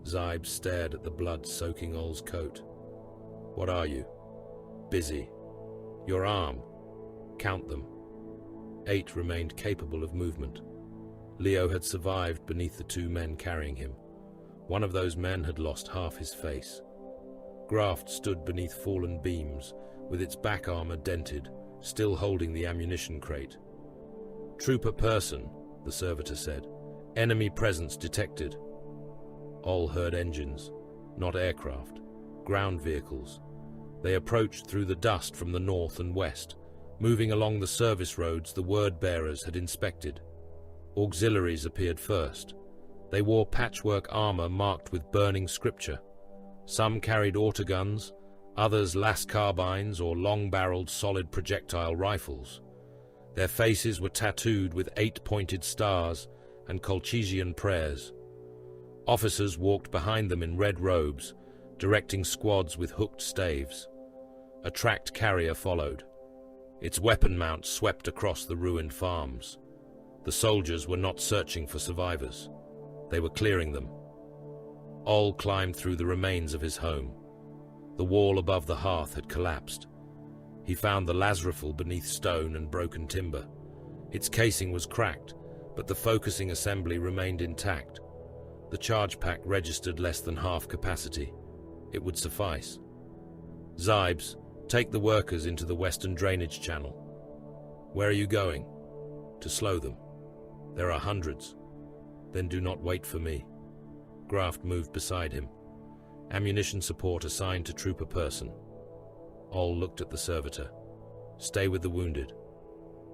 Zybes stared at the blood soaking Oll's coat. "What are you?" "Busy." "Your arm." "Count them." 8 remained capable of movement. Leo had survived beneath the 2 men carrying him. One of those men had lost half his face. Graft stood beneath fallen beams, with its back armor dented, still holding the ammunition crate. "Trooper person," the servitor said. "Enemy presence detected." All heard engines, not aircraft, ground vehicles. They approached through the dust from the north and west, moving along the service roads the word-bearers had inspected. Auxiliaries appeared first. They wore patchwork armor marked with burning scripture. Some carried autoguns, others las carbines or long-barreled solid projectile rifles. Their faces were tattooed with 8-pointed stars and Colchigian prayers. Officers walked behind them in red robes, directing squads with hooked staves. A tracked carrier followed. Its weapon mount swept across the ruined farms. The soldiers were not searching for survivors. They were clearing them. Oll climbed through the remains of his home. The wall above the hearth had collapsed. He found the lasrafel beneath stone and broken timber. Its casing was cracked, but the focusing assembly remained intact. The charge pack registered less than half capacity. It would suffice. Zybes, take the workers into the western drainage channel. Where are you going? To slow them. There are hundreds. Then do not wait for me. Graft moved beside him. Ammunition support assigned to trooper person. Oll looked at the servitor. Stay with the wounded.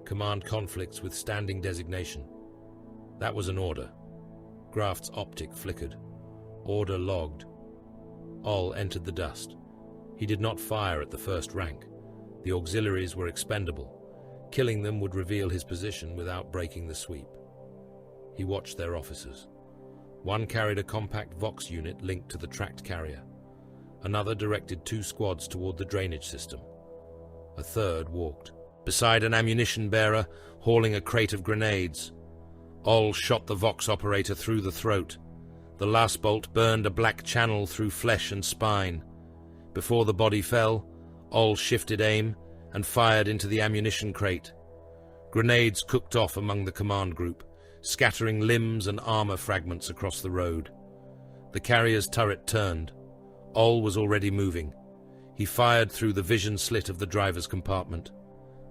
Command conflicts with standing designation. That was an order. Graft's optic flickered. Order logged. Oll entered the dust. He did not fire at the first rank. The auxiliaries were expendable. Killing them would reveal his position without breaking the sweep. He watched their officers. One carried a compact Vox unit linked to the tracked carrier. Another directed 2 squads toward the drainage system. A third walked. Beside an ammunition bearer, hauling a crate of grenades. Oll shot the Vox operator through the throat. The last bolt burned a black channel through flesh and spine. Before the body fell, Oll shifted aim and fired into the ammunition crate. Grenades cooked off among the command group, scattering limbs and armor fragments across the road. The carrier's turret turned. Oll was already moving. He fired through the vision slit of the driver's compartment.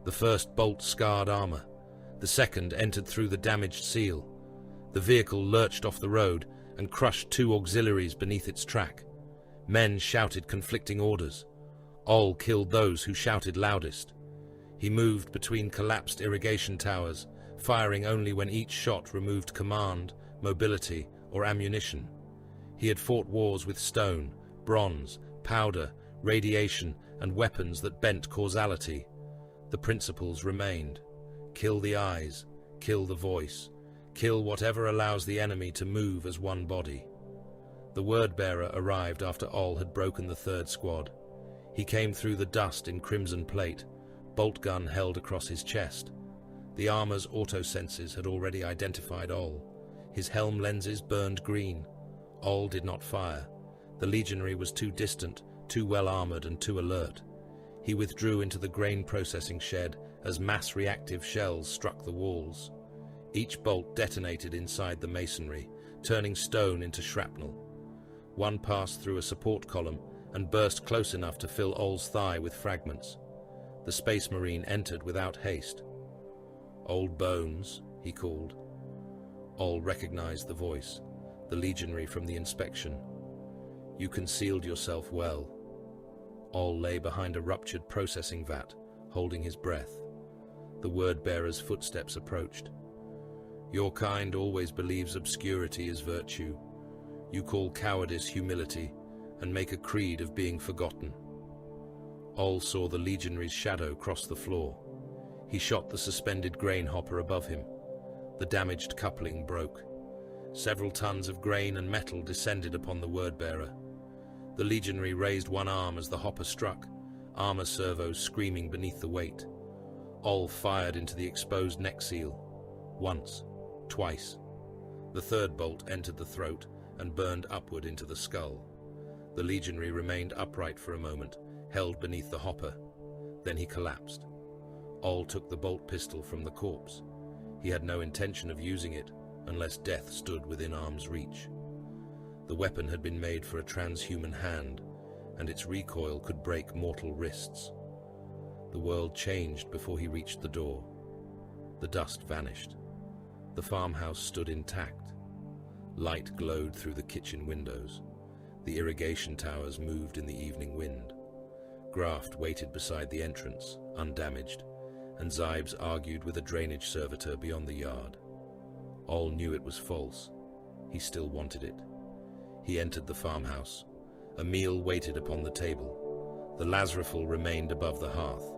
The first bolt scarred armor. The second entered through the damaged seal. The vehicle lurched off the road and crushed 2 auxiliaries beneath its track. Men shouted conflicting orders. Oll killed those who shouted loudest. He moved between collapsed irrigation towers, firing only when each shot removed command, mobility, or ammunition. He had fought wars with stone, bronze, powder, radiation, and weapons that bent causality. The principles remained. Kill the eyes, kill the voice, kill whatever allows the enemy to move as one body. The word-bearer arrived after Oll had broken the third squad. He came through the dust in crimson plate, bolt gun held across his chest. The armor's auto-senses had already identified Oll. His helm lenses burned green. Oll did not fire. The legionary was too distant, too well-armored and too alert. He withdrew into the grain processing shed as mass-reactive shells struck the walls. Each bolt detonated inside the masonry, turning stone into shrapnel. One passed through a support column and burst close enough to fill Oll's thigh with fragments. The Space Marine entered without haste. "Old bones," he called. Oll recognized the voice, the legionary from the inspection. "You concealed yourself well." Oll lay behind a ruptured processing vat, holding his breath. The word-bearer's footsteps approached. "Your kind always believes obscurity is virtue. You call cowardice humility, and make a creed of being forgotten." Oll saw the legionary's shadow cross the floor. He shot the suspended grain hopper above him. The damaged coupling broke. Several tons of grain and metal descended upon the word-bearer. The legionary raised one arm as the hopper struck, armor servos screaming beneath the weight. Oll fired into the exposed neck seal. Once, twice. The third bolt entered the throat and burned upward into the skull. The legionary remained upright for a moment, held beneath the hopper. Then he collapsed. Oll took the bolt pistol from the corpse. He had no intention of using it, unless death stood within arm's reach. The weapon had been made for a transhuman hand, and its recoil could break mortal wrists. The world changed before he reached the door. The dust vanished. The farmhouse stood intact. Light glowed through the kitchen windows. The irrigation towers moved in the evening wind. Graft waited beside the entrance, undamaged, and Zybes argued with a drainage servitor beyond the yard. Oll knew it was false. He still wanted it. He entered the farmhouse. A meal waited upon the table. The lasrafal remained above the hearth.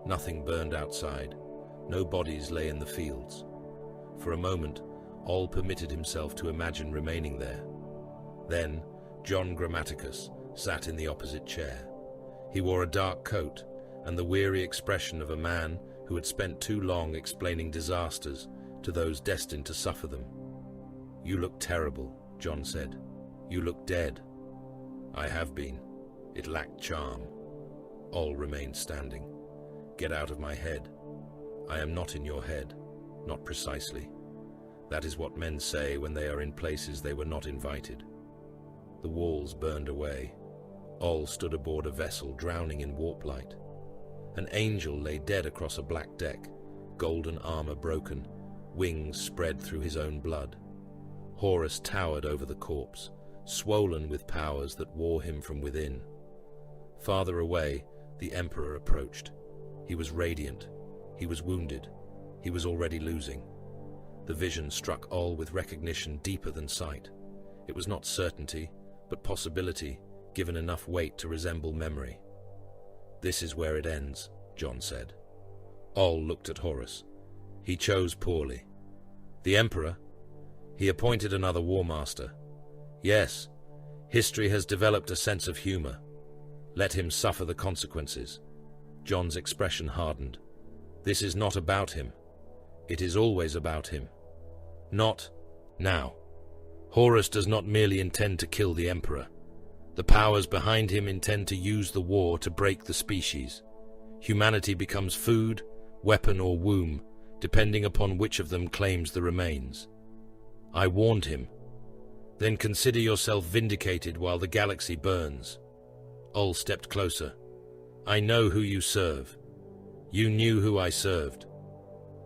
Nothing burned outside. No bodies lay in the fields. For a moment, Oll permitted himself to imagine remaining there. Then, John Grammaticus sat in the opposite chair. He wore a dark coat and the weary expression of a man who had spent too long explaining disasters to those destined to suffer them. "You look terrible," John said. "You look dead." "I have been." It lacked charm. Oll remained standing. "Get out of my head." "I am not in your head." "Not precisely." That is what men say when they are in places they were not invited. The walls burned away. Oll stood aboard a vessel drowning in warp light. An angel lay dead across a black deck, golden armor broken, wings spread through his own blood. Horus towered over the corpse, swollen with powers that wore him from within. Farther away, the Emperor approached. He was radiant. He was wounded. He was already losing. The vision struck Oll with recognition deeper than sight. It was not certainty, but possibility, given enough weight to resemble memory. "This is where it ends," John said. Oll looked at Horus. He chose poorly. The Emperor? He appointed another Warmaster. Yes, history has developed a sense of humor. Let him suffer the consequences. John's expression hardened. This is not about him. It is always about him. Not now. Horus does not merely intend to kill the Emperor. The powers behind him intend to use the war to break the species. Humanity becomes food, weapon, or womb, depending upon which of them claims the remains. I warned him. Then consider yourself vindicated while the galaxy burns. Oll stepped closer. I know who you serve. You knew who I served.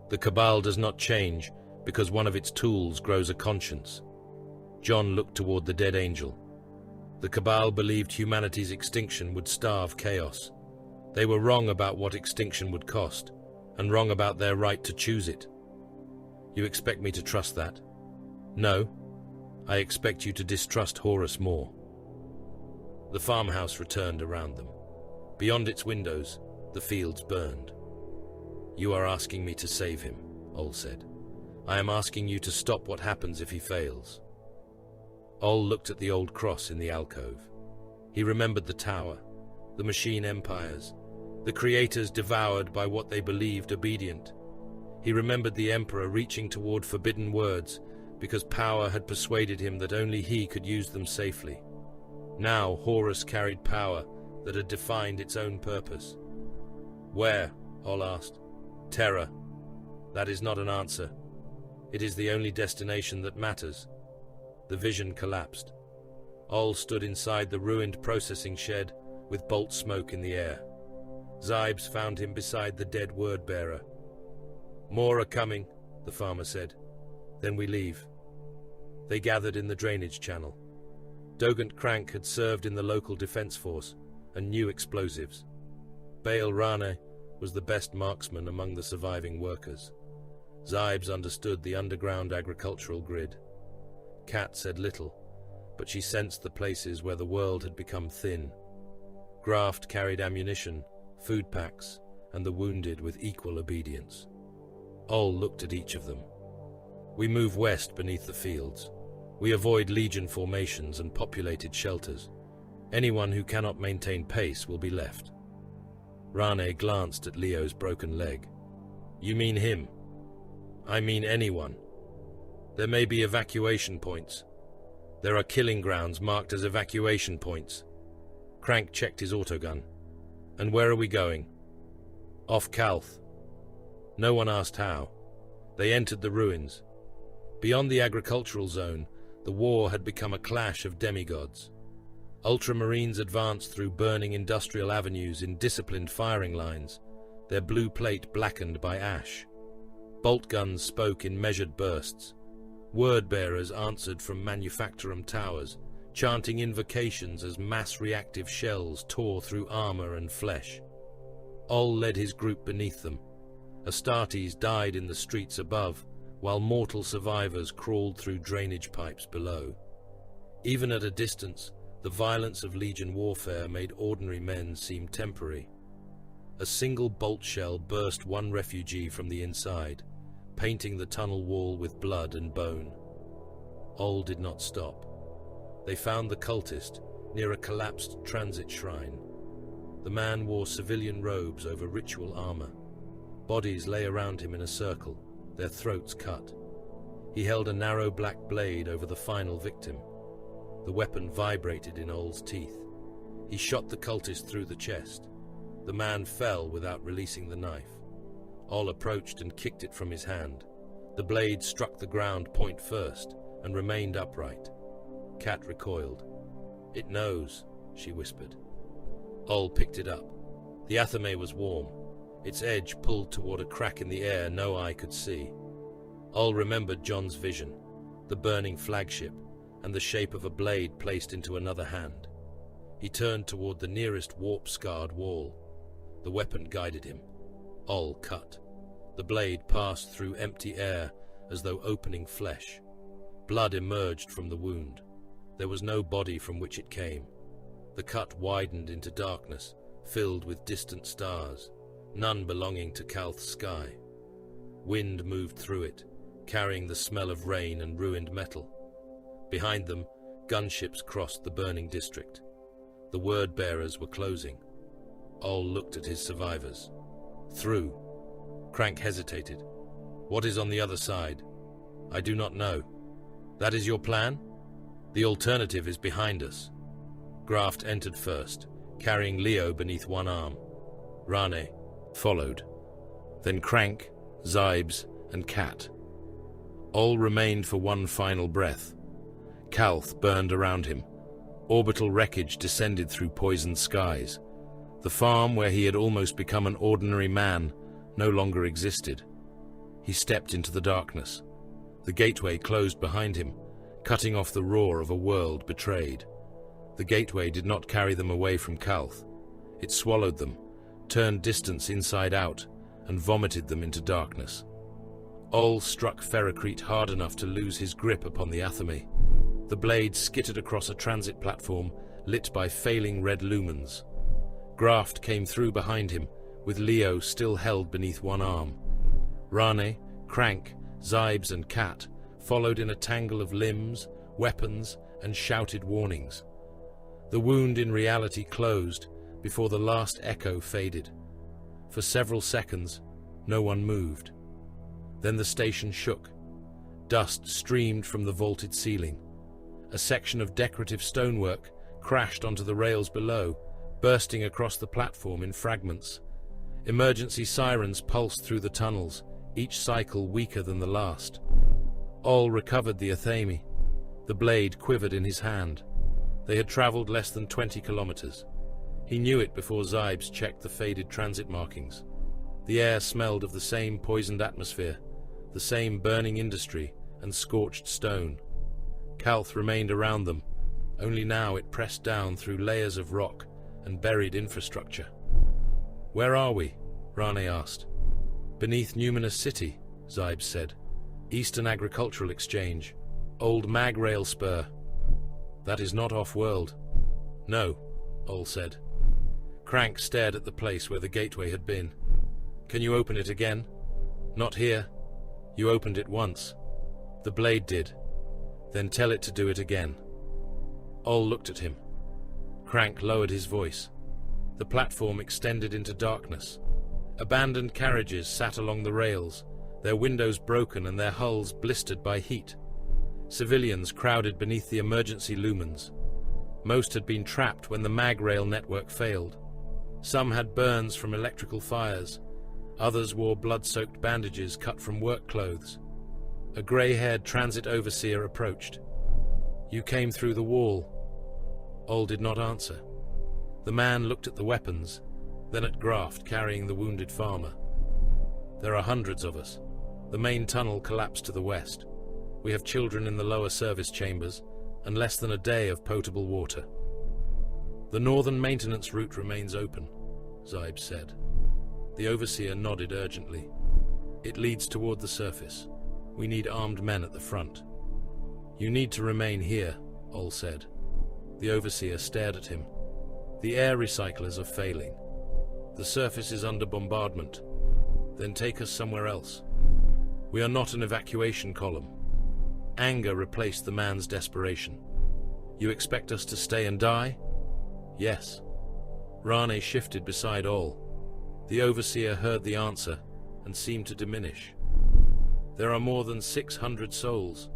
The Cabal does not change because one of its tools grows a conscience. John looked toward the dead angel. The Cabal believed humanity's extinction would starve chaos. They were wrong about what extinction would cost, and wrong about their right to choose it. You expect me to trust that? No. I expect you to distrust Horus more. The farmhouse returned around them. Beyond its windows, the fields burned. You are asking me to save him, Oll said. I am asking you to stop what happens if he fails. Oll looked at the old cross in the alcove. He remembered the tower, the machine empires, the creators devoured by what they believed obedient. He remembered the Emperor reaching toward forbidden words because power had persuaded him that only he could use them safely. Now Horus carried power that had defined its own purpose. Where? Oll asked. Terror. That is not an answer. It is the only destination that matters. The vision collapsed. Oll stood inside the ruined processing shed with bolt smoke in the air. Zybes found him beside the dead word-bearer. More are coming, the farmer said. Then we leave. They gathered in the drainage channel. Dogant Crank had served in the local defense force and knew explosives. Baal Rane was the best marksman among the surviving workers. Zybes understood the underground agricultural grid. Kat said little, but she sensed the places where the world had become thin. Graft carried ammunition, food packs, and the wounded with equal obedience. Oll looked at each of them. We move west beneath the fields. We avoid legion formations and populated shelters. Anyone who cannot maintain pace will be left. Rane glanced at Leo's broken leg. You mean him? I mean anyone. There may be evacuation points. There are killing grounds marked as evacuation points. Crank checked his autogun. And where are we going? Off Calth. No one asked how. They entered the ruins. Beyond the agricultural zone, the war had become a clash of demigods. Ultramarines advanced through burning industrial avenues in disciplined firing lines, their blue plate blackened by ash. Bolt guns spoke in measured bursts. Word-bearers answered from manufactorum towers, chanting invocations as mass-reactive shells tore through armor and flesh. Oll led his group beneath them. Astartes died in the streets above, while mortal survivors crawled through drainage pipes below. Even at a distance, the violence of Legion warfare made ordinary men seem temporary. A single bolt shell burst one refugee from the inside, painting the tunnel wall with blood and bone. Oll did not stop. They found the cultist near a collapsed transit shrine. The man wore civilian robes over ritual armor. Bodies lay around him in a circle, their throats cut. He held a narrow black blade over the final victim. The weapon vibrated in Oll's teeth. He shot the cultist through the chest. The man fell without releasing the knife. Oll approached and kicked it from his hand. The blade struck the ground point first and remained upright. Kat recoiled. "It knows," she whispered. Oll picked it up. The athame was warm. Its edge pulled toward a crack in the air no eye could see. Oll remembered John's vision, the burning flagship, and the shape of a blade placed into another hand. He turned toward the nearest warp-scarred wall. The weapon guided him. Oll cut. The blade passed through empty air as though opening flesh. Blood emerged from the wound. There was no body from which it came. The cut widened into darkness, filled with distant stars, none belonging to Kalth's sky. Wind moved through it, carrying the smell of rain and ruined metal. Behind them, gunships crossed the burning district. The word-bearers were closing. Oll looked at his survivors. Through. Crank hesitated. "What is on the other side?" "I do not know." "That is your plan?" "The alternative is behind us." Graft entered first, carrying Leo beneath one arm. Rane followed. Then Crank, Zybes, and Kat. Oll remained for one final breath. Kalth burned around him. Orbital wreckage descended through poisoned skies. The farm where he had almost become an ordinary man no longer existed. He stepped into the darkness. The gateway closed behind him, cutting off the roar of a world betrayed. The gateway did not carry them away from Kalth. It swallowed them, turned distance inside out, and vomited them into darkness. Oll struck Ferrocrete hard enough to lose his grip upon the athame. The blade skittered across a transit platform lit by failing red lumens. Graft came through behind him, with Leo still held beneath one arm. Rane, Crank, Zybes, and Kat followed in a tangle of limbs, weapons, and shouted warnings. The wound in reality closed before the last echo faded. For several seconds, no one moved. Then the station shook. Dust streamed from the vaulted ceiling. A section of decorative stonework crashed onto the rails below, bursting across the platform in fragments. Emergency sirens pulsed through the tunnels, each cycle weaker than the last. Oll recovered the athame. The blade quivered in his hand. They had traveled less than 20 kilometers. He knew it before Zybes checked the faded transit markings. The air smelled of the same poisoned atmosphere, the same burning industry and scorched stone. Kalth remained around them, only now it pressed down through layers of rock and buried infrastructure. "Where are we?" Rane asked. "Beneath Numinous City," Zybes said. "Eastern Agricultural Exchange. Old mag rail spur." "That is not off-world." "No," Oll said. Crank stared at the place where the gateway had been. "Can you open it again?" "Not here. You opened it once." "The blade did." "Then tell it to do it again." Oll looked at him. Crank lowered his voice. The platform extended into darkness. Abandoned carriages sat along the rails, their windows broken and their hulls blistered by heat. Civilians crowded beneath the emergency lumens. Most had been trapped when the mag rail network failed. Some had burns from electrical fires. Others wore blood-soaked bandages cut from work clothes. A grey-haired transit overseer approached. "You came through the wall." Oll did not answer. The man looked at the weapons, then at Graft carrying the wounded farmer. "There are hundreds of us. The main tunnel collapsed to the west. We have children in the lower service chambers, and less than a day of potable water. The northern maintenance route remains open, Zybes said. The overseer nodded urgently. It leads toward the surface. We need armed men at the front. You need to remain here, Oll said. The overseer stared at him. The air recyclers are failing. The surface is under bombardment. Then take us somewhere else. We are not an evacuation column. Anger replaced the man's desperation. You expect us to stay and die? Yes. Rane shifted beside Oll. The overseer heard the answer and seemed to diminish. There are more than 600 souls.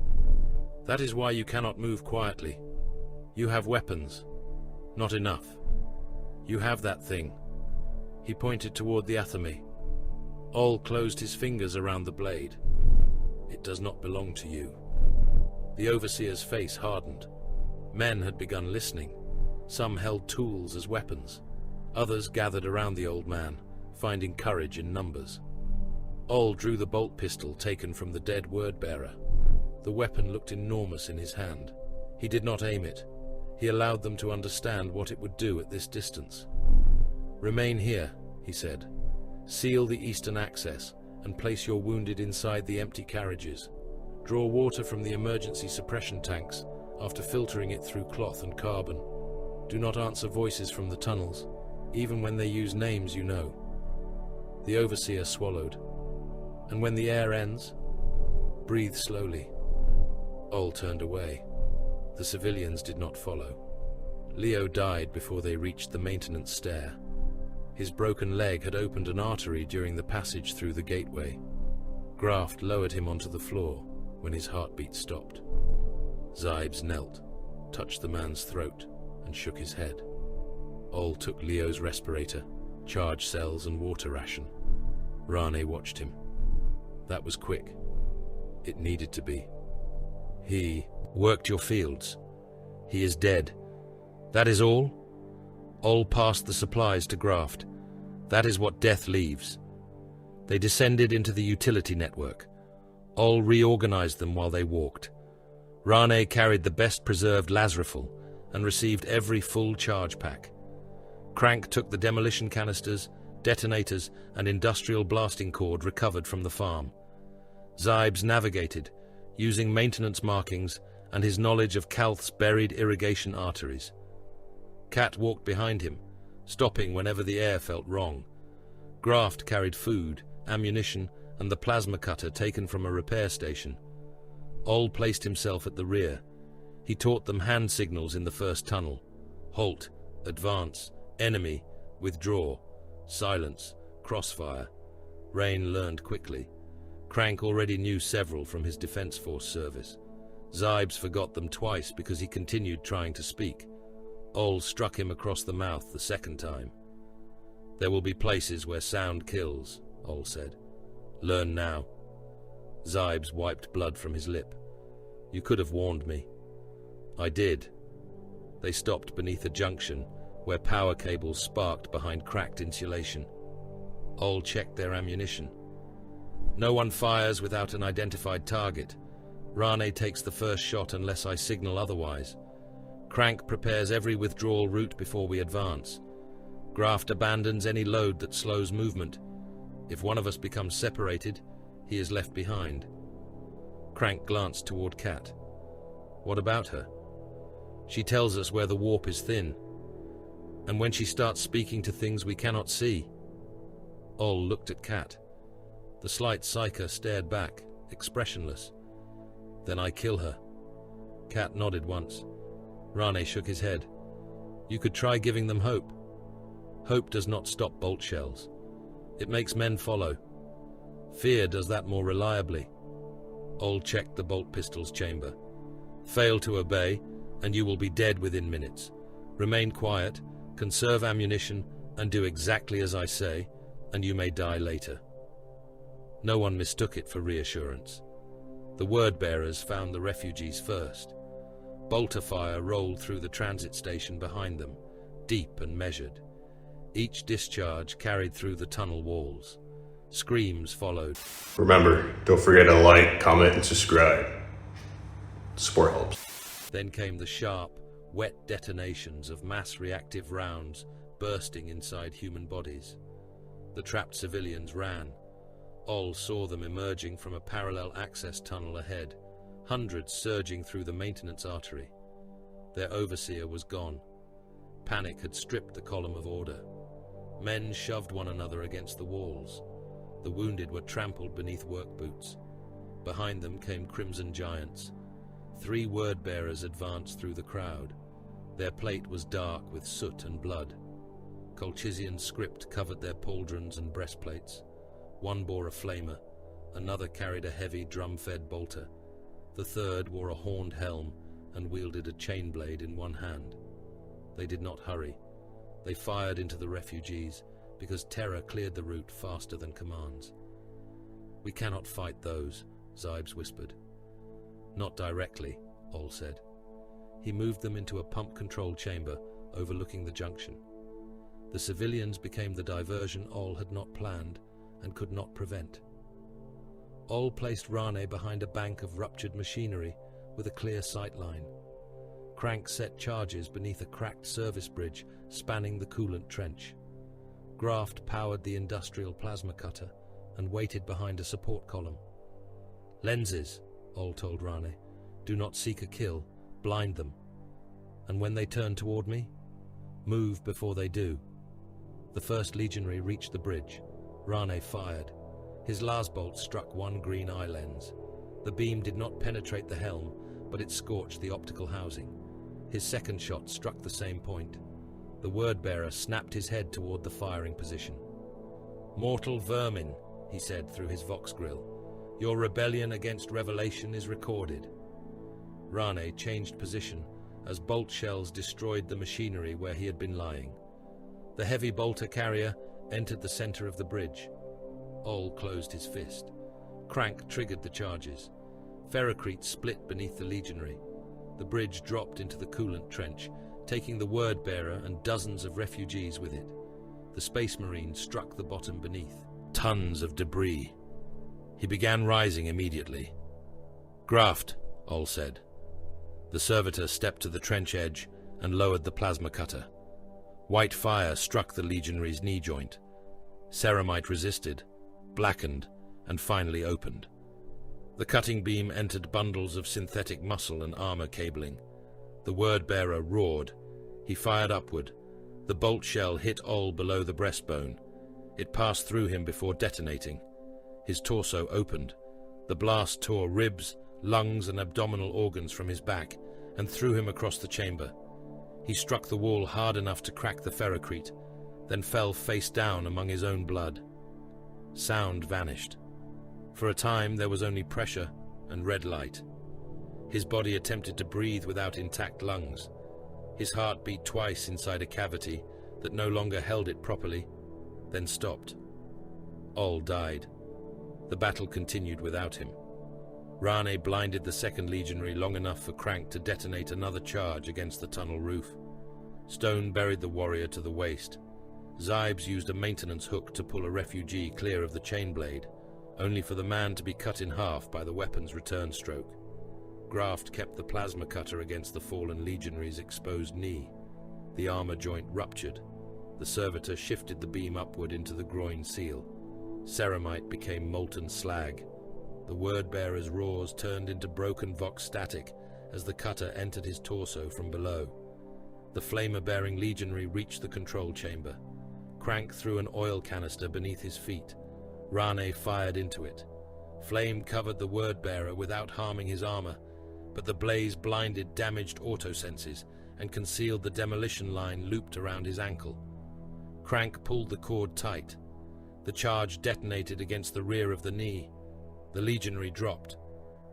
That is why you cannot move quietly. You have weapons. Not enough. You have that thing. He pointed toward the athame. Oll closed his fingers around the blade. It does not belong to you. The overseer's face hardened. Men had begun listening. Some held tools as weapons. Others gathered around the old man, finding courage in numbers. Oll drew the bolt pistol taken from the dead word-bearer. The weapon looked enormous in his hand. He did not aim it. He allowed them to understand what it would do at this distance. Remain here, he said. Seal the eastern access and place your wounded inside the empty carriages. Draw water from the emergency suppression tanks after filtering it through cloth and carbon. Do not answer voices from the tunnels, even when they use names you know. The overseer swallowed. And when the air ends, breathe slowly. Oll turned away. The civilians did not follow. Leo died before they reached the maintenance stair. His broken leg had opened an artery during the passage through the gateway. Graft lowered him onto the floor when his heartbeat stopped. Zybes knelt, touched the man's throat, and shook his head. Oll took Leo's respirator, charge cells, and water ration. Rane watched him. That was quick. It needed to be. He worked your fields. He is dead. That is all? Oll passed the supplies to Graft. That is what death leaves. They descended into the utility network. Oll reorganized them while they walked. Rane carried the best-preserved Lazrafil and received every full charge pack. Crank took the demolition canisters, detonators, and industrial blasting cord recovered from the farm. Zybes navigated, using maintenance markings and his knowledge of Kalth's buried irrigation arteries. Cat walked behind him, stopping whenever the air felt wrong. Graft carried food, ammunition, and the plasma cutter taken from a repair station. Oll placed himself at the rear. He taught them hand signals in the first tunnel. Halt, advance, enemy, withdraw, silence, crossfire. Rain learned quickly. Crank already knew several from his Defense Force service. Zybes forgot them twice because he continued trying to speak. Oll struck him across the mouth the second time. There will be places where sound kills, Oll said. Learn now. Zybes wiped blood from his lip. You could have warned me. I did. They stopped beneath a junction where power cables sparked behind cracked insulation. Oll checked their ammunition. No one fires without an identified target. Rane takes the first shot unless I signal otherwise. Crank prepares every withdrawal route before we advance. Graft abandons any load that slows movement. If one of us becomes separated, he is left behind. Crank glanced toward Cat. What about her? She tells us where the warp is thin, and when she starts speaking to things we cannot see. Oll looked at Cat. The slight psyker stared back, expressionless. Then I kill her. Cat nodded once. Rane shook his head. You could try giving them hope. Hope does not stop bolt shells. It makes men follow. Fear does that more reliably. Oll checked the bolt pistol's chamber. Fail to obey, and you will be dead within minutes. Remain quiet, conserve ammunition, and do exactly as I say, and you may die later. No one mistook it for reassurance. The word-bearers found the refugees first. Bolter fire rolled through the transit station behind them, deep and measured. Each discharge carried through the tunnel walls. Screams followed. Remember, don't forget to like, comment, and subscribe. Support helps. Then came the sharp, wet detonations of mass reactive rounds bursting inside human bodies. The trapped civilians ran. Oll saw them emerging from a parallel access tunnel ahead, hundreds surging through the maintenance artery. Their overseer was gone. Panic had stripped the column of order. Men shoved one another against the walls. The wounded were trampled beneath work boots. Behind them came crimson giants. 3 word-bearers advanced through the crowd. Their plate was dark with soot and blood. Colchizian script covered their pauldrons and breastplates. One bore a flamer, another carried a heavy drum-fed bolter. The third wore a horned helm and wielded a chain blade in one hand. They did not hurry. They fired into the refugees because terror cleared the route faster than commands. "We cannot fight those," Zybes whispered. "Not directly," Oll said. He moved them into a pump-control chamber overlooking the junction. The civilians became the diversion Oll had not planned and could not prevent. Oll placed Rane behind a bank of ruptured machinery with a clear sight line. Crank set charges beneath a cracked service bridge spanning the coolant trench. Graft powered the industrial plasma cutter and waited behind a support column. "Lenses," Oll told Rane. "Do not seek a kill, blind them. And when they turn toward me, move before they do." The first legionary reached the bridge. Rane fired. His lasbolt struck one green eye lens. The beam did not penetrate the helm, but it scorched the optical housing. His second shot struck the same point. The word-bearer snapped his head toward the firing position. "Mortal vermin," he said through his vox grill. "Your rebellion against revelation is recorded." Rane changed position as bolt shells destroyed the machinery where he had been lying. The heavy bolter carrier entered the center of the bridge. Oll closed his fist. Crank triggered the charges. Ferrocrete split beneath the legionary. The bridge dropped into the coolant trench, taking the word-bearer and dozens of refugees with it. The Space Marine struck the bottom beneath. Tons of debris. He began rising immediately. "Graft," Oll said. The servitor stepped to the trench edge and lowered the plasma cutter. White fire struck the legionary's knee joint. Ceramite resisted, blackened, and finally opened. The cutting beam entered bundles of synthetic muscle and armor cabling. The word-bearer roared. He fired upward. The bolt shell hit Oll below the breastbone. It passed through him before detonating. His torso opened. The blast tore ribs, lungs, and abdominal organs from his back and threw him across the chamber. He struck the wall hard enough to crack the ferrocrete, then fell face down among his own blood. Sound vanished. For a time there was only pressure and red light. His body attempted to breathe without intact lungs. His heart beat twice inside a cavity that no longer held it properly, then stopped. Oll died. The battle continued without him. Rane blinded the second legionary long enough for Crank to detonate another charge against the tunnel roof. Stone buried the warrior to the waist. Zybes used a maintenance hook to pull a refugee clear of the chain blade, only for the man to be cut in half by the weapon's return stroke. Graft kept the plasma cutter against the fallen legionary's exposed knee. The armor joint ruptured. The servitor shifted the beam upward into the groin seal. Ceramite became molten slag. The word-bearer's roars turned into broken vox static as the cutter entered his torso from below. The flamer-bearing legionary reached the control chamber. Crank threw an oil canister beneath his feet. Rane fired into it. Flame covered the word-bearer without harming his armor, but the blaze blinded damaged autosenses and concealed the demolition line looped around his ankle. Crank pulled the cord tight. The charge detonated against the rear of the knee. The legionary dropped.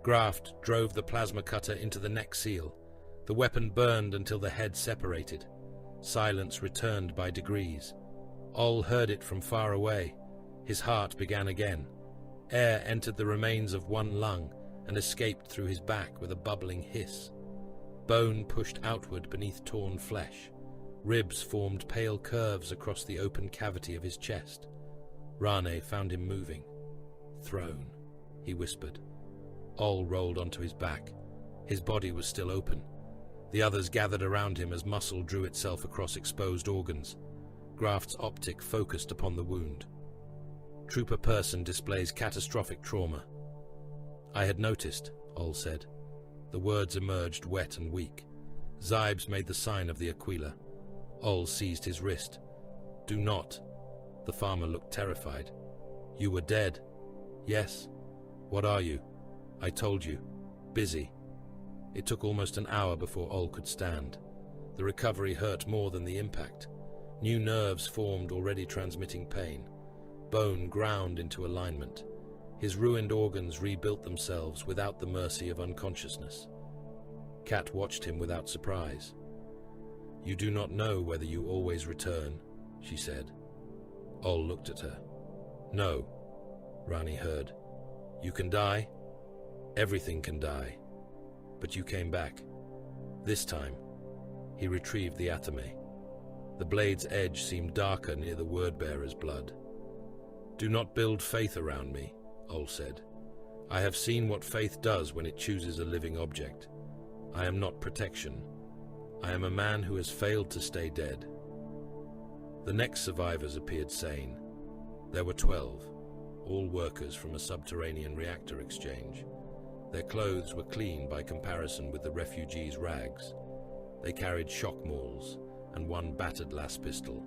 Graft drove the plasma cutter into the neck seal. The weapon burned until the head separated. Silence returned by degrees. Oll heard it from far away. His heart began again. Air entered the remains of one lung and escaped through his back with a bubbling hiss. Bone pushed outward beneath torn flesh. Ribs formed pale curves across the open cavity of his chest. Rane found him moving. "Throne," he whispered. Oll rolled onto his back. His body was still open. The others gathered around him as muscle drew itself across exposed organs. Graft's optic focused upon the wound. Trooper Person displays catastrophic trauma. I had noticed, Oll said. The words emerged wet and weak. Zybes made the sign of the Aquila. Oll seized his wrist. Do not. The farmer looked terrified. You were dead. Yes. What are you? I told you. Busy. It took almost an hour before Oll could stand. The recovery hurt more than the impact. New nerves formed, already transmitting pain. Bone ground into alignment. His ruined organs rebuilt themselves without the mercy of unconsciousness. Kat watched him without surprise. You do not know whether you always return, she said. Oll looked at her. No, Rani heard. You can die. Everything can die. But you came back. This time, he retrieved the atame. The blade's edge seemed darker near the word-bearer's blood. Do not build faith around me, Oll said. I have seen what faith does when it chooses a living object. I am not protection. I am a man who has failed to stay dead. The next survivors appeared sane. There were 12, all workers from a subterranean reactor exchange. Their clothes were clean by comparison with the refugees' rags. They carried shock mauls and one battered las pistol.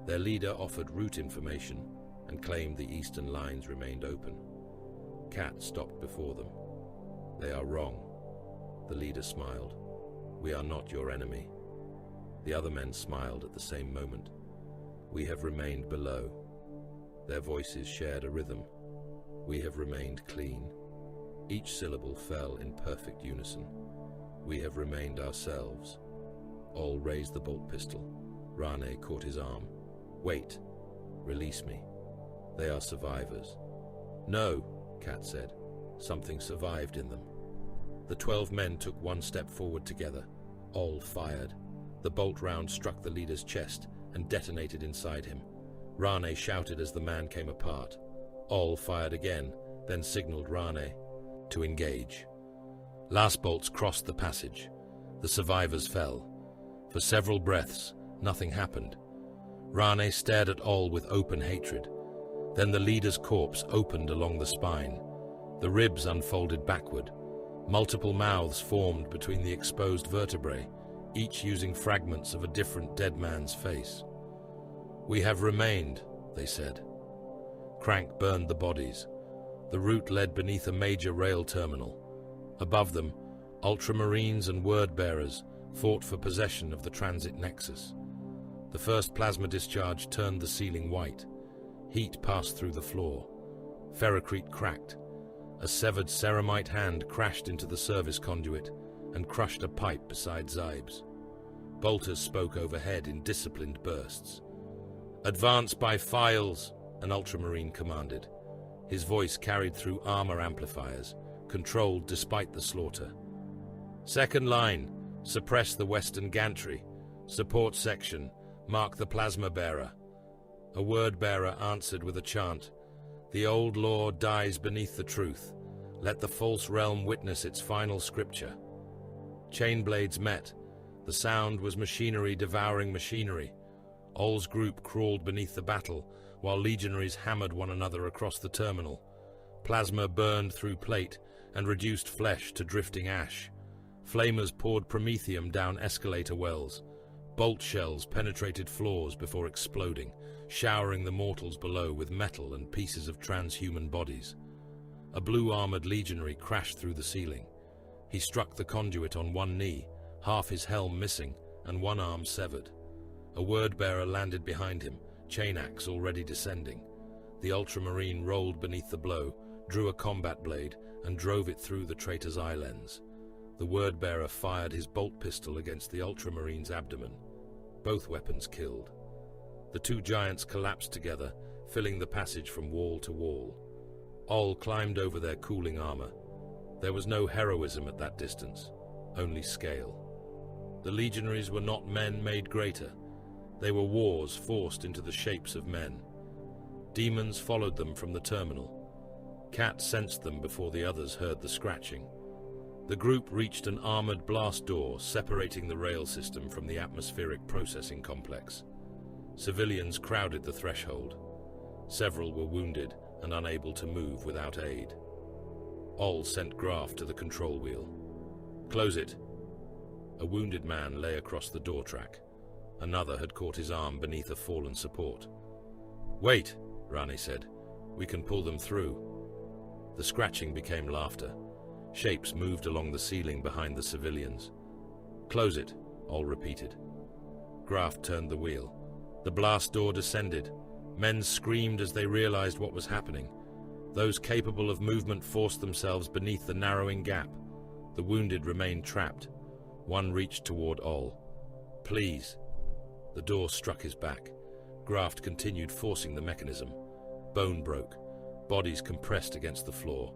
Their leader offered route information and claimed the eastern lines remained open. Kat stopped before them. They are wrong. The leader smiled. We are not your enemy. The other men smiled at the same moment. We have remained below. Their voices shared a rhythm. We have remained clean. Each syllable fell in perfect unison. We have remained ourselves. Oll raised the bolt pistol. Rane caught his arm. Wait. Release me. They are survivors. No, Kat said. Something survived in them. The 12 men took one step forward together. Oll fired. The bolt round struck the leader's chest and detonated inside him. Rane shouted as the man came apart. Oll fired again, then signaled Rane to engage. Last bolts crossed the passage. The survivors fell. For several breaths, nothing happened. Rane stared at Oll with open hatred. Then the leader's corpse opened along the spine. The ribs unfolded backward. Multiple mouths formed between the exposed vertebrae, each using fragments of a different dead man's face. We have remained, they said. Crank burned the bodies. The route led beneath a major rail terminal. Above them, ultramarines and word-bearers fought for possession of the transit nexus. The first plasma discharge turned the ceiling white. Heat passed through the floor. Ferrocrete cracked. A severed ceramite hand crashed into the service conduit and crushed a pipe beside Zybes. Bolters spoke overhead in disciplined bursts. Advance by files, an ultramarine commanded. His voice carried through armor amplifiers, controlled despite the slaughter. Second line, suppress the western gantry. Support section, mark the plasma bearer. A word bearer answered with a chant. The old law dies beneath the truth. Let the false realm witness its final scripture. Chain blades met. The sound was machinery devouring machinery. Oll's group crawled beneath the battle, while legionaries hammered one another across the terminal. Plasma burned through plate and reduced flesh to drifting ash. Flamers poured promethium down escalator wells. Bolt shells penetrated floors before exploding, showering the mortals below with metal and pieces of transhuman bodies. A blue-armored legionary crashed through the ceiling. He struck the conduit on one knee, half his helm missing and one arm severed. A word-bearer landed behind him, chain axe already descending. The ultramarine rolled beneath the blow, drew a combat blade, and drove it through the traitor's eye lens. The word-bearer fired his bolt pistol against the ultramarine's abdomen. Both weapons killed. The two giants collapsed together, filling the passage from wall to wall. Oll climbed over their cooling armor. There was no heroism at that distance, only scale. The legionaries were not men made greater. They were wars forced into the shapes of men. Demons followed them from the terminal. Kat sensed them before the others heard the scratching. The group reached an armored blast door separating the rail system from the atmospheric processing complex. Civilians crowded the threshold. Several were wounded and unable to move without aid. Oll sent Graf to the control wheel. "Close it." A wounded man lay across the door track. Another had caught his arm beneath a fallen support. "Wait," Rane said. "We can pull them through." The scratching became laughter. Shapes moved along the ceiling behind the civilians. "Close it," Oll repeated. Graf turned the wheel. The blast door descended. Men screamed as they realized what was happening. Those capable of movement forced themselves beneath the narrowing gap. The wounded remained trapped. One reached toward Oll. "Please." The door struck his back. Graf continued forcing the mechanism. Bone broke. Bodies compressed against the floor.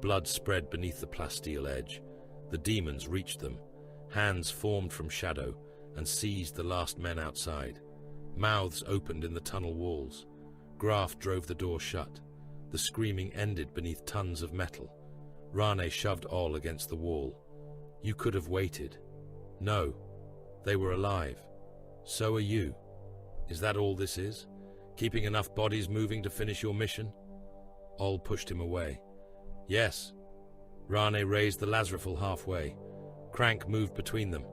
Blood spread beneath the plasteel edge. The demons reached them. Hands formed from shadow and seized the last men outside. Mouths opened in the tunnel walls. Graf drove the door shut. The screaming ended beneath tons of metal. Rane shoved Oll against the wall. "You could have waited." "No. They were alive. So are you. Is that all this is? Keeping enough bodies moving to finish your mission?" Oll pushed him away. "Yes." Rane raised the Lazarifal halfway. Crank moved between them.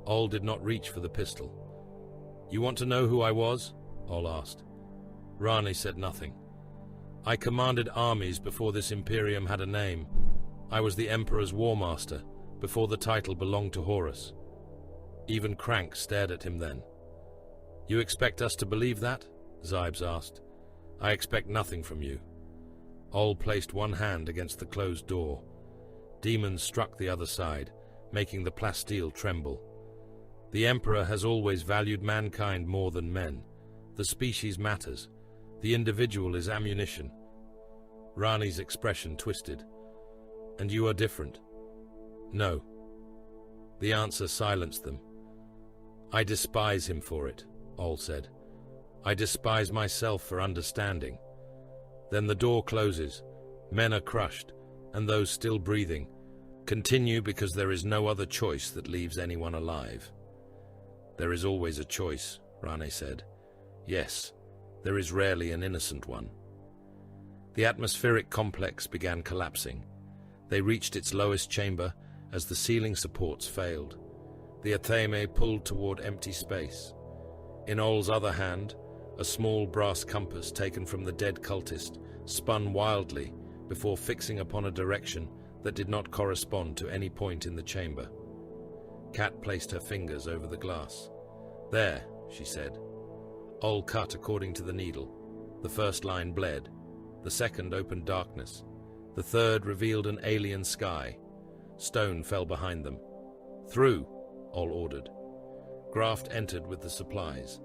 Oll did not reach for the pistol. "You want to know who I was?" Oll asked. Rane said nothing. "I commanded armies before this Imperium had a name. I was the Emperor's Warmaster, before the title belonged to Horus." Even Crank stared at him then. "You expect us to believe that?" Zybes asked. "I expect nothing from you." Oll placed one hand against the closed door. Demons struck the other side, making the plasteel tremble. "The Emperor has always valued mankind more than men. The species matters. The individual is ammunition." Rane's expression twisted. "And you are different?" "No." The answer silenced them. "I despise him for it," Oll said. "I despise myself for understanding." Then the door closes. Men are crushed, and those still breathing continue because there is no other choice that leaves anyone alive. "There is always a choice," Rane said. "Yes, there is rarely an innocent one." The atmospheric complex began collapsing. They reached its lowest chamber as the ceiling supports failed. The Athame pulled toward empty space. In Oll's other hand, a small brass compass taken from the dead cultist spun wildly before fixing upon a direction that did not correspond to any point in the chamber. Kat placed her fingers over the glass. "There," she said. Oll cut according to the needle. The first line bled. The second opened darkness. The third revealed an alien sky. Stone fell behind them. "Through," Oll ordered. Graf entered with the supplies.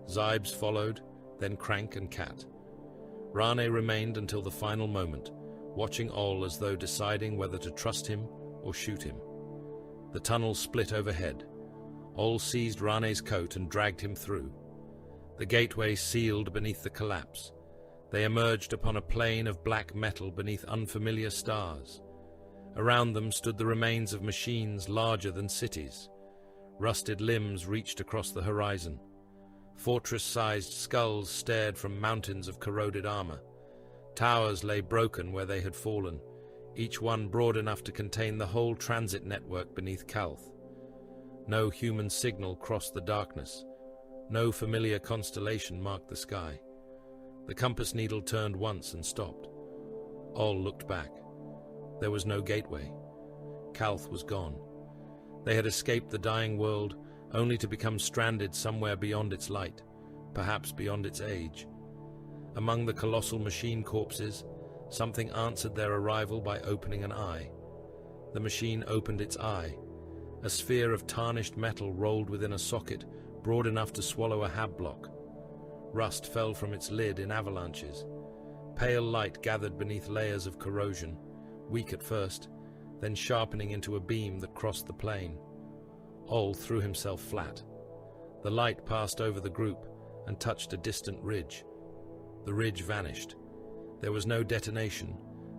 Zybes followed, then Crank and Kat. Rane remained until the final moment, watching Oll as though deciding whether to trust him or shoot him. The tunnel split overhead. Oll seized Rane's coat and dragged him through. The gateway sealed beneath the collapse. They emerged upon a plain of black metal beneath unfamiliar stars. Around them stood the remains of machines larger than cities. Rusted limbs reached across the horizon. Fortress-sized skulls stared from mountains of corroded armor. Towers lay broken where they had fallen, each one broad enough to contain the whole transit network beneath Kalth. No human signal crossed the darkness. No familiar constellation marked the sky. The compass needle turned once and stopped. Oll looked back. There was no gateway. Kalth was gone. They had escaped the dying world, only to become stranded somewhere beyond its light, perhaps beyond its age. Among the colossal machine corpses, something answered their arrival by opening an eye. The machine opened its eye. A sphere of tarnished metal rolled within a socket broad enough to swallow a hab block. Rust fell from its lid in avalanches. Pale light gathered beneath layers of corrosion, weak at first, then sharpening into a beam that crossed the plane. Oll threw himself flat. The light passed over the group and touched a distant ridge. The ridge vanished. There was no detonation,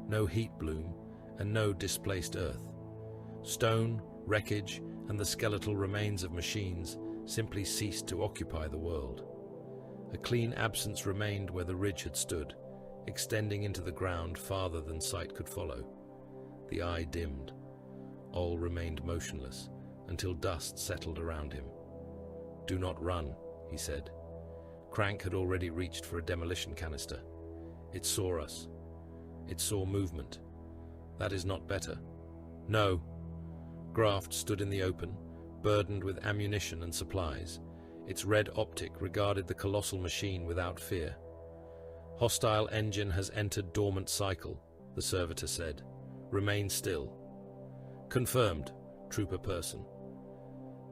no heat bloom, and no displaced earth. Stone, wreckage, and the skeletal remains of machines simply ceased to occupy the world. A clean absence remained where the ridge had stood, extending into the ground farther than sight could follow. The eye dimmed. All remained motionless until dust settled around him. "Do not run," he said. Crank had already reached for a demolition canister. "It saw us. It saw movement. That is not better." "No." Graft stood in the open, burdened with ammunition and supplies. Its red optic regarded the colossal machine without fear. "Hostile engine has entered dormant cycle," the servitor said. "Remain still." "Confirmed, trooper person."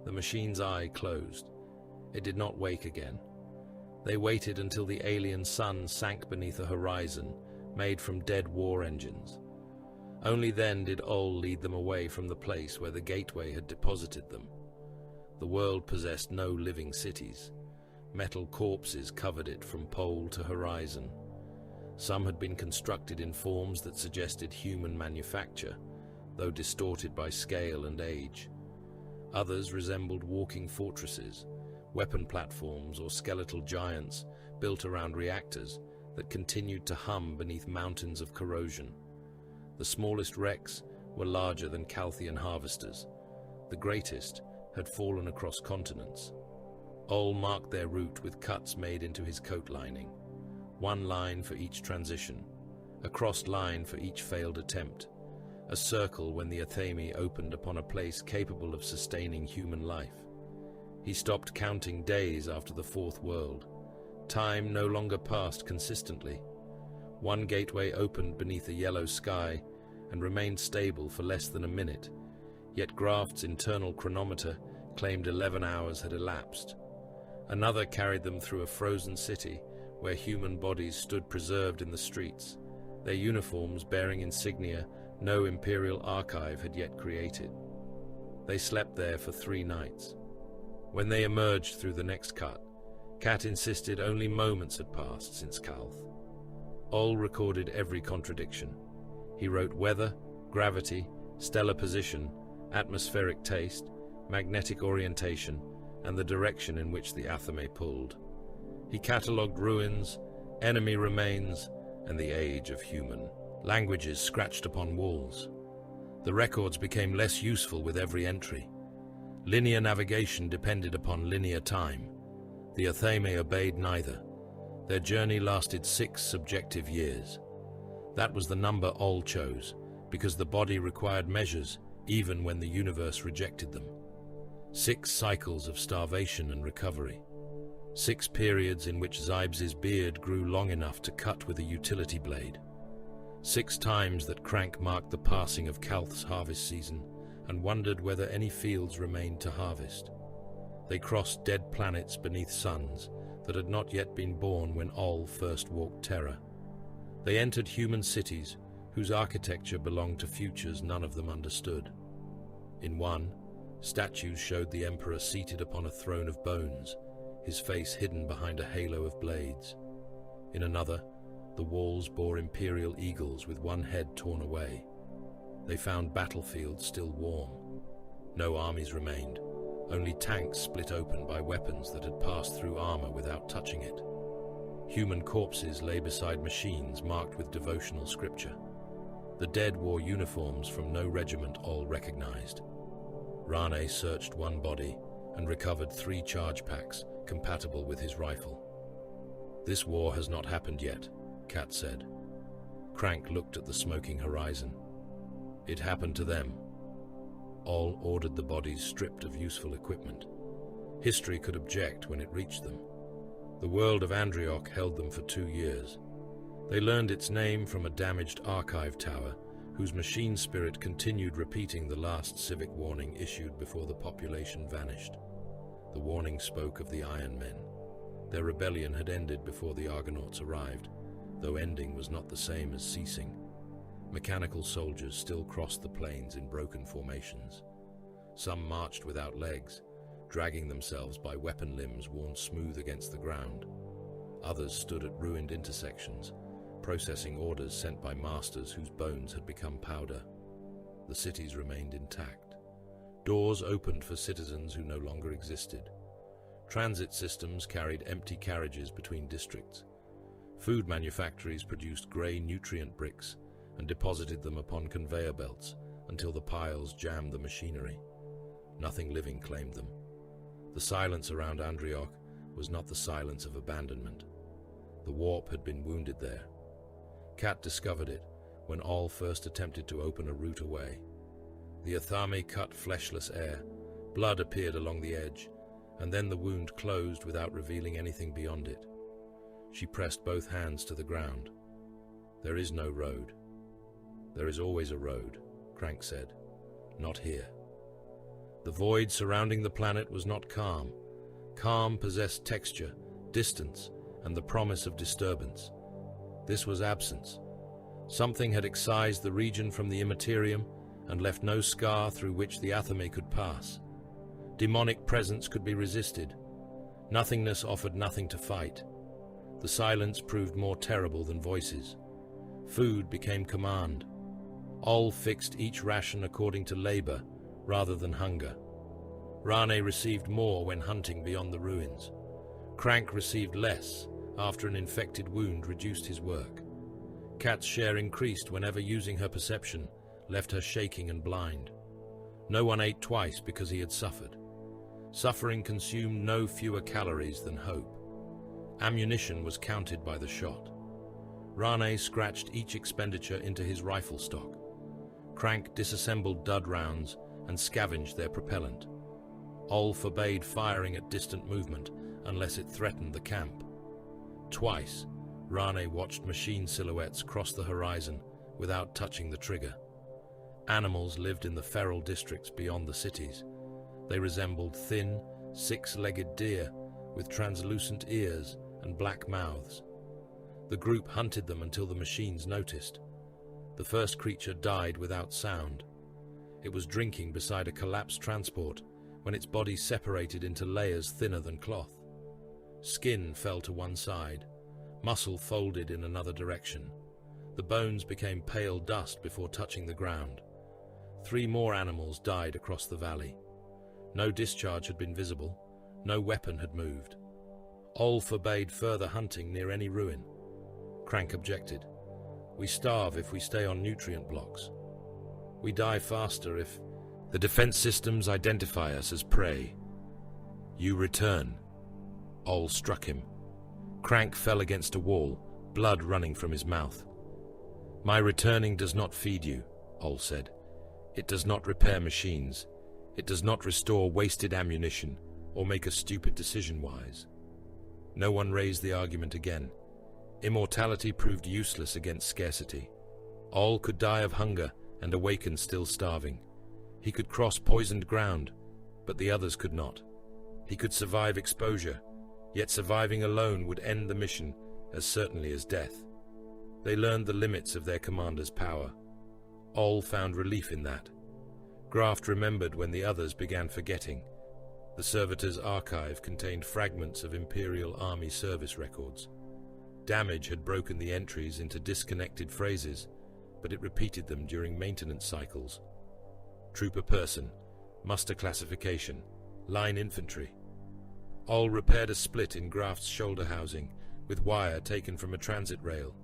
The machine's eye closed. It did not wake again. They waited until the alien sun sank beneath a horizon made from dead war engines. Only then did Oll lead them away from the place where the gateway had deposited them. The world possessed no living cities. Metal corpses covered it from pole to horizon. Some had been constructed in forms that suggested human manufacture, though distorted by scale and age. Others resembled walking fortresses, weapon platforms, or skeletal giants built around reactors that continued to hum beneath mountains of corrosion. The smallest wrecks were larger than Calthian harvesters. The greatest had fallen across continents. Oll marked their route with cuts made into his coat lining. One line for each transition, a crossed line for each failed attempt, a circle when the Athame opened upon a place capable of sustaining human life. He stopped counting days after the fourth world. Time no longer passed consistently. One gateway opened beneath a yellow sky and remained stable for less than a minute, yet Graft's internal chronometer claimed 11 hours had elapsed. Another carried them through a frozen city where human bodies stood preserved in the streets, their uniforms bearing insignia no imperial archive had yet created. They slept there for 3 nights. When they emerged through the next cut, Cat insisted only moments had passed since Calth. Oll recorded every contradiction. He wrote weather, gravity, stellar position, atmospheric taste, magnetic orientation, and the direction in which the Athame pulled. He catalogued ruins, enemy remains, and the age of human. Languages scratched upon walls. The records became less useful with every entry. Linear navigation depended upon linear time. The Athame obeyed neither. Their journey lasted 6 subjective years. That was the number Oll chose, because the body required measures even when the universe rejected them. 6 cycles of starvation and recovery. 6 periods in which Zybes' beard grew long enough to cut with a utility blade. 6 times that Crank marked the passing of Calth's harvest season and wondered whether any fields remained to harvest. They crossed dead planets beneath suns that had not yet been born when Oll first walked Terra. They entered human cities whose architecture belonged to futures none of them understood. In one, statues showed the Emperor seated upon a throne of bones, his face hidden behind a halo of blades. In another, the walls bore imperial eagles with one head torn away. They found battlefields still warm. No armies remained, only tanks split open by weapons that had passed through armor without touching it. Human corpses lay beside machines marked with devotional scripture. The dead wore uniforms from no regiment Oll recognized. Rane searched one body and recovered 3 charge packs compatible with his rifle. "This war has not happened yet," Cat said. Crank looked at the smoking horizon. "It happened to them." Oll ordered the bodies stripped of useful equipment. History could object when it reached them. The world of Andrioch held them for 2 years. They learned its name from a damaged archive tower whose machine spirit continued repeating the last civic warning issued before the population vanished. The warning spoke of the Iron Men. Their rebellion had ended before the Argonauts arrived, though ending was not the same as ceasing. Mechanical soldiers still crossed the plains in broken formations. Some marched without legs, dragging themselves by weapon limbs worn smooth against the ground. Others stood at ruined intersections, processing orders sent by masters whose bones had become powder. the cities remained intact. Doors opened for citizens who no longer existed. Transit systems carried empty carriages between districts. Food manufactories produced grey nutrient bricks and deposited them upon conveyor belts until the piles jammed the machinery. Nothing living claimed them. The silence around Andrioch was not the silence of abandonment. The warp had been wounded there. Kat discovered it when Oll first attempted to open a route away. The Athame cut fleshless air. Blood appeared along the edge, and then the wound closed without revealing anything beyond it. She pressed both hands to the ground. There is no road. There is always a road, Crank said. Not here. The void surrounding the planet was not calm. Calm possessed texture, distance, and the promise of disturbance. This was absence. Something had excised the region from the immaterium and left no scar through which the Athame could pass. Demonic presence could be resisted. Nothingness offered nothing to fight. The silence proved more terrible than voices. Food became command. Oll fixed each ration according to labor rather than hunger. Rane received more when hunting beyond the ruins. Crank received less after an infected wound reduced his work. Kat's share increased whenever using her perception left her shaking and blind. No one ate twice because he had suffered. Suffering consumed no fewer calories than hope. Ammunition was counted by the shot. Rane scratched each expenditure into his rifle stock. Crank disassembled dud rounds and scavenged their propellant. Oll forbade firing at distant movement unless it threatened the camp. Twice, Rane watched machine silhouettes cross the horizon without touching the trigger. Animals lived in the feral districts beyond the cities. They resembled thin, six-legged deer with translucent ears and black mouths. The group hunted them until the machines noticed. The first creature died without sound. It was drinking beside a collapsed transport when its body separated into layers thinner than cloth. Skin fell to one side. Muscle folded in another direction. The bones became pale dust before touching the ground. 3 more animals died across the valley. No discharge had been visible. No weapon had moved. Oll forbade further hunting near any ruin. Crank objected. We starve if we stay on nutrient blocks. We die faster if the defense systems identify us as prey. You return. Oll struck him. Crank fell against a wall, blood running from his mouth. My returning does not feed you, Oll said. It does not repair machines. It does not restore wasted ammunition or make a stupid decision wise. No one raised the argument again. Immortality proved useless against scarcity. Oll could die of hunger and awaken still starving. He could cross poisoned ground, but the others could not. He could survive exposure, yet surviving alone would end the mission as certainly as death. They learned the limits of their commander's power. Oll found relief in that. Graft remembered when the others began forgetting. The servitor's archive contained fragments of Imperial Army service records. Damage had broken the entries into disconnected phrases, but it repeated them during maintenance cycles. Trooper person, muster classification, line infantry. Oll repaired a split in Graft's shoulder housing with wire taken from a transit rail.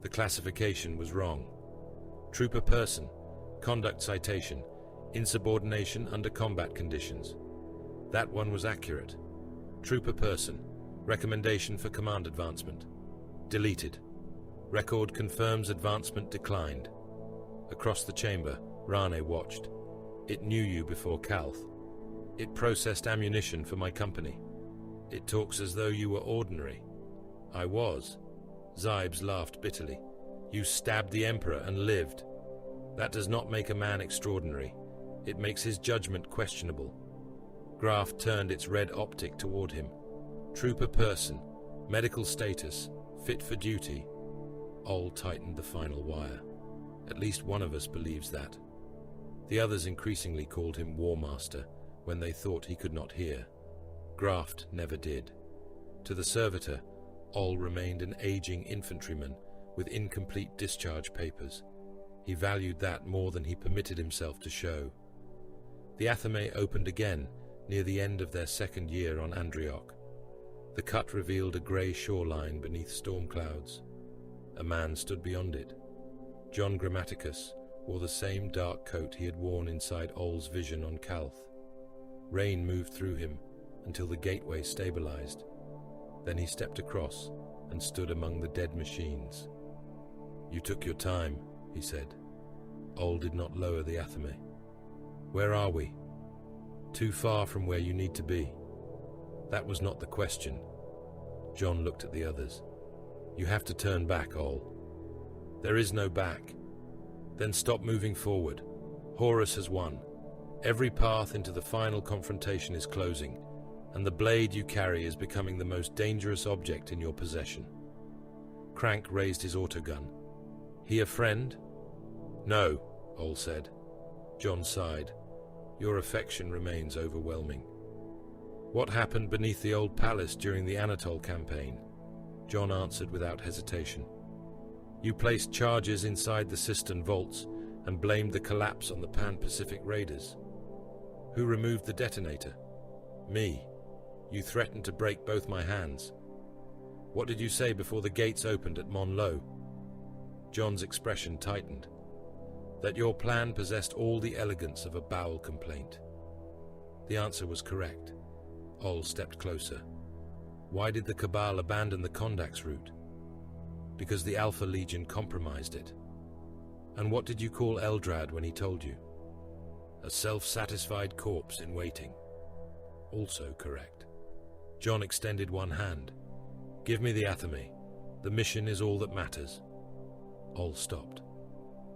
The classification was wrong. Trooper person, conduct citation, insubordination under combat conditions. That one was accurate. Trooper person, recommendation for command advancement. Deleted. Record confirms advancement declined. Across the chamber, Rane watched. It knew you before Kalth. It processed ammunition for my company. It talks as though you were ordinary. I was. Zybes laughed bitterly. You stabbed the Emperor and lived. That does not make a man extraordinary. It makes his judgment questionable. Graft turned its red optic toward him. Trooper person, medical status, fit for duty. Oll tightened the final wire. At least one of us believes that. The others increasingly called him Warmaster when they thought he could not hear. Graft never did. To the servitor, Oll remained an aging infantryman with incomplete discharge papers. He valued that more than he permitted himself to show. The Athame opened again near the end of their second year on Andrioch. The cut revealed a grey shoreline beneath storm clouds. A man stood beyond it. John Grammaticus wore the same dark coat he had worn inside Oll's vision on Calth. Rain moved through him until the gateway stabilized. Then he stepped across and stood among the dead machines. "You took your time," he said. Oll did not lower the Athame. "Where are we?" "Too far from where you need to be." That was not the question. John looked at the others. "You have to turn back, Oll." "There is no back." "Then stop moving forward. Horus has won. Every path into the final confrontation is closing, and the blade you carry is becoming the most dangerous object in your possession." Crank raised his autogun. "He a friend?" "No," Oll said. John sighed. "Your affection remains overwhelming." "What happened beneath the old palace during the Anatole campaign?" John answered without hesitation. "You placed charges inside the cistern vaults and blamed the collapse on the Pan-Pacific raiders." "Who removed the detonator?" "Me. You threatened to break both my hands." "What did you say before the gates opened at Monlo?" John's expression tightened. "That your plan possessed all the elegance of a bowel complaint." The answer was correct. Oll stepped closer. "Why did the Cabal abandon the Kondax route?" "Because the Alpha Legion compromised it." "And what did you call Eldrad when he told you?" "A self-satisfied corpse in waiting." Also correct. John extended one hand. "Give me the Athame. The mission is all that matters." Oll stopped.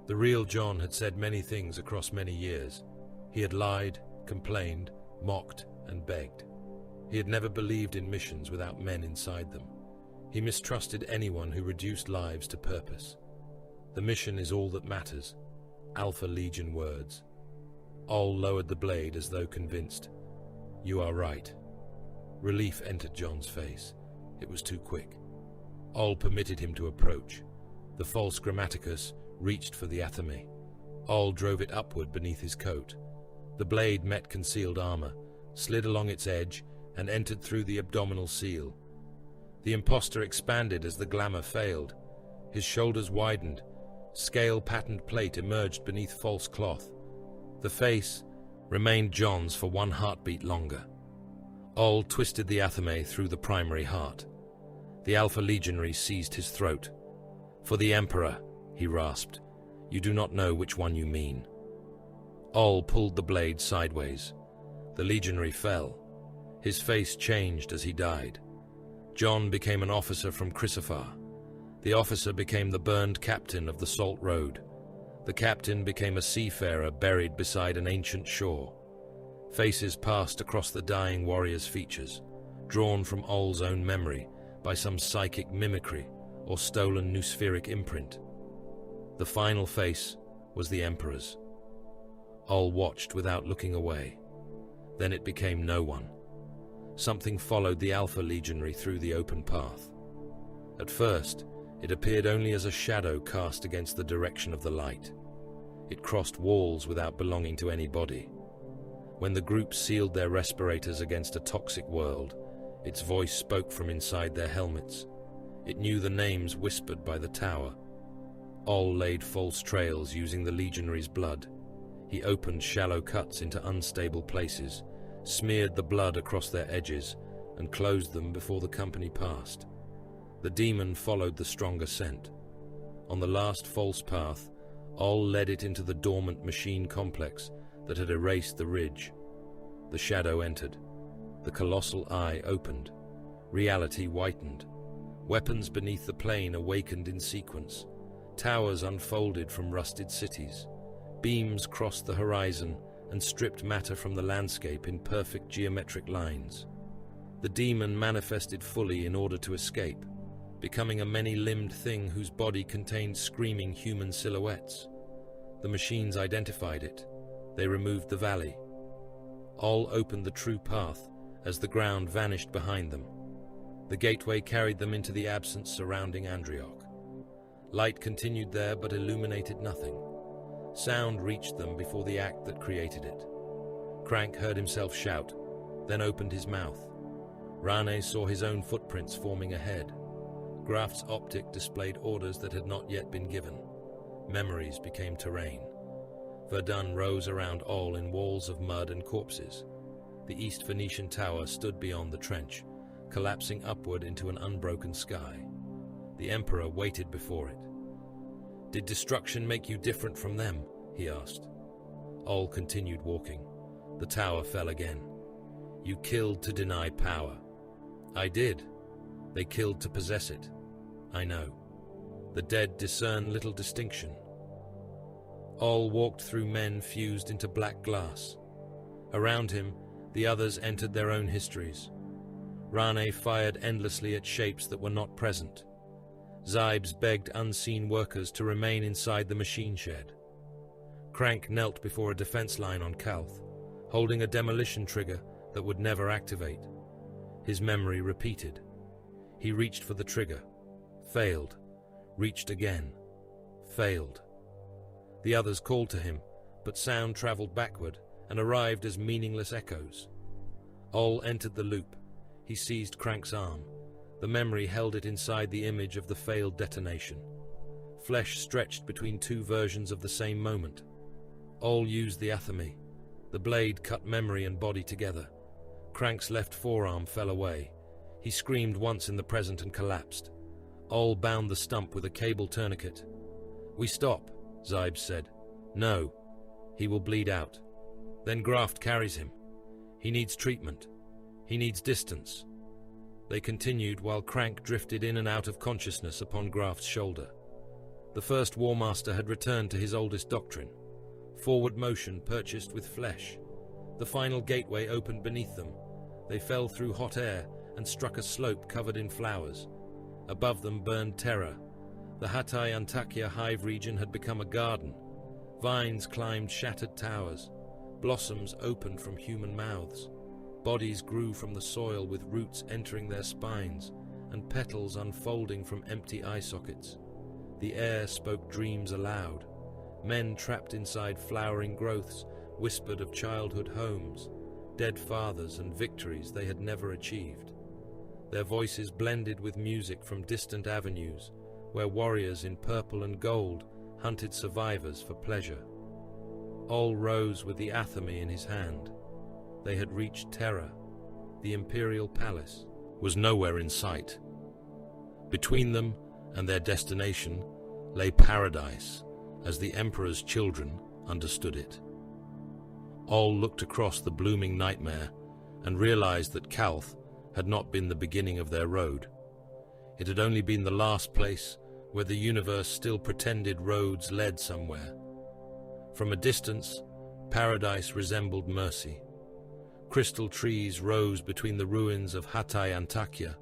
The real John had said many things across many years. He had lied, complained, mocked, and begged. He had never believed in missions without men inside them. He mistrusted anyone who reduced lives to purpose. The mission is all that matters. Alpha Legion words. Oll lowered the blade as though convinced. "You are right." Relief entered John's face. It was too quick. Oll permitted him to approach. The false Grammaticus reached for the Athame. Oll drove it upward beneath his coat. The blade met concealed armor, slid along its edge, and entered through the abdominal seal. The impostor expanded as the glamour failed. His shoulders widened. Scale-patterned plate emerged beneath false cloth. The face remained John's for one heartbeat longer. Oll twisted the Athame through the primary heart. The Alpha Legionary seized his throat. "For the Emperor," he rasped. "You do not know which one you mean." Oll pulled the blade sideways. The Legionary fell. His face changed as he died. John became an officer from Chrysophar. The officer became the burned captain of the Salt Road. The captain became a seafarer buried beside an ancient shore. Faces passed across the dying warrior's features, drawn from Oll's own memory by some psychic mimicry or stolen noospheric imprint. The final face was the Emperor's. Oll watched without looking away. Then it became no one. Something followed the Alpha Legionary through the open path. At first, it appeared only as a shadow cast against the direction of the light. It crossed walls without belonging to any body. When the group sealed their respirators against a toxic world, its voice spoke from inside their helmets. It knew the names whispered by the tower. Oll laid false trails using the Legionary's blood. He opened shallow cuts into unstable places, smeared the blood across their edges, and closed them before the company passed. The demon followed the stronger scent. On the last false path, Oll led it into the dormant machine complex that had erased the ridge. The shadow entered. The colossal eye opened. Reality whitened. Weapons beneath the plain awakened in sequence. Towers unfolded from rusted cities. Beams crossed the horizon and stripped matter from the landscape in perfect geometric lines. The demon manifested fully in order to escape, becoming a many-limbed thing whose body contained screaming human silhouettes. The machines identified it. They removed the valley. Oll opened the true path as the ground vanished behind them. The gateway carried them into the absence surrounding Andrioch. Light continued there but illuminated nothing. Sound reached them before the act that created it. Crank heard himself shout, then opened his mouth. Rane saw his own footprints forming ahead. Graf's optic displayed orders that had not yet been given. Memories became terrain. Verdun rose around Oll in walls of mud and corpses. The East Phoenician tower stood beyond the trench, collapsing upward into an unbroken sky. The Emperor waited before it. "Did destruction make you different from them?" he asked. Oll continued walking. The tower fell again. "You killed to deny power." "I did. They killed to possess it." "I know. The dead discern little distinction." Oll walked through men fused into black glass. Around him, the others entered their own histories. Rane fired endlessly at shapes that were not present. Zybes begged unseen workers to remain inside the machine shed. Crank knelt before a defense line on Calth, holding a demolition trigger that would never activate. His memory repeated. He reached for the trigger, failed, reached again, failed. The others called to him, but sound traveled backward and arrived as meaningless echoes. Oll entered the loop. He seized Crank's arm. The memory held it inside the image of the failed detonation. Flesh stretched between two versions of the same moment. Oll used the athame. The blade cut memory and body together. Crank's left forearm fell away. He screamed once in the present and collapsed. Oll bound the stump with a cable tourniquet. "We stop," Zybes said. "No. He will bleed out. Then Graft carries him. He needs treatment. He needs distance." They continued while Crank drifted in and out of consciousness upon Graft's shoulder. The first Warmaster had returned to his oldest doctrine. Forward motion purchased with flesh. The final gateway opened beneath them. They fell through hot air and struck a slope covered in flowers. Above them burned terror. The Hatay Antakya hive region had become a garden. Vines climbed shattered towers. Blossoms opened from human mouths. Bodies grew from the soil with roots entering their spines and petals unfolding from empty eye sockets. The air spoke dreams aloud. Men trapped inside flowering growths whispered of childhood homes, dead fathers and victories they had never achieved. Their voices blended with music from distant avenues, where warriors in purple and gold hunted survivors for pleasure. Oll rose with the athame in his hand. They had reached Terra. The imperial palace was nowhere in sight. Between them and their destination lay paradise, as the Emperor's children understood it. Oll looked across the blooming nightmare and realized that Calth had not been the beginning of their road. It had only been the last place where the universe still pretended roads led somewhere. From a distance, paradise resembled mercy. Crystal trees rose between the ruins of Hatay Antakya,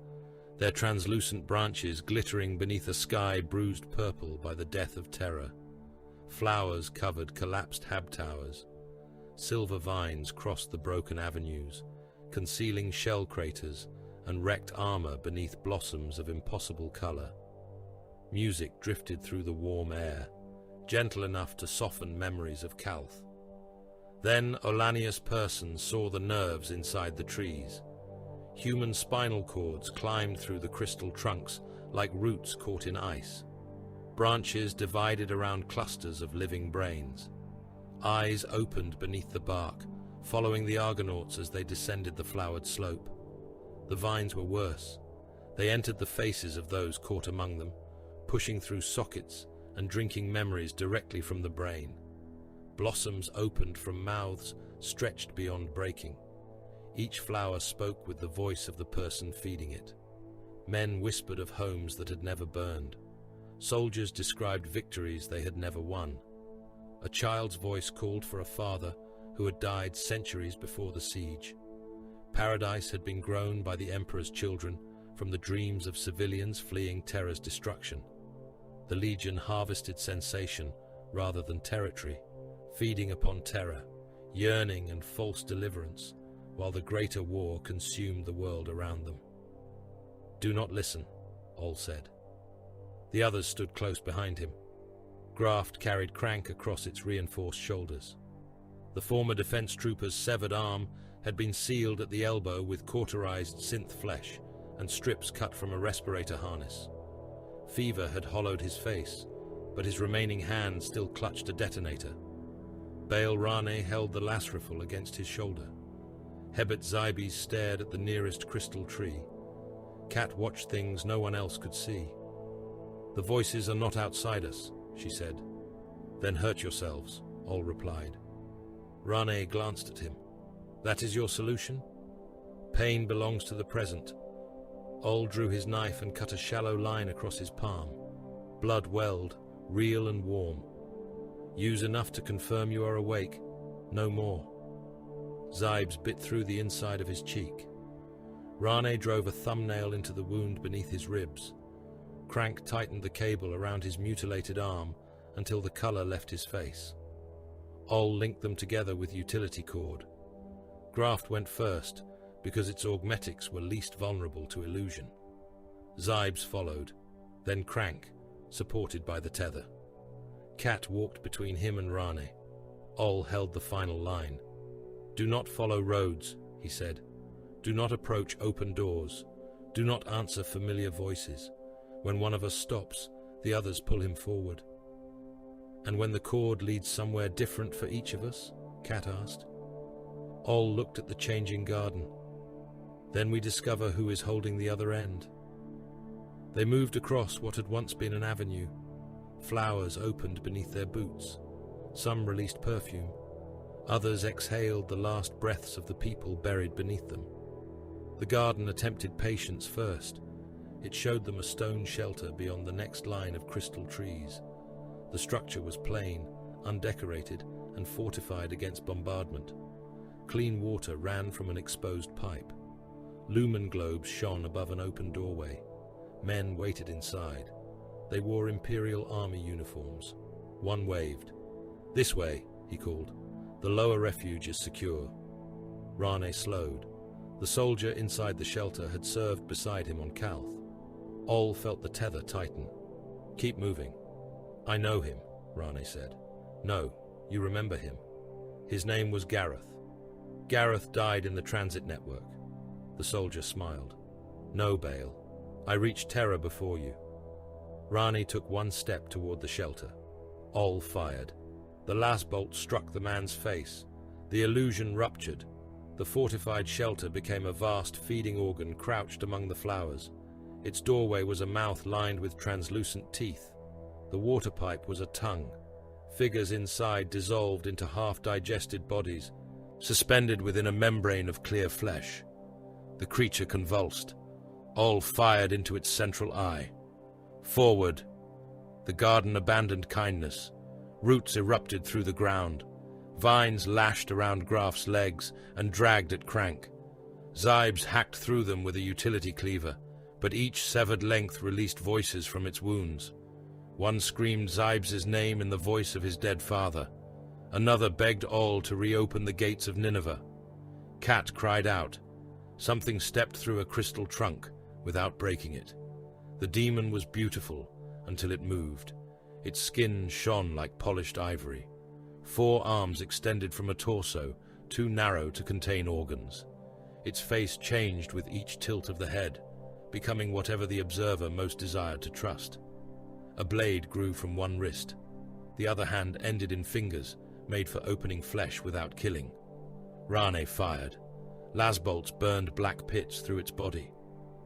their translucent branches glittering beneath a sky bruised purple by the death of terror. Flowers covered collapsed hab towers. Silver vines crossed the broken avenues, concealing shell craters and wrecked armor beneath blossoms of impossible color. Music drifted through the warm air, gentle enough to soften memories of Calth. Then Ollanius Pius saw the nerves inside the trees. Human spinal cords climbed through the crystal trunks like roots caught in ice. Branches divided around clusters of living brains. Eyes opened beneath the bark, following the Argonauts as they descended the flowered slope. The vines were worse. They entered the faces of those caught among them, pushing through sockets and drinking memories directly from the brain. Blossoms opened from mouths stretched beyond breaking. Each flower spoke with the voice of the person feeding it. Men whispered of homes that had never burned. Soldiers described victories they had never won. A child's voice called for a father who had died centuries before the siege. Paradise had been grown by the Emperor's children from the dreams of civilians fleeing terror's destruction. The Legion harvested sensation rather than territory, feeding upon terror, yearning and false deliverance, while the greater war consumed the world around them. "Do not listen," Oll said. The others stood close behind him. Graft carried Crank across its reinforced shoulders. The former defense trooper's severed arm had been sealed at the elbow with cauterized synth flesh and strips cut from a respirator harness. Fever had hollowed his face, but his remaining hand still clutched a detonator. Bail Rane held the lass rifle against his shoulder. Hebet Zybes stared at the nearest crystal tree. Kat watched things no one else could see. "The voices are not outside us," she said. "Then hurt yourselves," Oll replied. Rane glanced at him. "That is your solution?" "Pain belongs to the present." Oll drew his knife and cut a shallow line across his palm. Blood welled, real and warm. "Use enough to confirm you are awake, no more." Zybes bit through the inside of his cheek. Rane drove a thumbnail into the wound beneath his ribs. Crank tightened the cable around his mutilated arm until the color left his face. Oll linked them together with utility cord. Graft went first, because its augmetics were least vulnerable to illusion. Zybes followed, then Crank, supported by the tether. Kat walked between him and Rane. Oll held the final line. "Do not follow roads," he said. "Do not approach open doors. Do not answer familiar voices. When one of us stops, the others pull him forward." "And when the cord leads somewhere different for each of us?" Kat asked. Oll looked at the changing garden. "Then we discover who is holding the other end." They moved across what had once been an avenue. Flowers opened beneath their boots. Some released perfume. Others exhaled the last breaths of the people buried beneath them. The garden attempted patience first. It showed them a stone shelter beyond the next line of crystal trees. The structure was plain, undecorated, and fortified against bombardment. Clean water ran from an exposed pipe. Lumen globes shone above an open doorway. Men waited inside. They wore Imperial Army uniforms. One waved. "This way," he called. "The lower refuge is secure." Rane slowed. The soldier inside the shelter had served beside him on Calth. Oll felt the tether tighten. "Keep moving." "I know him," Rane said. "No, you remember him. His name was Gareth. Gareth died in the transit network." The soldier smiled. "No, Bail. I reached Terra before you." Rane took one step toward the shelter. Oll fired. The last bolt struck the man's face. The illusion ruptured. The fortified shelter became a vast feeding organ crouched among the flowers. Its doorway was a mouth lined with translucent teeth. The water pipe was a tongue. Figures inside dissolved into half-digested bodies, suspended within a membrane of clear flesh. The creature convulsed. Oll fired into its central eye. Forward! The garden abandoned kindness. Roots erupted through the ground. Vines lashed around Graf's legs and dragged at Crank. Zybes hacked through them with a utility cleaver, but each severed length released voices from its wounds. One screamed Zybes' name in the voice of his dead father. Another begged Oll to reopen the gates of Nineveh. Kat cried out. Something stepped through a crystal trunk without breaking it. The demon was beautiful until it moved. Its skin shone like polished ivory. 4 arms extended from a torso, too narrow to contain organs. Its face changed with each tilt of the head, becoming whatever the observer most desired to trust. A blade grew from one wrist. The other hand ended in fingers, made for opening flesh without killing. Rane fired. Lasbolts burned black pits through its body.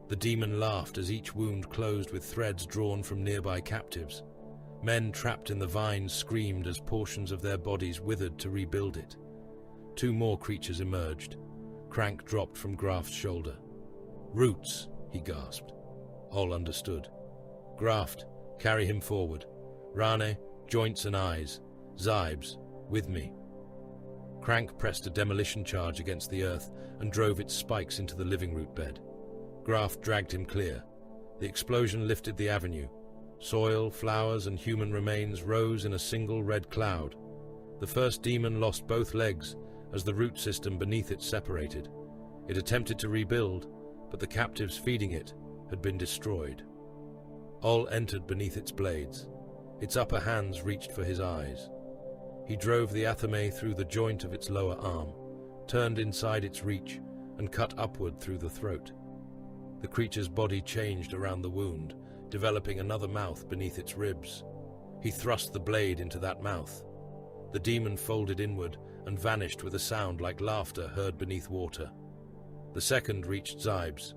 The demon laughed as each wound closed with threads drawn from nearby captives. Men trapped in the vines screamed as portions of their bodies withered to rebuild it. 2 more creatures emerged. Crank dropped from Graf's shoulder. "Roots," he gasped. Oll understood. "Graft, carry him forward. Rane, joints and eyes. Zybes, with me." Crank pressed a demolition charge against the earth and drove its spikes into the living root bed. Graf dragged him clear. The explosion lifted the avenue. Soil, flowers, and human remains rose in a single red cloud. The first demon lost both legs as the root system beneath it separated. It attempted to rebuild, but the captives feeding it had been destroyed. Oll entered beneath its blades. Its upper hands reached for his eyes. He drove the athame through the joint of its lower arm, turned inside its reach, and cut upward through the throat. The creature's body changed around the wound, developing another mouth beneath its ribs. He thrust the blade into that mouth. The demon folded inward and vanished with a sound like laughter heard beneath water. The second reached Zybes.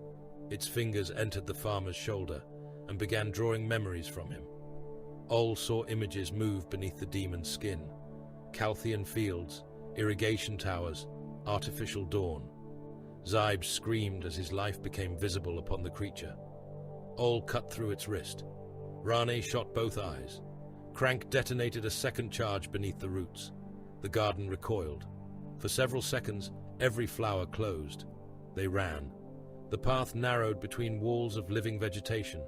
Its fingers entered the farmer's shoulder and began drawing memories from him. Oll saw images move beneath the demon's skin. Calthian fields, irrigation towers, artificial dawn. Zybes screamed as his life became visible upon the creature. Oll cut through its wrist. Rane shot both eyes. Crank detonated a second charge beneath the roots. The garden recoiled. For several seconds, every flower closed. They ran. The path narrowed between walls of living vegetation.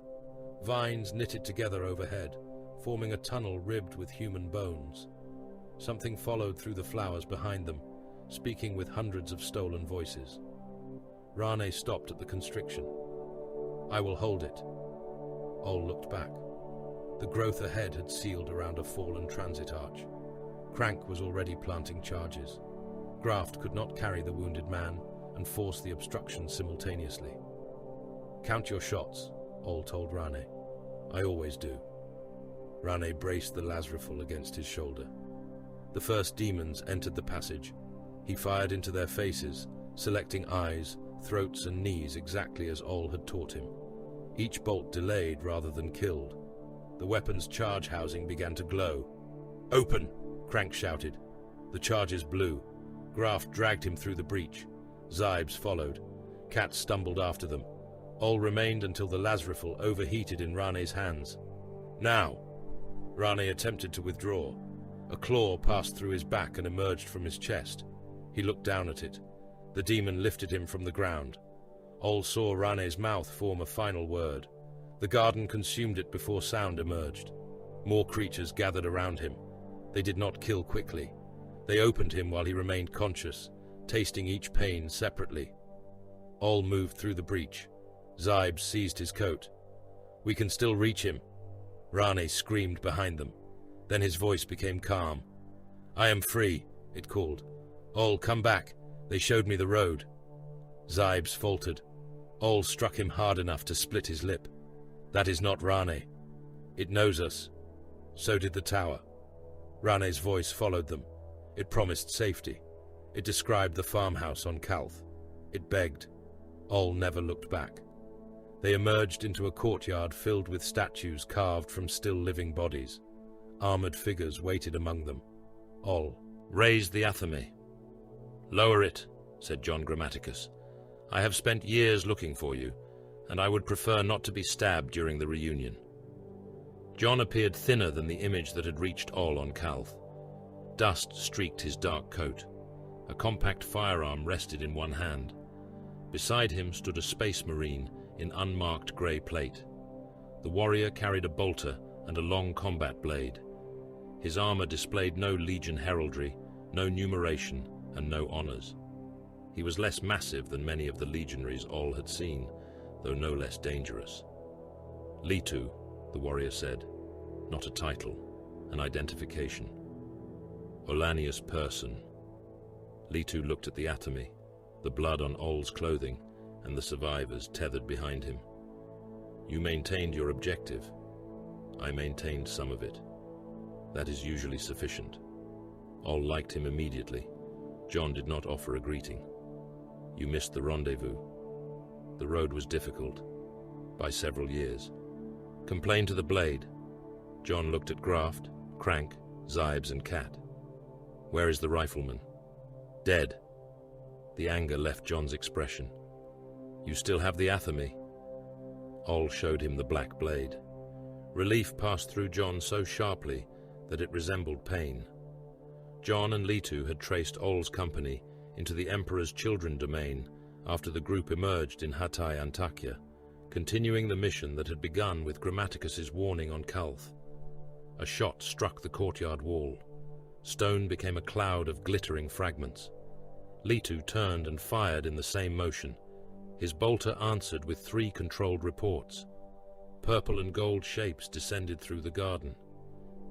Vines knitted together overhead, forming a tunnel ribbed with human bones. Something followed through the flowers behind them, speaking with hundreds of stolen voices. Rane stopped at the constriction. "I will hold it." Oll looked back. The growth ahead had sealed around a fallen transit arch. Crank was already planting charges. Graft could not carry the wounded man and force the obstruction simultaneously. "Count your shots," Oll told Rane. "I always do." Rane braced the Lazraful against his shoulder. The first demons entered the passage. He fired into their faces, selecting eyes, throats and knees exactly as Oll had taught him. Each bolt delayed rather than killed. The weapon's charge housing began to glow. "Open!" Crank shouted. The charges blew. Graft dragged him through the breach. Zybes followed. Cat stumbled after them. Oll remained until the Lazraful overheated in Rane's hands. "Now!" Rane attempted to withdraw. A claw passed through his back and emerged from his chest. He looked down at it. The demon lifted him from the ground. Oll saw Rane's mouth form a final word. The garden consumed it before sound emerged. More creatures gathered around him. They did not kill quickly. They opened him while he remained conscious, tasting each pain separately. Oll moved through the breach. Zybes seized his coat. "We can still reach him." Rane screamed behind them. Then his voice became calm. "I am free," it called. "Oll, come back. They showed me the road." Zybes faltered. Oll struck him hard enough to split his lip. "That is not Rane. It knows us." So did the tower. Rane's voice followed them. It promised safety. It described the farmhouse on Calth. It begged. Oll never looked back. They emerged into a courtyard filled with statues carved from still living bodies. Armored figures waited among them. Oll raised the athame. "Lower it," said John Grammaticus. "I have spent years looking for you, and I would prefer not to be stabbed during the reunion." John appeared thinner than the image that had reached Oll on Calth. Dust streaked his dark coat. A compact firearm rested in one hand. Beside him stood a space marine in unmarked grey plate. The warrior carried a bolter and a long combat blade. His armor displayed no legion heraldry, no numeration, and no honors. He was less massive than many of the legionaries Oll had seen, though no less dangerous. "Litu," the warrior said. Not a title, an identification. "Ollanius Person." Litu looked at the athame, the blood on Oll's clothing, and the survivors tethered behind him. "You maintained your objective. I maintained some of it. That is usually sufficient." Oll liked him immediately. John did not offer a greeting. "You missed the rendezvous. The road was difficult, by several years. Complain to the blade." John looked at Graft, Crank, Zybes, and Cat. "Where is the rifleman?" "Dead." The anger left John's expression. "You still have the athame." Oll showed him the black blade. Relief passed through John so sharply that it resembled pain. John and Litu had traced Oll's company into the Emperor's Children domain after the group emerged in Hatay Antakya, continuing the mission that had begun with Grammaticus's warning on Calth. A shot struck the courtyard wall. Stone became a cloud of glittering fragments. Litu turned and fired in the same motion. His bolter answered with 3 controlled reports. Purple and gold shapes descended through the garden.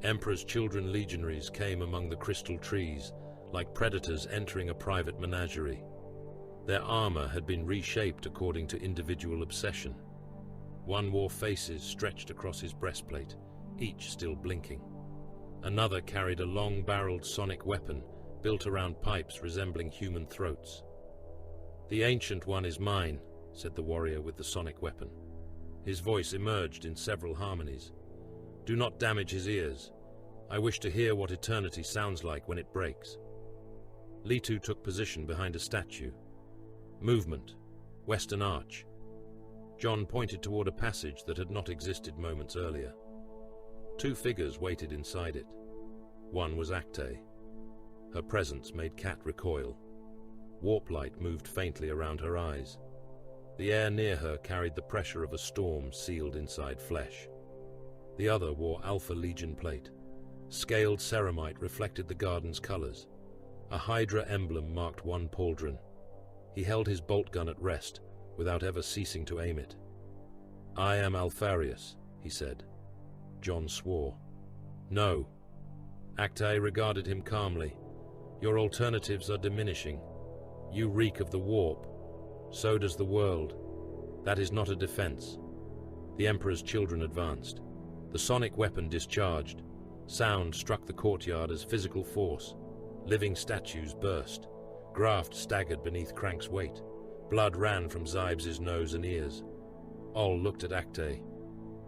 Emperor's children legionaries came among the crystal trees, like predators entering a private menagerie. Their armor had been reshaped according to individual obsession. One wore faces stretched across his breastplate, each still blinking. Another carried a long-barreled sonic weapon built around pipes resembling human throats. "The Ancient One is mine," said the warrior with the sonic weapon. His voice emerged in several harmonies. "Do not damage his ears. I wish to hear what eternity sounds like when it breaks." Litu took position behind a statue. Movement. Western Arch. John pointed toward a passage that had not existed moments earlier. Two figures waited inside it. One was Acte. Her presence made Kat recoil. Warp light moved faintly around her eyes. The air near her carried the pressure of a storm sealed inside flesh. The other wore Alpha Legion plate. Scaled ceramite reflected the garden's colors. A Hydra emblem marked one pauldron. He held his bolt gun at rest, without ever ceasing to aim it. "I am Alfarius," he said. John swore. "No." Acte regarded him calmly. "Your alternatives are diminishing. You reek of the warp. So does the world. That is not a defense." The Emperor's children advanced. The sonic weapon discharged. Sound struck the courtyard as physical force. Living statues burst. Graft staggered beneath Crank's weight. Blood ran from Zybes' nose and ears. Oll looked at Acte.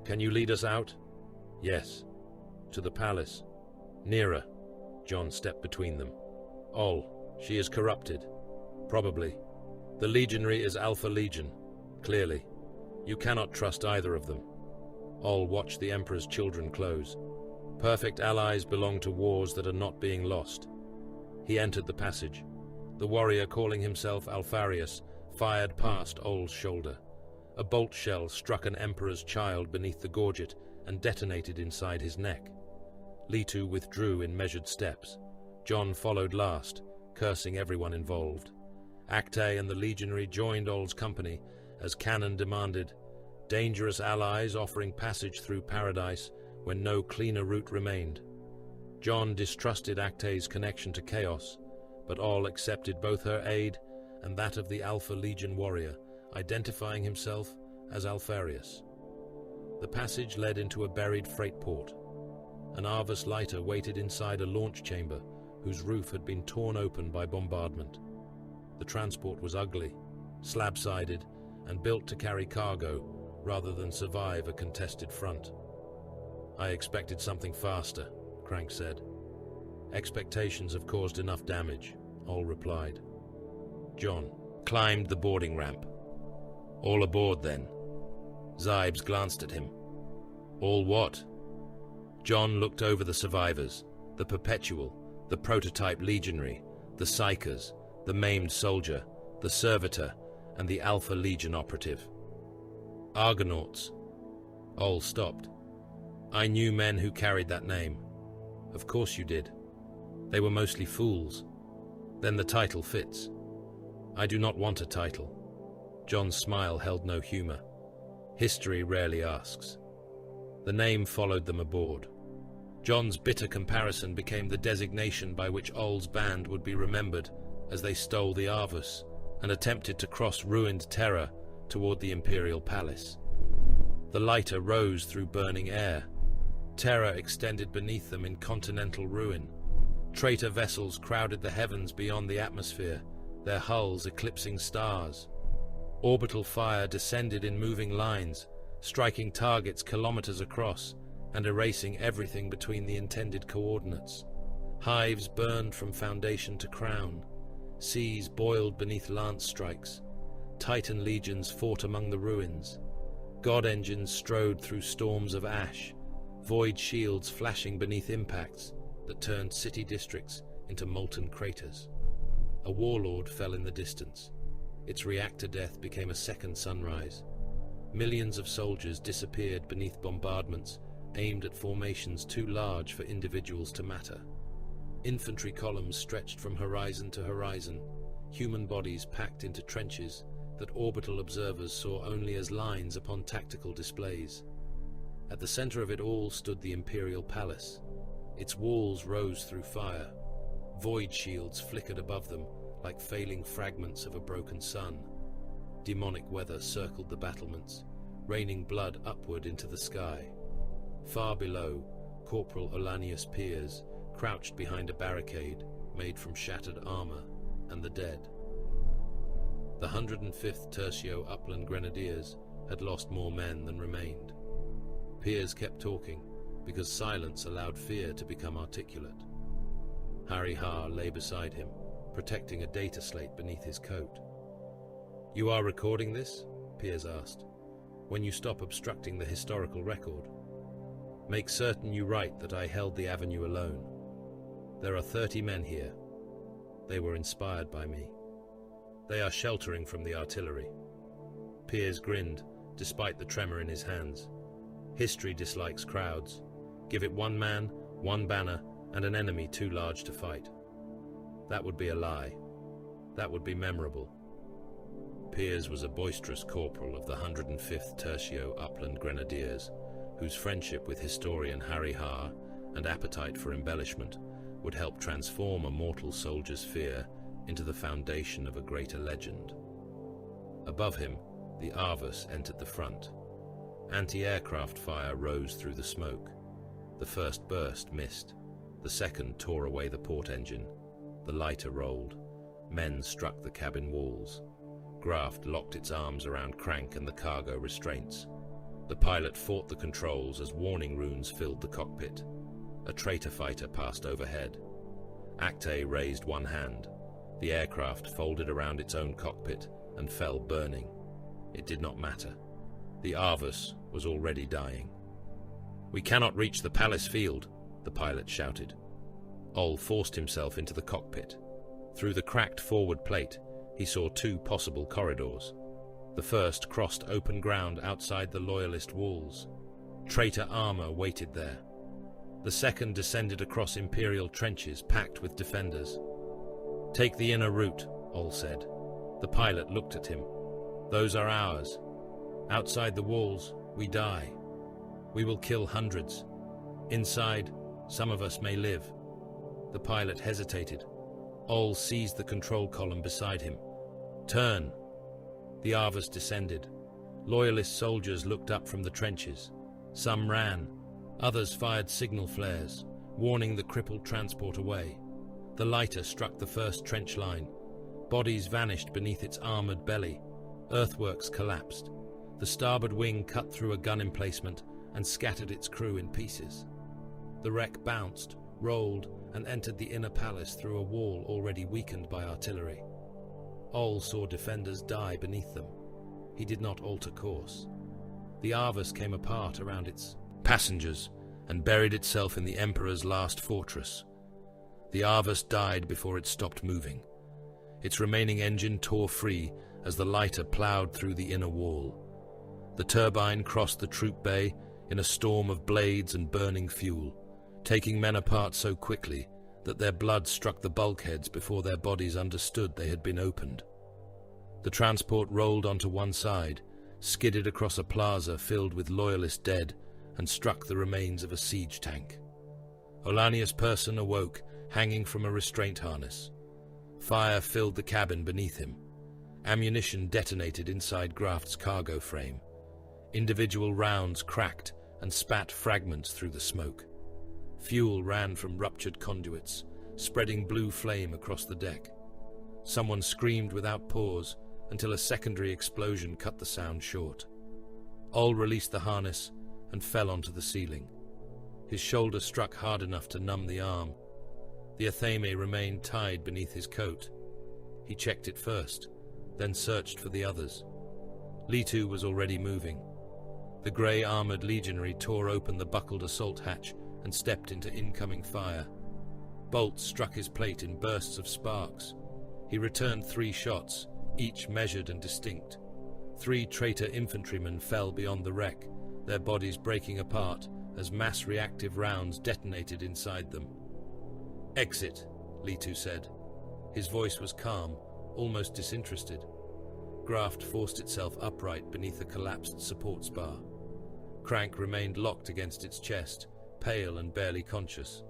"Can you lead us out?" "Yes." "To the palace." "Nearer." John stepped between them. "Oll, she is corrupted." "Probably. The legionary is Alpha Legion. Clearly. You cannot trust either of them." Oll watched the Emperor's children close. Perfect allies belong to wars that are not being lost. He entered the passage. The warrior, calling himself Alfarius, fired past Oll's shoulder. A bolt shell struck an Emperor's child beneath the gorget and detonated inside his neck. Litu withdrew in measured steps. John followed last, cursing everyone involved. Acte and the legionary joined Oll's company as canon demanded, dangerous allies offering passage through paradise when no cleaner route remained. John distrusted Acte's connection to chaos, but Oll accepted both her aid and that of the Alpha Legion warrior, identifying himself as Alfarius. The passage led into a buried freight port. An Arvus lighter waited inside a launch chamber whose roof had been torn open by bombardment. The transport was ugly, slab-sided, and built to carry cargo rather than survive a contested front. "I expected something faster," Crank said. "Expectations have caused enough damage," Oll replied. John climbed the boarding ramp. "All aboard, then." Zybes glanced at him. "All what?" John looked over the survivors, the Perpetual, the prototype legionary, the Psychers, the maimed soldier, the servitor, and the Alpha Legion operative. "Argonauts." Oll stopped. "I knew men who carried that name." "Of course you did. They were mostly fools. Then the title fits." "I do not want a title." John's smile held no humor. History rarely asks. The name followed them aboard. John's bitter comparison became the designation by which Oll's band would be remembered as they stole the Arvus and attempted to cross ruined Terra toward the Imperial Palace. The lighter rose through burning air. Terra extended beneath them in continental ruin. Traitor vessels crowded the heavens beyond the atmosphere, their hulls eclipsing stars. Orbital fire descended in moving lines, striking targets kilometers across and erasing everything between the intended coordinates. Hives burned from foundation to crown. Seas boiled beneath lance strikes. Titan legions fought among the ruins. God engines strode through storms of ash, void shields flashing beneath impacts that turned city districts into molten craters. A warlord fell in the distance. Its reactor death became a second sunrise. Millions of soldiers disappeared beneath bombardments aimed at formations too large for individuals to matter. Infantry columns stretched from horizon to horizon, human bodies packed into trenches that orbital observers saw only as lines upon tactical displays. At the center of it all stood the Imperial Palace, Its walls rose through fire. Void shields flickered above them like failing fragments of a broken sun. Demonic weather circled the battlements, raining blood upward into the sky. Far below, Corporal Ollanius Pius crouched behind a barricade made from shattered armor and the dead. The 105th Tertio Upland Grenadiers had lost more men than remained. Piers kept talking, because silence allowed fear to become articulate. Harry Haar lay beside him, protecting a data slate beneath his coat. "You are recording this?" Piers asked. "When you stop obstructing the historical record, make certain you write that I held the avenue alone. There are 30 men here. They were inspired by me. They are sheltering from the artillery." Piers grinned, despite the tremor in his hands. History dislikes crowds. Give it one man, one banner, and an enemy too large to fight. That would be a lie. That would be memorable. Piers was a boisterous corporal of the 105th Tertio Upland Grenadiers, whose friendship with historian Harry Haar and appetite for embellishment would help transform a mortal soldier's fear into the foundation of a greater legend. Above him, the Arvus entered the front. Anti-aircraft fire rose through the smoke. The first burst missed. The second tore away the port engine. The lighter rolled. Men struck the cabin walls. Graft locked its arms around Crank and the cargo restraints. The pilot fought the controls as warning runes filled the cockpit. A traitor fighter passed overhead. Acte raised one hand. The aircraft folded around its own cockpit and fell burning. It did not matter. The Arvus was already dying. "We cannot reach the palace field," the pilot shouted. Oll forced himself into the cockpit. Through the cracked forward plate, he saw two possible corridors. The first crossed open ground outside the Loyalist walls. Traitor armor waited there. The second descended across Imperial trenches packed with defenders. "Take the inner route," Oll said. The pilot looked at him. "Those are ours. Outside the walls, we die. We will kill hundreds. Inside, some of us may live." The pilot hesitated. Oll seized the control column beside him. "Turn." The Arvus descended. Loyalist soldiers looked up from the trenches. Some ran. Others fired signal flares, warning the crippled transport away. The lighter struck the first trench line. Bodies vanished beneath its armored belly. Earthworks collapsed. The starboard wing cut through a gun emplacement and scattered its crew in pieces. The wreck bounced, rolled, and entered the inner palace through a wall already weakened by artillery. Oll saw defenders die beneath them. He did not alter course. The Arvus came apart around its passengers and buried itself in the Emperor's last fortress. The Arvus died before it stopped moving. Its remaining engine tore free as the lighter ploughed through the inner wall. The turbine crossed the troop bay in a storm of blades and burning fuel, taking men apart so quickly that their blood struck the bulkheads before their bodies understood they had been opened. The transport rolled onto one side, skidded across a plaza filled with Loyalist dead, and struck the remains of a siege tank. Ollanius Pius awoke, hanging from a restraint harness. Fire filled the cabin beneath him. Ammunition detonated inside Graft's cargo frame. Individual rounds cracked and spat fragments through the smoke. Fuel ran from ruptured conduits, spreading blue flame across the deck. Someone screamed without pause until a secondary explosion cut the sound short. Oll released the harness and fell onto the ceiling. His shoulder struck hard enough to numb the arm. The athame remained tied beneath his coat. He checked it first, then searched for the others. Litu was already moving. The grey-armoured legionary tore open the buckled assault hatch and stepped into incoming fire. Bolts struck his plate in bursts of sparks. He returned 3 shots, each measured and distinct. 3 traitor infantrymen fell beyond the wreck, their bodies breaking apart as mass-reactive rounds detonated inside them. "Exit," Litu said. His voice was calm, almost disinterested. Graft forced itself upright beneath a collapsed support spar. Crank remained locked against its chest, pale and barely conscious.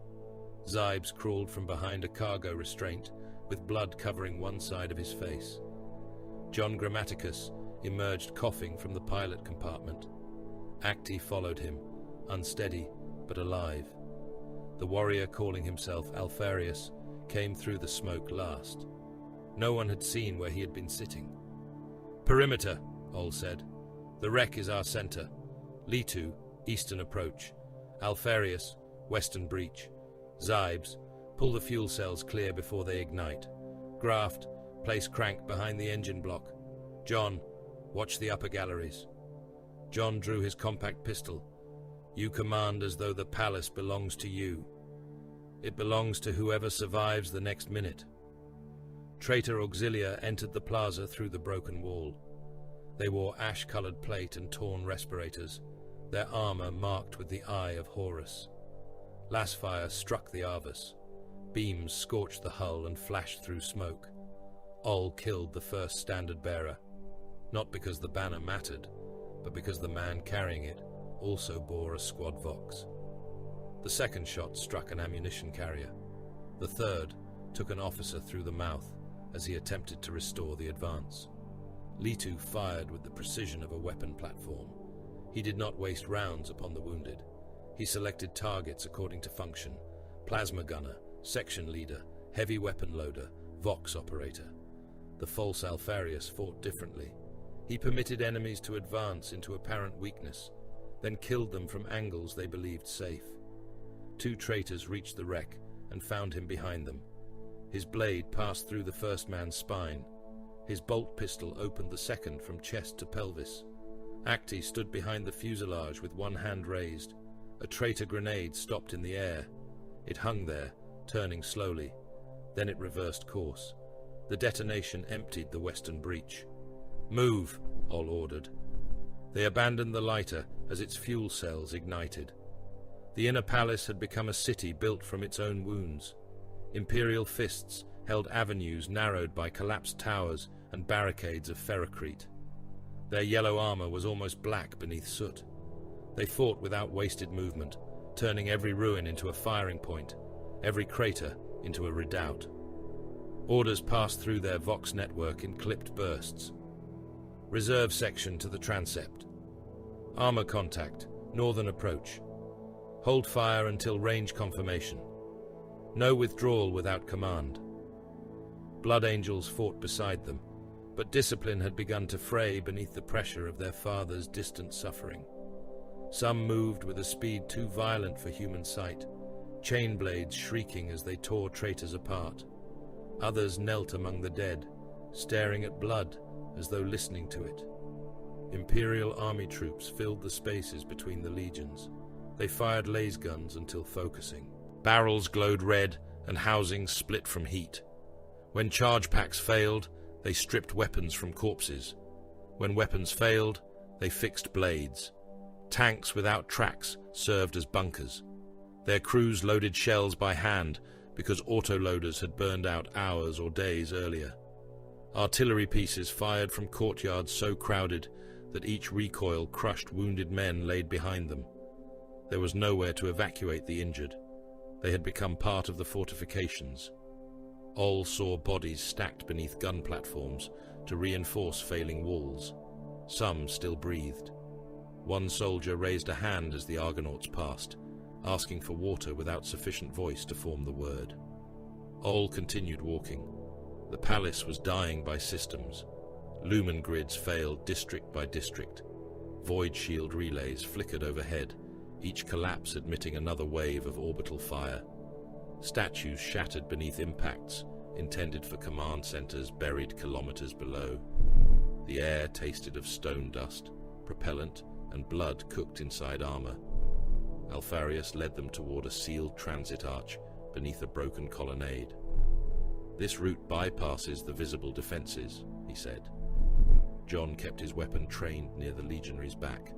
Zybes crawled from behind a cargo restraint, with blood covering one side of his face. John Grammaticus emerged coughing from the pilot compartment. Acti followed him, unsteady but alive. The warrior calling himself Alfarius came through the smoke last. No one had seen where he had been sitting. "Perimeter," Oll said. "The wreck is our center. Litu, eastern approach. Alfarius, western breach. Zybes, pull the fuel cells clear before they ignite. Graft, place crank behind the engine block. John, watch the upper galleries." John drew his compact pistol. "You command as though the palace belongs to you. It belongs to whoever survives the next minute." Traitor Auxilia entered the plaza through the broken wall. They wore ash-colored plate and torn respirators, their armor marked with the eye of Horus. Lasfire struck the Arvus. Beams scorched the hull and flashed through smoke. Oll killed the first standard-bearer, not because the banner mattered, but because the man carrying it also bore a squad vox. The second shot struck an ammunition carrier. The third took an officer through the mouth as he attempted to restore the advance. Litu fired with the precision of a weapon platform. He did not waste rounds upon the wounded. He selected targets according to function: plasma gunner, section leader, heavy weapon loader, vox operator. The false Alfarius fought differently. He permitted enemies to advance into apparent weakness, then killed them from angles they believed safe. Two traitors reached the wreck and found him behind them. His blade passed through the first man's spine. His bolt pistol opened the second from chest to pelvis. Acti stood behind the fuselage with one hand raised. A traitor grenade stopped in the air. It hung there, turning slowly. Then it reversed course. The detonation emptied the western breach. "Move," Oll ordered. They abandoned the lighter as its fuel cells ignited. The inner palace had become a city built from its own wounds. Imperial fists held avenues narrowed by collapsed towers and barricades of ferrocrete. Their yellow armor was almost black beneath soot. They fought without wasted movement, turning every ruin into a firing point, every crater into a redoubt. Orders passed through their Vox network in clipped bursts. Reserve section to the transept. Armor contact, northern approach. Hold fire until range confirmation. No withdrawal without command. Blood Angels fought beside them, but discipline had begun to fray beneath the pressure of their father's distant suffering. Some moved with a speed too violent for human sight, chain blades shrieking as they tore traitors apart. Others knelt among the dead, staring at blood as though listening to it. Imperial army troops filled the spaces between the legions. They fired laser guns until focusing. Barrels glowed red and housings split from heat. When charge packs failed, they stripped weapons from corpses. When weapons failed, they fixed blades. Tanks without tracks served as bunkers. Their crews loaded shells by hand because autoloaders had burned out hours or days earlier. Artillery pieces fired from courtyards so crowded that each recoil crushed wounded men laid behind them. There was nowhere to evacuate the injured. They had become part of the fortifications. Oll saw bodies stacked beneath gun platforms to reinforce failing walls. Some still breathed. One soldier raised a hand as the Argonauts passed, asking for water without sufficient voice to form the word. Oll continued walking. The palace was dying by systems. Lumen grids failed district by district. Void shield relays flickered overhead, each collapse admitting another wave of orbital fire. Statues shattered beneath impacts intended for command centers buried kilometers below. The air tasted of stone dust, propellant, and blood cooked inside armor. Alfarius led them toward a sealed transit arch beneath a broken colonnade. "This route bypasses the visible defenses," he said. John kept his weapon trained near the legionary's back.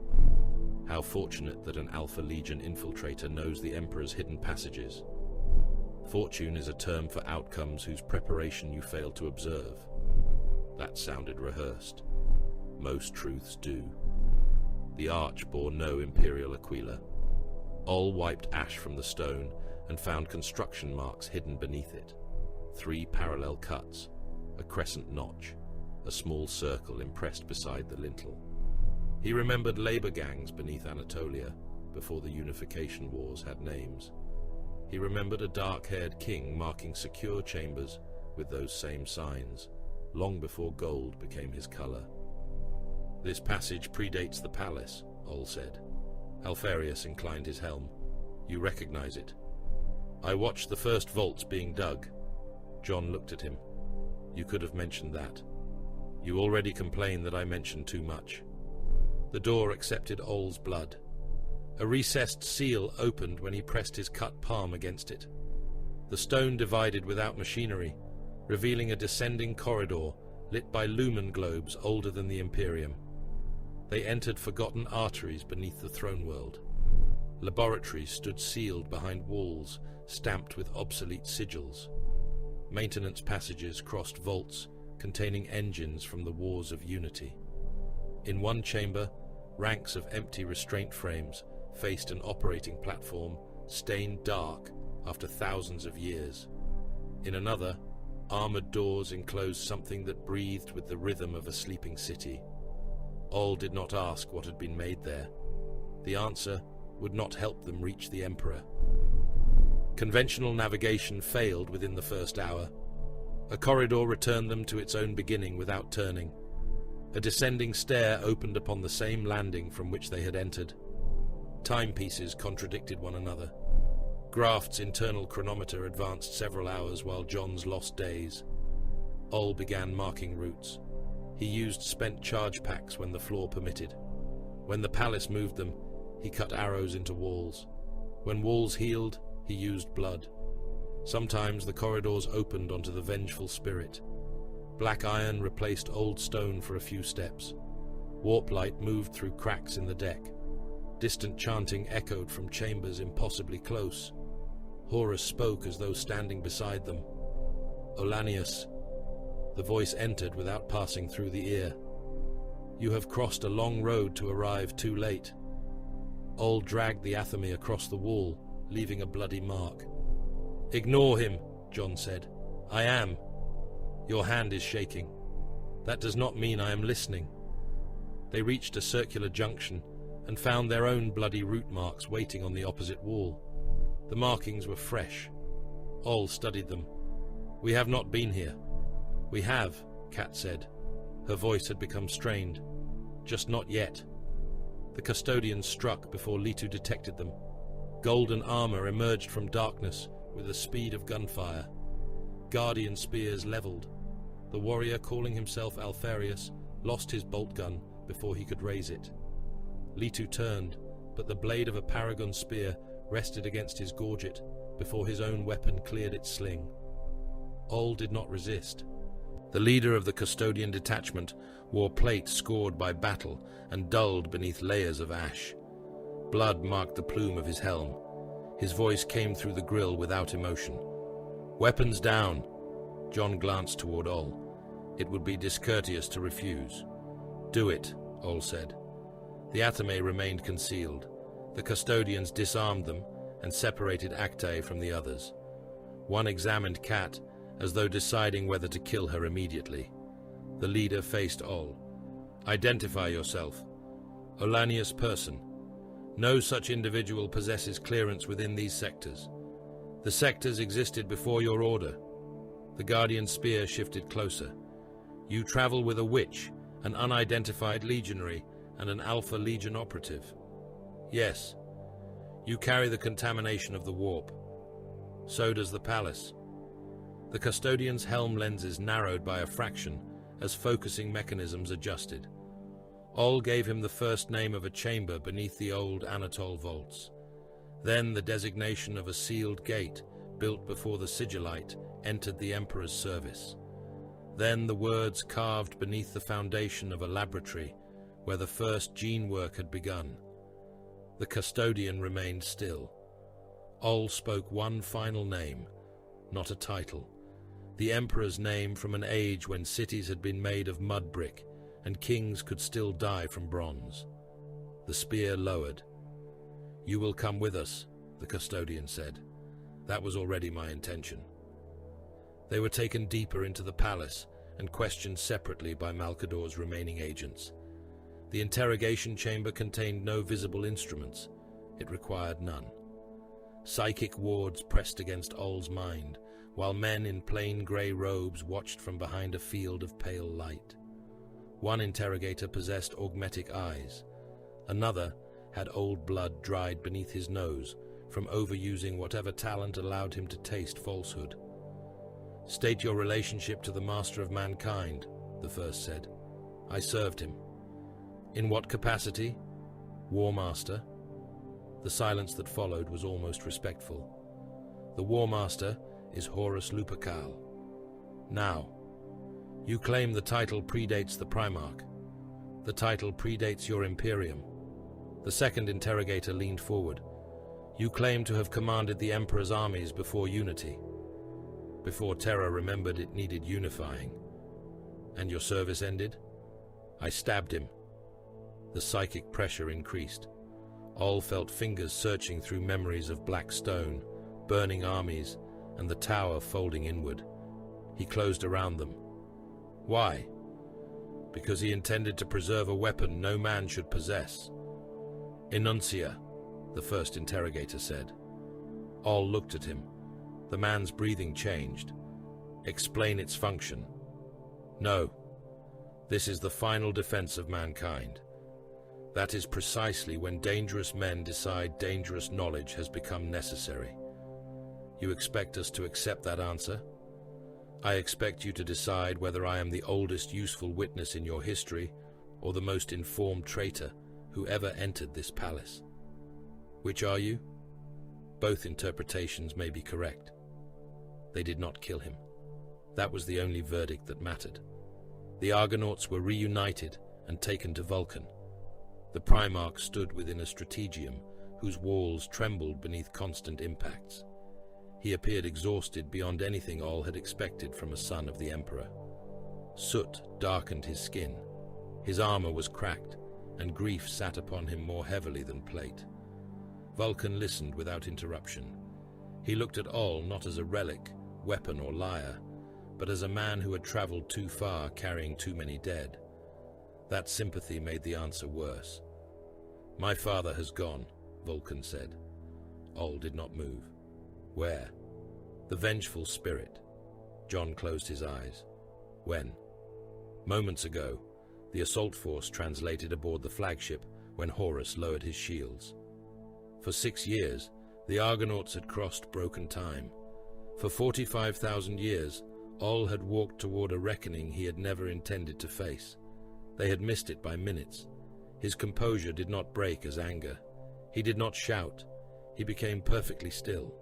How fortunate that an Alpha Legion infiltrator knows the Emperor's hidden passages. Fortune is a term for outcomes whose preparation you fail to observe. That sounded rehearsed. Most truths do. The arch bore no Imperial Aquila. Oll wiped ash from the stone and found construction marks hidden beneath it. 3 parallel cuts, a crescent notch, a small circle impressed beside the lintel. He remembered labor gangs beneath Anatolia before the unification wars had names. He remembered a dark-haired king marking secure chambers with those same signs, long before gold became his color. "This passage predates the palace," Oll said. Alfarius inclined his helm. "You recognize it?" "I watched the first vaults being dug." John looked at him. "You could have mentioned that. You already complain that I mention too much." The door accepted Oll's blood. A recessed seal opened when he pressed his cut palm against it. The stone divided without machinery, revealing a descending corridor lit by lumen globes older than the Imperium. They entered forgotten arteries beneath the throne world. Laboratories stood sealed behind walls stamped with obsolete sigils. Maintenance passages crossed vaults containing engines from the Wars of Unity. In one chamber, ranks of empty restraint frames faced an operating platform stained dark after thousands of years. In another, armored doors enclosed something that breathed with the rhythm of a sleeping city. Oll did not ask what had been made there. The answer would not help them reach the Emperor. Conventional navigation failed within the first hour. A corridor returned them to its own beginning without turning. A descending stair opened upon the same landing from which they had entered. Timepieces contradicted one another. Graft's internal chronometer advanced several hours while John's lost days. Oll began marking routes. He used spent charge packs when the floor permitted. When the palace moved them, he cut arrows into walls. When walls healed, he used blood. Sometimes the corridors opened onto the vengeful spirit. Black iron replaced old stone for a few steps. Warp light moved through cracks in the deck. Distant chanting echoed from chambers impossibly close. Horus spoke as though standing beside them. "Ollanius." The voice entered without passing through the ear. "You have crossed a long road to arrive too late." Oll dragged the athame across the wall, leaving a bloody mark. "Ignore him," John said. "I am." "Your hand is shaking." "That does not mean I am listening." They reached a circular junction and found their own bloody route marks waiting on the opposite wall. The markings were fresh. Oll studied them. "We have not been here." "We have," Kat said. Her voice had become strained. "Just not yet." The custodians struck before Litu detected them. Golden armor emerged from darkness with the speed of gunfire. Guardian spears leveled. The warrior, calling himself Alfarius, lost his bolt gun before he could raise it. Litu turned, but the blade of a paragon spear rested against his gorget before his own weapon cleared its sling. Oll did not resist. The leader of the custodian detachment wore plate scored by battle and dulled beneath layers of ash. Blood marked the plume of his helm. His voice came through the grille without emotion. "Weapons down!" John glanced toward Oll. It would be discourteous to refuse. "Do it," Oll said. The athame remained concealed. The custodians disarmed them and separated Actae from the others. One examined Kat, as though deciding whether to kill her immediately. The leader faced Oll. "Identify yourself." "Ollanius Person." "No such individual possesses clearance within these sectors. The sectors existed before your order." The Guardian spear shifted closer. "You travel with a witch, an unidentified legionary, and an Alpha Legion operative." "Yes." "You carry the contamination of the warp." "So does the palace." The custodian's helm lenses narrowed by a fraction as focusing mechanisms adjusted. Oll gave him the first name of a chamber beneath the old Anatole vaults. Then the designation of a sealed gate built before the sigillite entered the Emperor's service. Then the words carved beneath the foundation of a laboratory where the first gene work had begun. The custodian remained still. Oll spoke one final name, not a title. The Emperor's name from an age when cities had been made of mud brick and kings could still die from bronze. The spear lowered. "You will come with us," the custodian said. That was already my intention. They were taken deeper into the palace and questioned separately by Malcador's remaining agents. The interrogation chamber contained no visible instruments. It required none. Psychic wards pressed against Oll's mind, while men in plain grey robes watched from behind a field of pale light. One interrogator possessed augmetic eyes. Another had old blood dried beneath his nose from overusing whatever talent allowed him to taste falsehood. "State your relationship to the Master of Mankind," the first said. "I served him." "In what capacity?" "Warmaster." The silence that followed was almost respectful. "The Warmaster is Horus Lupercal. Now, you claim the title predates the Primarch. The title predates your Imperium." The second interrogator leaned forward. "You claim to have commanded the Emperor's armies before unity, before Terra remembered it needed unifying. And your service ended?" "I stabbed him." The psychic pressure increased. Oll felt fingers searching through memories of black stone, burning armies, and the tower folding inward. He closed around them. "Why?" "Because he intended to preserve a weapon no man should possess." "Enuncia," the first interrogator said. Oll looked at him. The man's breathing changed. "Explain its function." "No. This is the final defense of mankind. That is precisely when dangerous men decide dangerous knowledge has become necessary. You expect us to accept that answer? I expect you to decide whether I am the oldest useful witness in your history or the most informed traitor who ever entered this palace. Which are you? Both interpretations may be correct. They did not kill him. That was the only verdict that mattered. The Argonauts were reunited and taken to Vulcan. The Primarch stood within a strategium whose walls trembled beneath constant impacts. He appeared exhausted beyond anything Oll had expected from a son of the Emperor. Soot darkened his skin. His armor was cracked, and grief sat upon him more heavily than plate. Vulcan listened without interruption. He looked at Oll not as a relic, weapon, or liar, but as a man who had traveled too far carrying too many dead. That sympathy made the answer worse. "My father has gone," Vulcan said. Oll did not move. "Where?" "The vengeful spirit." John closed his eyes. "When?" "Moments ago. The assault force translated aboard the flagship when Horus lowered his shields. For 6 years, the Argonauts had crossed broken time. For 45,000 years, Oll had walked toward a reckoning he had never intended to face. They had missed it by minutes. His composure did not break as anger. He did not shout. He became perfectly still.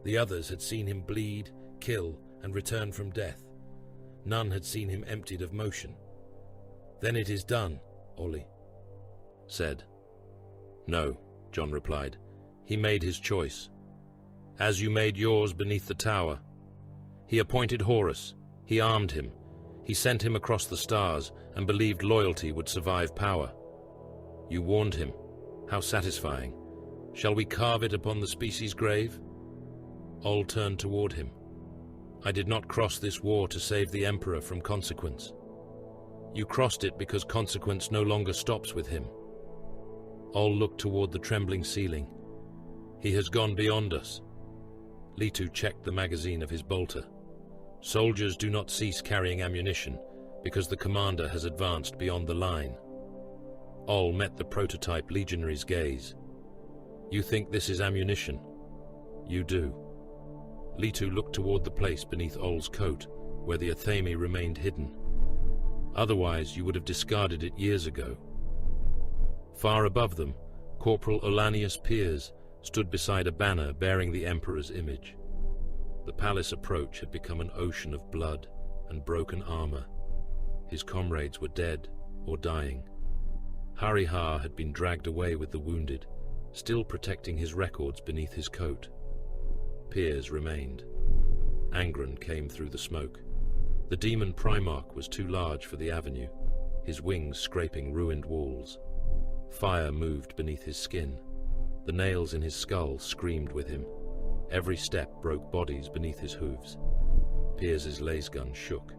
The others had seen him bleed, kill, and return from death. None had seen him emptied of motion. "Then it is done," Olli said. "No," John replied. "He made his choice. As you made yours beneath the tower. He appointed Horus. He armed him. He sent him across the stars and believed loyalty would survive power. You warned him. How satisfying. Shall we carve it upon the species' grave?" Oll turned toward him. "I did not cross this war to save the Emperor from consequence. You crossed it because consequence no longer stops with him." Oll looked toward the trembling ceiling. "He has gone beyond us." Litu checked the magazine of his bolter. "Soldiers do not cease carrying ammunition because the commander has advanced beyond the line." Oll met the prototype legionary's gaze. "You think this is ammunition?" "You do." Litu looked toward the place beneath Oll's coat, where the athame remained hidden. "Otherwise, you would have discarded it years ago." Far above them, Corporal Ollanius Pius stood beside a banner bearing the Emperor's image. The palace approach had become an ocean of blood and broken armor. His comrades were dead or dying. Harihar had been dragged away with the wounded, still protecting his records beneath his coat. Piers remained. Angron came through the smoke. The demon Primarch was too large for the avenue, his wings scraping ruined walls. Fire moved beneath his skin. The nails in his skull screamed with him. Every step broke bodies beneath his hooves. Piers's laser shook.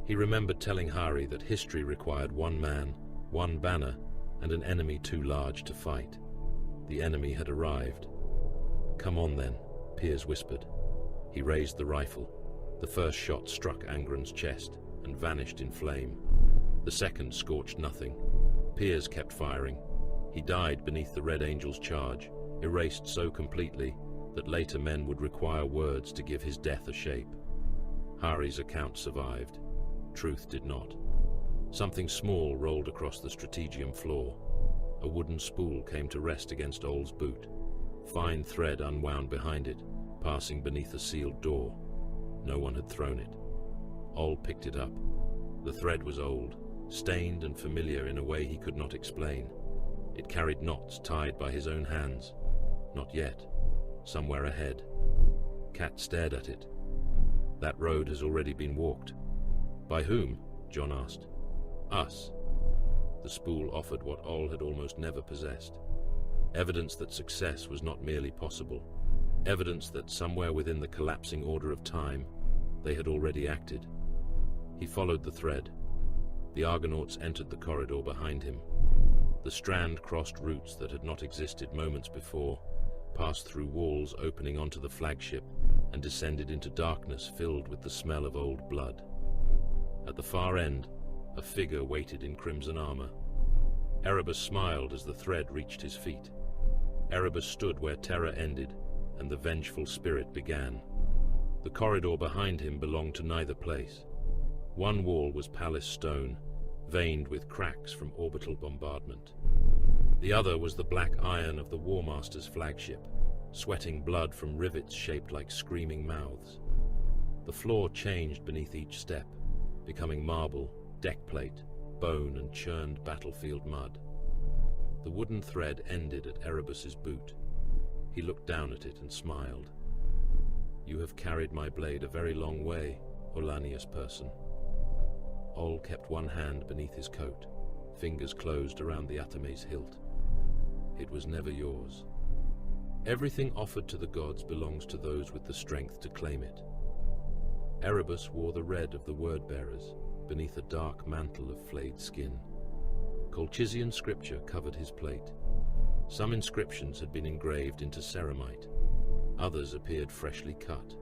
He remembered telling Hari that history required one man, one banner, and an enemy too large to fight. The enemy had arrived. "Come on then," Piers whispered. He raised the rifle. The first shot struck Angren's chest and vanished in flame. The second scorched nothing. Piers kept firing. He died beneath the Red Angel's charge, erased so completely that later men would require words to give his death a shape. Hari's account survived. Truth did not. Something small rolled across the strategium floor. A wooden spool came to rest against Oll's boot. Fine thread unwound behind it, passing beneath a sealed door. No one had thrown it. Oll picked it up. The thread was old, stained and familiar in a way he could not explain. It carried knots tied by his own hands. Not yet. Somewhere ahead. Cat stared at it. "That road has already been walked." "By whom?" John asked. "Us." The spool offered what Oll had almost never possessed. Evidence that success was not merely possible. Evidence that somewhere within the collapsing order of time, they had already acted. He followed the thread. The Argonauts entered the corridor behind him. The strand crossed routes that had not existed moments before, passed through walls opening onto the flagship, and descended into darkness filled with the smell of old blood. At the far end, a figure waited in crimson armor. Erebus smiled as the thread reached his feet. Erebus stood where terror ended, and the vengeful spirit began. The corridor behind him belonged to neither place. One wall was palace stone, veined with cracks from orbital bombardment. The other was the black iron of the Warmaster's flagship, sweating blood from rivets shaped like screaming mouths. The floor changed beneath each step, becoming marble, deck plate, bone and churned battlefield mud. The wooden thread ended at Erebus's boot. He looked down at it and smiled. "You have carried my blade a very long way, Ollanius person." Oll kept one hand beneath his coat, fingers closed around the atame's hilt. "It was never yours. Everything offered to the gods belongs to those with the strength to claim it." Erebus wore the red of the word-bearers, beneath a dark mantle of flayed skin. Colchizian scripture covered his plate. Some inscriptions had been engraved into ceramite. Others appeared freshly cut,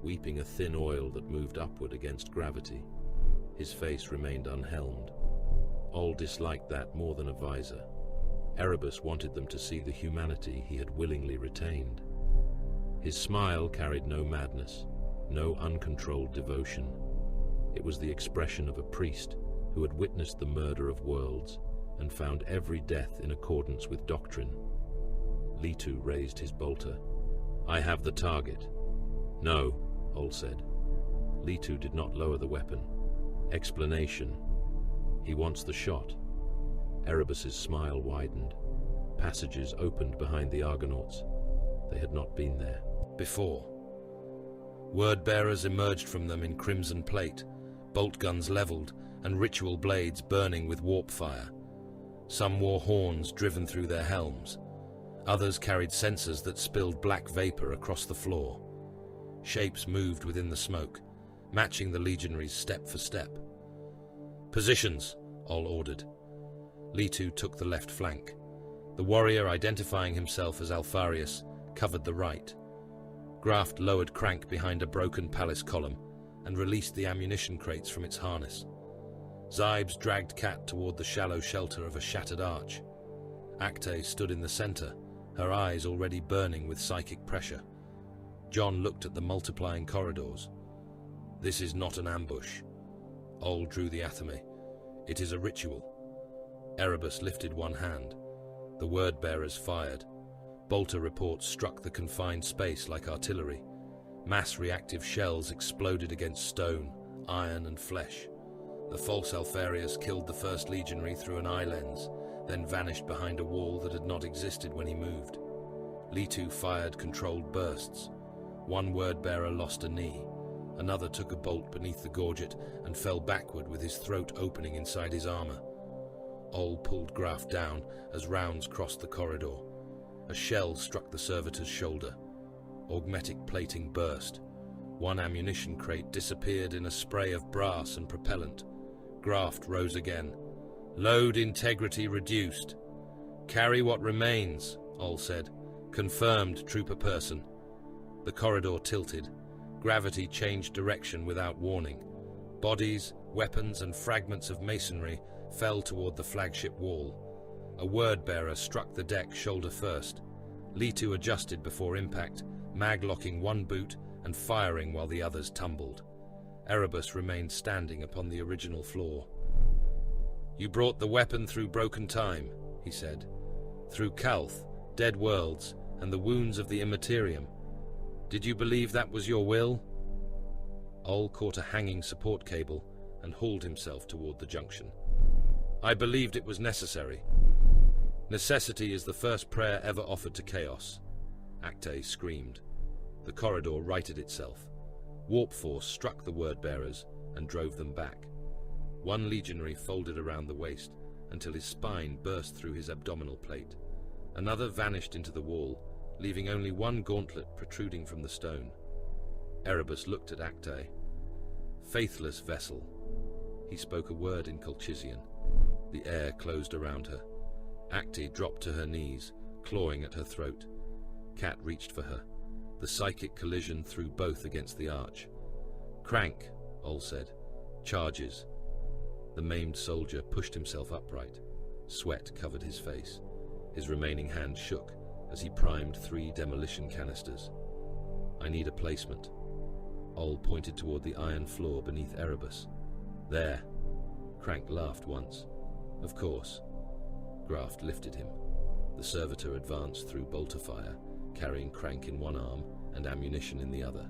weeping a thin oil that moved upward against gravity. His face remained unhelmed. Oll disliked that more than a visor. Erebus wanted them to see the humanity he had willingly retained. His smile carried no madness, no uncontrolled devotion. It was the expression of a priest who had witnessed the murder of worlds and found every death in accordance with doctrine. Litu raised his bolter. "I have the target." "No," Oll said. Litu did not lower the weapon. "Explanation. He wants the shot." Erebus's smile widened. Passages opened behind the Argonauts. They had not been there before. Word-bearers emerged from them in crimson plate, bolt guns leveled, and ritual blades burning with warp fire. Some wore horns driven through their helms. Others carried censers that spilled black vapor across the floor. Shapes moved within the smoke, matching the legionaries step for step. "Positions," Oll ordered. Litu took the left flank. The warrior, identifying himself as Alfarius, covered the right. Graft lowered Crank behind a broken palace column and released the ammunition crates from its harness. Zybes dragged Cat toward the shallow shelter of a shattered arch. Acte stood in the center, her eyes already burning with psychic pressure. John looked at the multiplying corridors. "This is not an ambush." Oll drew the atame. "It is a ritual." Erebus lifted one hand. The word-bearers fired. Bolter reports struck the confined space like artillery. Mass reactive shells exploded against stone, iron and flesh. The false Alfarius killed the first legionary through an eye lens, then vanished behind a wall that had not existed when he moved. Litu fired controlled bursts. One word-bearer lost a knee. Another took a bolt beneath the gorget and fell backward with his throat opening inside his armor. Oll pulled Graf down as rounds crossed the corridor. A shell struck the servitor's shoulder. Augmetic plating burst. One ammunition crate disappeared in a spray of brass and propellant. Graft rose again. Load integrity reduced. Carry what remains, Oll said. Confirmed, trooper person. The corridor tilted. Gravity changed direction without warning. Bodies, weapons, and fragments of masonry fell toward the flagship wall. A word-bearer struck the deck shoulder first. Litu adjusted before impact, mag-locking one boot and firing while the others tumbled. Erebus remained standing upon the original floor. "You brought the weapon through broken time," he said. "Through Kalth, dead worlds, and the wounds of the Immaterium. Did you believe that was your will?" Oll caught a hanging support cable and hauled himself toward the junction. "I believed it was necessary. Necessity is the first prayer ever offered to chaos." Acte screamed. The corridor righted itself. Warp force struck the word-bearers and drove them back. One legionary folded around the waist until his spine burst through his abdominal plate. Another vanished into the wall, leaving only one gauntlet protruding from the stone. Erebus looked at Acte. "Faithless vessel." He spoke a word in Colchizian. The air closed around her. Acte dropped to her knees, clawing at her throat. Cat reached for her. The psychic collision threw both against the arch. "Crank," Oll said. "Charges." The maimed soldier pushed himself upright. Sweat covered his face. His remaining hand shook as he primed 3 demolition canisters. "I need a placement." Oll pointed toward the iron floor beneath Erebus. "There." Crank laughed once. "Of course." Graft lifted him. The servitor advanced through bolter fire, carrying Crank in one arm and ammunition in the other.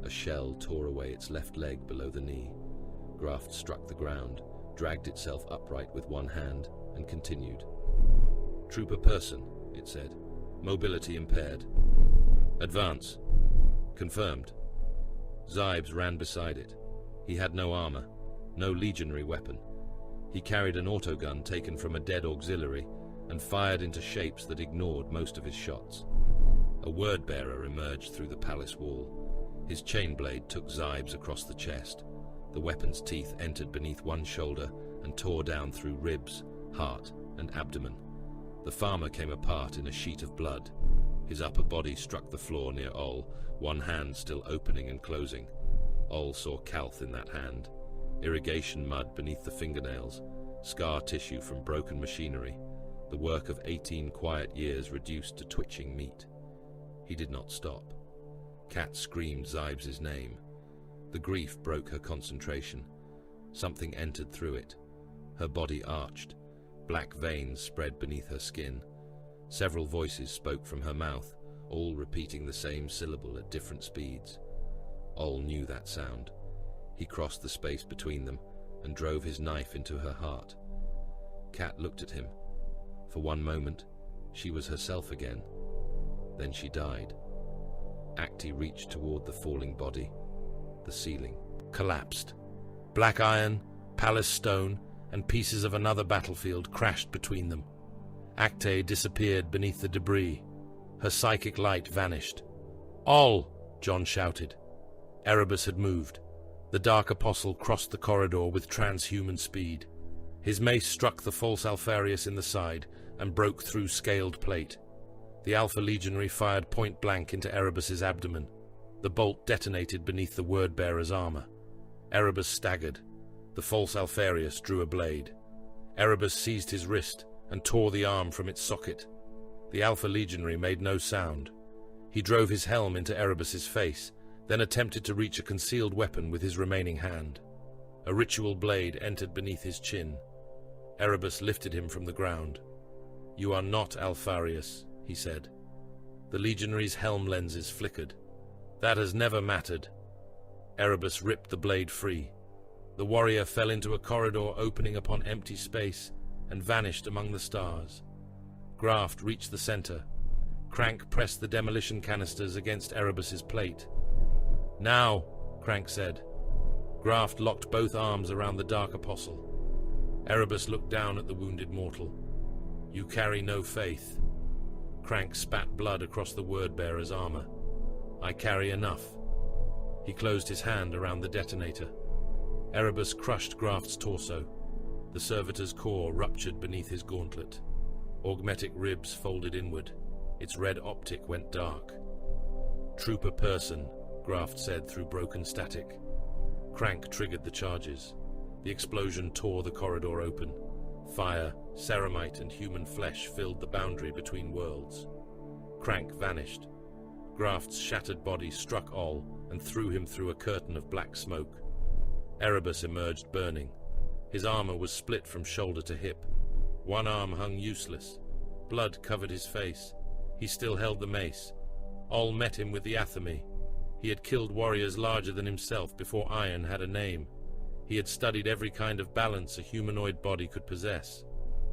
A shell tore away its left leg below the knee. Graft struck the ground, dragged itself upright with one hand, and continued. "Trooper person," it said. "Mobility impaired. Advance." "Confirmed." Zybes ran beside it. He had no armor, no legionary weapon. He carried an autogun taken from a dead auxiliary and fired into shapes that ignored most of his shots. A word-bearer emerged through the palace wall. His chain blade took Zybes across the chest. The weapon's teeth entered beneath one shoulder and tore down through ribs, heart, and abdomen. The farmer came apart in a sheet of blood. His upper body struck the floor near Oll, one hand still opening and closing. Oll saw Kalth in that hand. Irrigation mud beneath the fingernails, scar tissue from broken machinery, the work of 18 quiet years reduced to twitching meat. He did not stop. Cat screamed Zybes' name. The grief broke her concentration. Something entered through it. Her body arched. Black veins spread beneath her skin. Several voices spoke from her mouth, all repeating the same syllable at different speeds. Oll knew that sound. He crossed the space between them and drove his knife into her heart. Cat looked at him. For one moment, she was herself again. Then she died. Acte reached toward the falling body. The ceiling collapsed. Black iron, palace stone, and pieces of another battlefield crashed between them. Acte disappeared beneath the debris. Her psychic light vanished. "Oll!" John shouted. Erebus had moved. The Dark Apostle crossed the corridor with transhuman speed. His mace struck the false Alfarius in the side and broke through scaled plate. The Alpha Legionary fired point-blank into Erebus's abdomen. The bolt detonated beneath the word-bearer's armor. Erebus staggered. The false Alfarius drew a blade. Erebus seized his wrist and tore the arm from its socket. The Alpha Legionary made no sound. He drove his helm into Erebus's face, then attempted to reach a concealed weapon with his remaining hand. A ritual blade entered beneath his chin. Erebus lifted him from the ground. "You are not Alfarius," he said. The Legionary's helm lenses flickered. "That has never mattered." Erebus ripped the blade free. The warrior fell into a corridor opening upon empty space and vanished among the stars. Graft reached the center. Crank pressed the demolition canisters against Erebus's plate. "Now," Crank said. Graft locked both arms around the Dark Apostle. Erebus looked down at the wounded mortal. "You carry no faith." Crank spat blood across the word-bearer's armor. I carry enough. He closed his hand around the detonator. Erebus crushed Graft's torso. The servitor's core ruptured beneath his gauntlet. Augmetic ribs folded inward. Its red optic went dark. Trooper person, Graft said through broken static. Crank triggered the charges. The explosion tore the corridor open. Fire, ceramite, and human flesh filled the boundary between worlds. Crank vanished. Graft's shattered body struck Oll and threw him through a curtain of black smoke. Erebus emerged burning. His armor was split from shoulder to hip. One arm hung useless. Blood covered his face. He still held the mace. Oll met him with the athame. He had killed warriors larger than himself before iron had a name. He had studied every kind of balance a humanoid body could possess.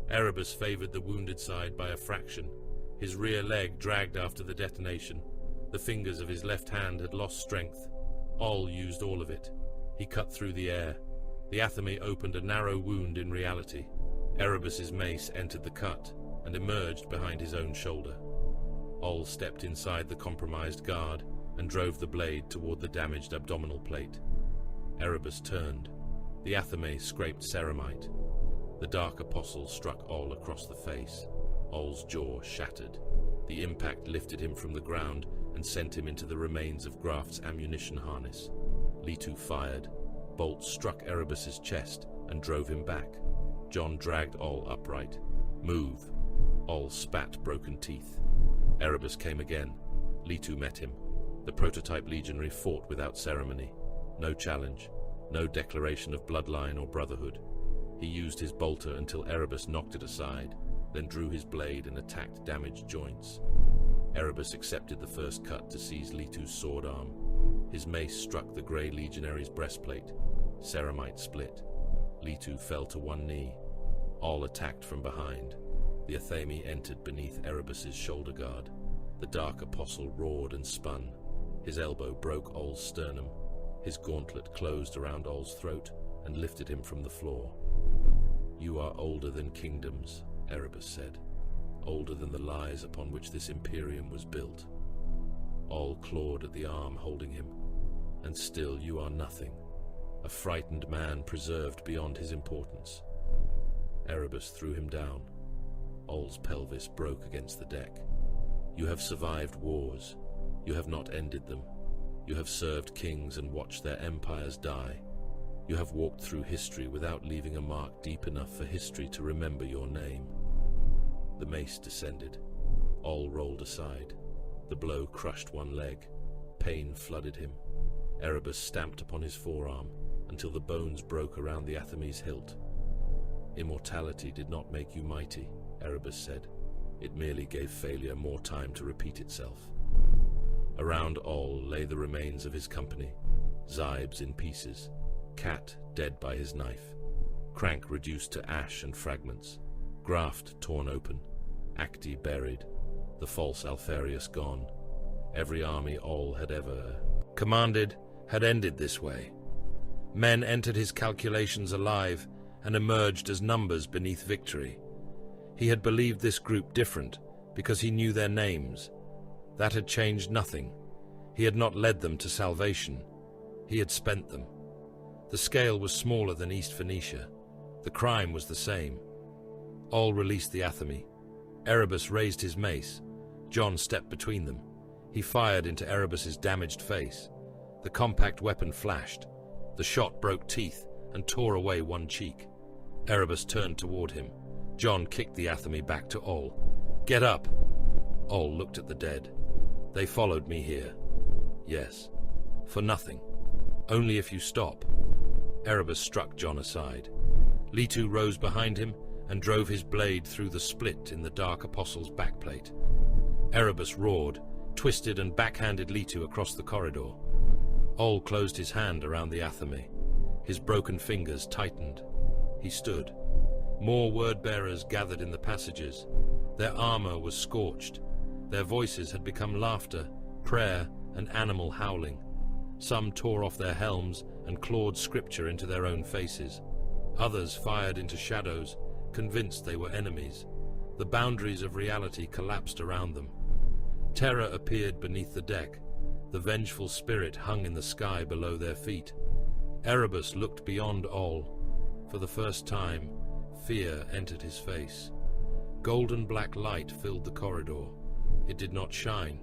Erebus favored the wounded side by a fraction. His rear leg dragged after the detonation. The fingers of his left hand had lost strength. Oll used all of it. He cut through the air. The athame opened a narrow wound in reality. Erebus's mace entered the cut and emerged behind his own shoulder. Oll stepped inside the compromised guard and drove the blade toward the damaged abdominal plate. Erebus turned. The athame scraped ceramite. The Dark Apostle struck Oll across the face. Oll's jaw shattered. The impact lifted him from the ground and sent him into the remains of Graft's ammunition harness. Litu fired. Bolts struck Erebus's chest and drove him back. John dragged Oll upright. Move. Oll spat broken teeth. Erebus came again. Litu met him. The prototype legionary fought without ceremony. No challenge. No declaration of bloodline or brotherhood. He used his bolter until Erebus knocked it aside, then drew his blade and attacked damaged joints. Erebus accepted the first cut to seize Litu's sword arm. His mace struck the grey legionary's breastplate. Ceramite split. Litu fell to one knee. Oll attacked from behind. The athame entered beneath Erebus's shoulder guard. The Dark Apostle roared and spun. His elbow broke Oll's sternum. His gauntlet closed around Oll's throat and lifted him from the floor. "You are older than kingdoms," Erebus said. "Older than the lies upon which this Imperium was built." Oll clawed at the arm holding him. "And still you are nothing. A frightened man preserved beyond his importance." Erebus threw him down. Oll's pelvis broke against the deck. "You have survived wars. You have not ended them. You have served kings and watched their empires die. You have walked through history without leaving a mark deep enough for history to remember your name." The mace descended. Oll rolled aside. The blow crushed one leg. Pain flooded him. Erebus stamped upon his forearm until the bones broke around the athame's hilt. "Immortality did not make you mighty," Erebus said. "It merely gave failure more time to repeat itself." Around Oll lay the remains of his company. Zybes in pieces. Cat dead by his knife. Crank reduced to ash and fragments. Graft torn open. Acti buried. The false Alfarius gone. Every army Oll had ever commanded had ended this way. Men entered his calculations alive and emerged as numbers beneath victory. He had believed this group different because he knew their names. That had changed nothing. He had not led them to salvation. He had spent them. The scale was smaller than East Phoenicia. The crime was the same. Oll released the athame. Erebus raised his mace. John stepped between them. He fired into Erebus's damaged face. The compact weapon flashed. The shot broke teeth and tore away one cheek. Erebus turned toward him. John kicked the athame back to Oll. "Get up!" Oll looked at the dead. "They followed me here." "Yes. For nothing. Only if you stop." Erebus struck John aside. Litu rose behind him and drove his blade through the split in the Dark Apostle's backplate. Erebus roared, twisted and backhanded Litu across the corridor. Oll closed his hand around the athame. His broken fingers tightened. He stood. More word-bearers gathered in the passages. Their armor was scorched. Their voices had become laughter, prayer, and animal howling. Some tore off their helms and clawed scripture into their own faces. Others fired into shadows, convinced they were enemies. The boundaries of reality collapsed around them. Terror appeared beneath the deck. The vengeful spirit hung in the sky below their feet. Erebus looked beyond Oll. For the first time, fear entered his face. Golden black light filled the corridor. It did not shine.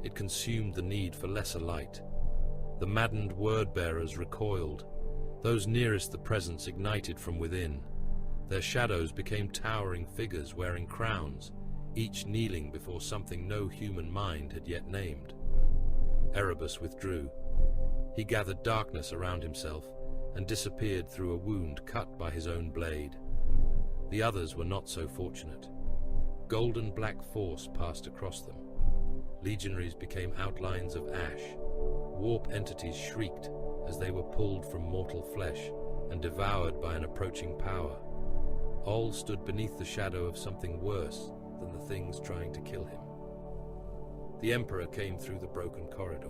It consumed the need for lesser light. The maddened word-bearers recoiled. Those nearest the presence ignited from within. Their shadows became towering figures wearing crowns, each kneeling before something no human mind had yet named. Erebus withdrew. He gathered darkness around himself and disappeared through a wound cut by his own blade. The others were not so fortunate. Golden black force passed across them. Legionaries became outlines of ash. Warp entities shrieked as they were pulled from mortal flesh and devoured by an approaching power. Oll stood beneath the shadow of something worse than the things trying to kill him. The Emperor came through the broken corridor.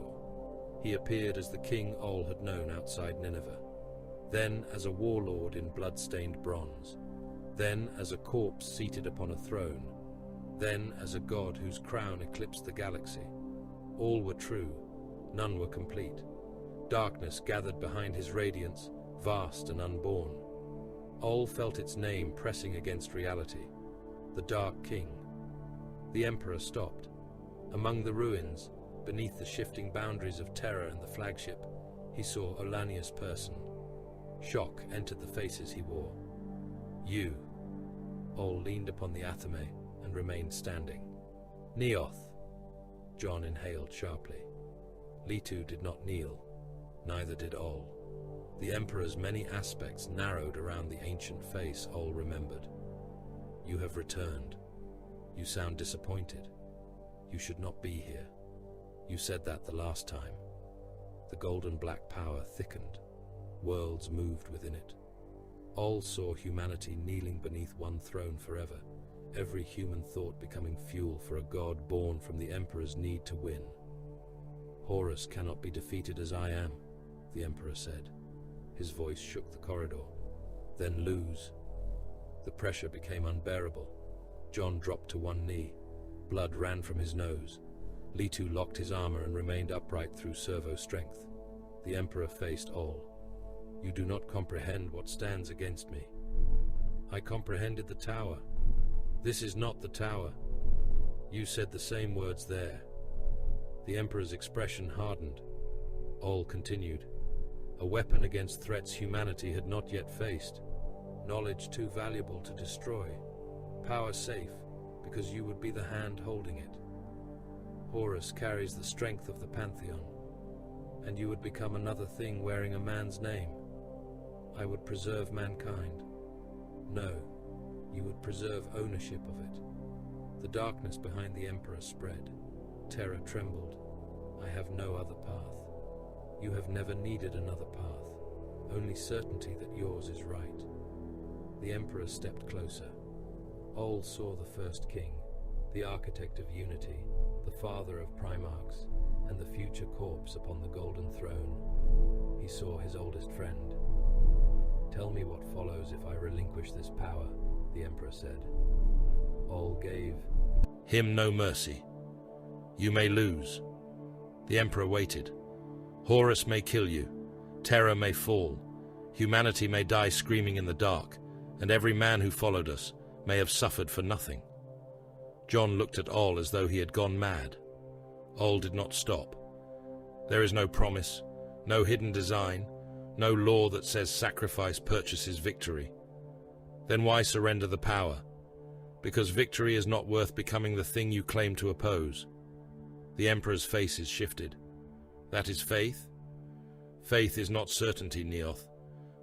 He appeared as the king Oll had known outside Nineveh, then as a warlord in blood-stained bronze, then as a corpse seated upon a throne, then as a god whose crown eclipsed the galaxy. All were true, none were complete. Darkness gathered behind his radiance, vast and unborn. Oll felt its name pressing against reality, the Dark King. The Emperor stopped. Among the ruins, beneath the shifting boundaries of terror and the flagship, he saw Ollanius Pius. Shock entered the faces he wore. You. Oll leaned upon the athame and remained standing. Neoth. John inhaled sharply. Leto did not kneel. Neither did Oll. The Emperor's many aspects narrowed around the ancient face Oll remembered. You have returned. You sound disappointed. You should not be here. You said that the last time. The golden black power thickened. Worlds moved within it. Oll saw humanity kneeling beneath one throne forever, every human thought becoming fuel for a god born from the Emperor's need to win. Horus cannot be defeated as I am, the Emperor said. His voice shook the corridor. Then lose. The pressure became unbearable. John dropped to one knee. Blood ran from his nose. Leto locked his armor and remained upright through servo strength. The Emperor faced Oll. You do not comprehend what stands against me. I comprehended the tower. This is not the tower. You said the same words there. The Emperor's expression hardened. Oll continued. A weapon against threats humanity had not yet faced. Knowledge too valuable to destroy. Power safe, because you would be the hand holding it. Horus carries the strength of the Pantheon, and you would become another thing wearing a man's name. I would preserve mankind. No, you would preserve ownership of it. The darkness behind the Emperor spread. Terror trembled. I have no other path. You have never needed another path, only certainty that yours is right. The Emperor stepped closer. Oll saw the first king, the architect of unity, the father of primarchs, and the future corpse upon the golden throne. He saw his oldest friend. Tell me what follows if I relinquish this power, the Emperor said. Oll gave him no mercy. You may lose. The Emperor waited. Horus may kill you. Terror may fall. Humanity may die screaming in the dark, and every man who followed us may have suffered for nothing. John looked at Oll as though he had gone mad. Oll did not stop. There is no promise, no hidden design, no law that says sacrifice purchases victory. Then why surrender the power? Because victory is not worth becoming the thing you claim to oppose. The Emperor's faces shifted. That is faith? Faith is not certainty, Neoth.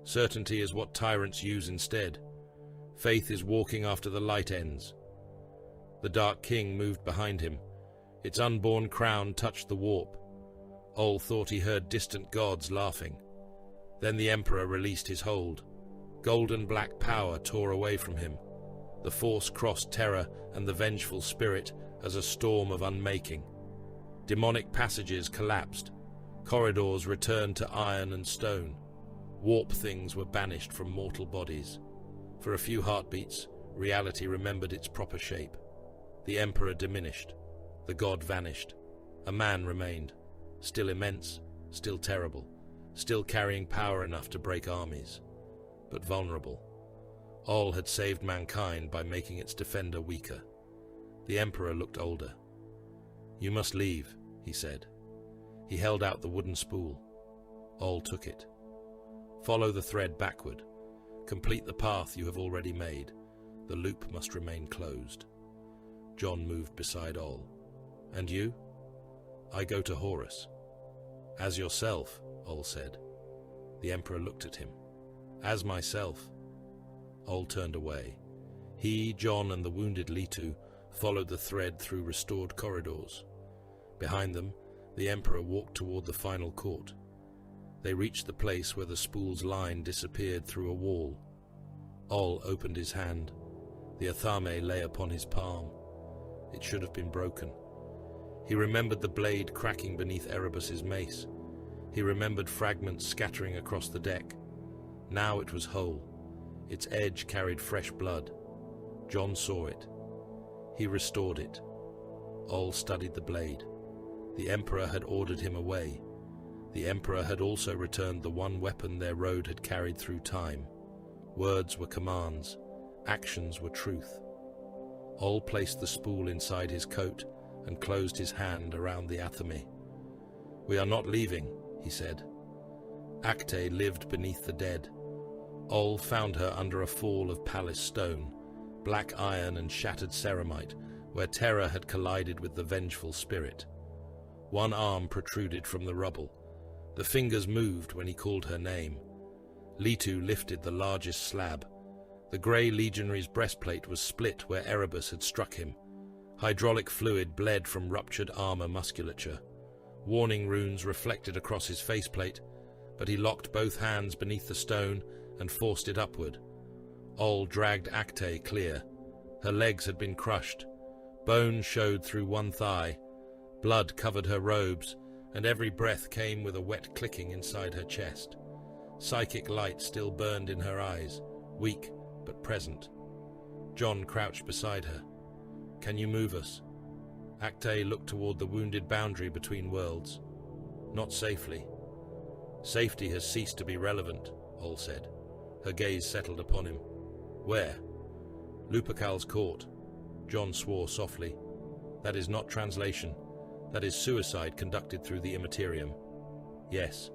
Certainty is what tyrants use instead. Faith is walking after the light ends. The Dark King moved behind him. Its unborn crown touched the warp. Oll thought he heard distant gods laughing. Then the Emperor released his hold. Golden black power tore away from him. The force crossed terror and the vengeful spirit as a storm of unmaking. Demonic passages collapsed. Corridors returned to iron and stone. Warp things were banished from mortal bodies. For a few heartbeats, reality remembered its proper shape. The Emperor diminished. The god vanished. A man remained. still immense, still terrible, still carrying power enough to break armies, but vulnerable. Oll had saved mankind by making its defender weaker. The Emperor looked older. "You must leave," he said. He held out the wooden spool. Oll took it. "Follow the thread backward. Complete the path you have already made. The loop must remain closed." John moved beside Oll. "And you?" "I go to Horus." "As yourself," Oll said. The Emperor looked at him. "As myself." Oll turned away. He, John, and the wounded Litu followed the thread through restored corridors. Behind them, the Emperor walked toward the final court. They reached the place where the spool's line disappeared through a wall. Oll opened his hand. The athame lay upon his palm. It should have been broken. He remembered the blade cracking beneath Erebus's mace. He remembered fragments scattering across the deck. Now it was whole. Its edge carried fresh blood. John saw it. He restored it. Oll studied the blade. The Emperor had ordered him away. The Emperor had also returned the one weapon their road had carried through time. Words were commands. Actions were truth. Oll placed the spool inside his coat and closed his hand around the athame. "We are not leaving," he said. Acte lived beneath the dead. Oll found her under a fall of palace stone, black iron and shattered ceramite, where terror had collided with the vengeful spirit. One arm protruded from the rubble. The fingers moved when he called her name. Litu lifted the largest slab. The grey legionary's breastplate was split where Erebus had struck him. Hydraulic fluid bled from ruptured armor musculature. Warning runes reflected across his faceplate, but he locked both hands beneath the stone and forced it upward. Oll dragged Acte clear. Her legs had been crushed. Bone showed through one thigh. Blood covered her robes, and every breath came with a wet clicking inside her chest. Psychic light still burned in her eyes, weak but present. John crouched beside her. "Can you move us?" Acte looked toward the wounded boundary between worlds. "Not safely." "Safety has ceased to be relevant," Oll said. Her gaze settled upon him. "Where?" "Lupercal's court." John swore softly. "That is not translation. That is suicide conducted through the immaterium." "Yes."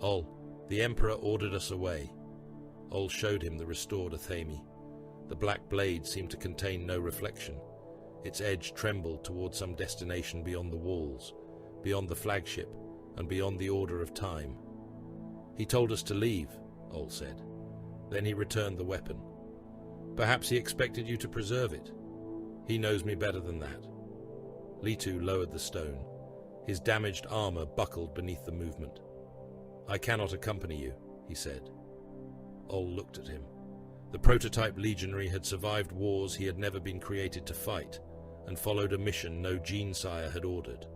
"Oll, the Emperor ordered us away." Oll showed him the restored athame. The black blade seemed to contain no reflection. Its edge trembled toward some destination beyond the walls, beyond the flagship, and beyond the order of time. "He told us to leave," Oll said. Then he returned the weapon. "Perhaps he expected you to preserve it." "He knows me better than that." Litu lowered the stone. His damaged armor buckled beneath the movement. "I cannot accompany you," he said. Oll looked at him. The prototype legionary had survived wars he had never been created to fight, and followed a mission no gene-sire had ordered.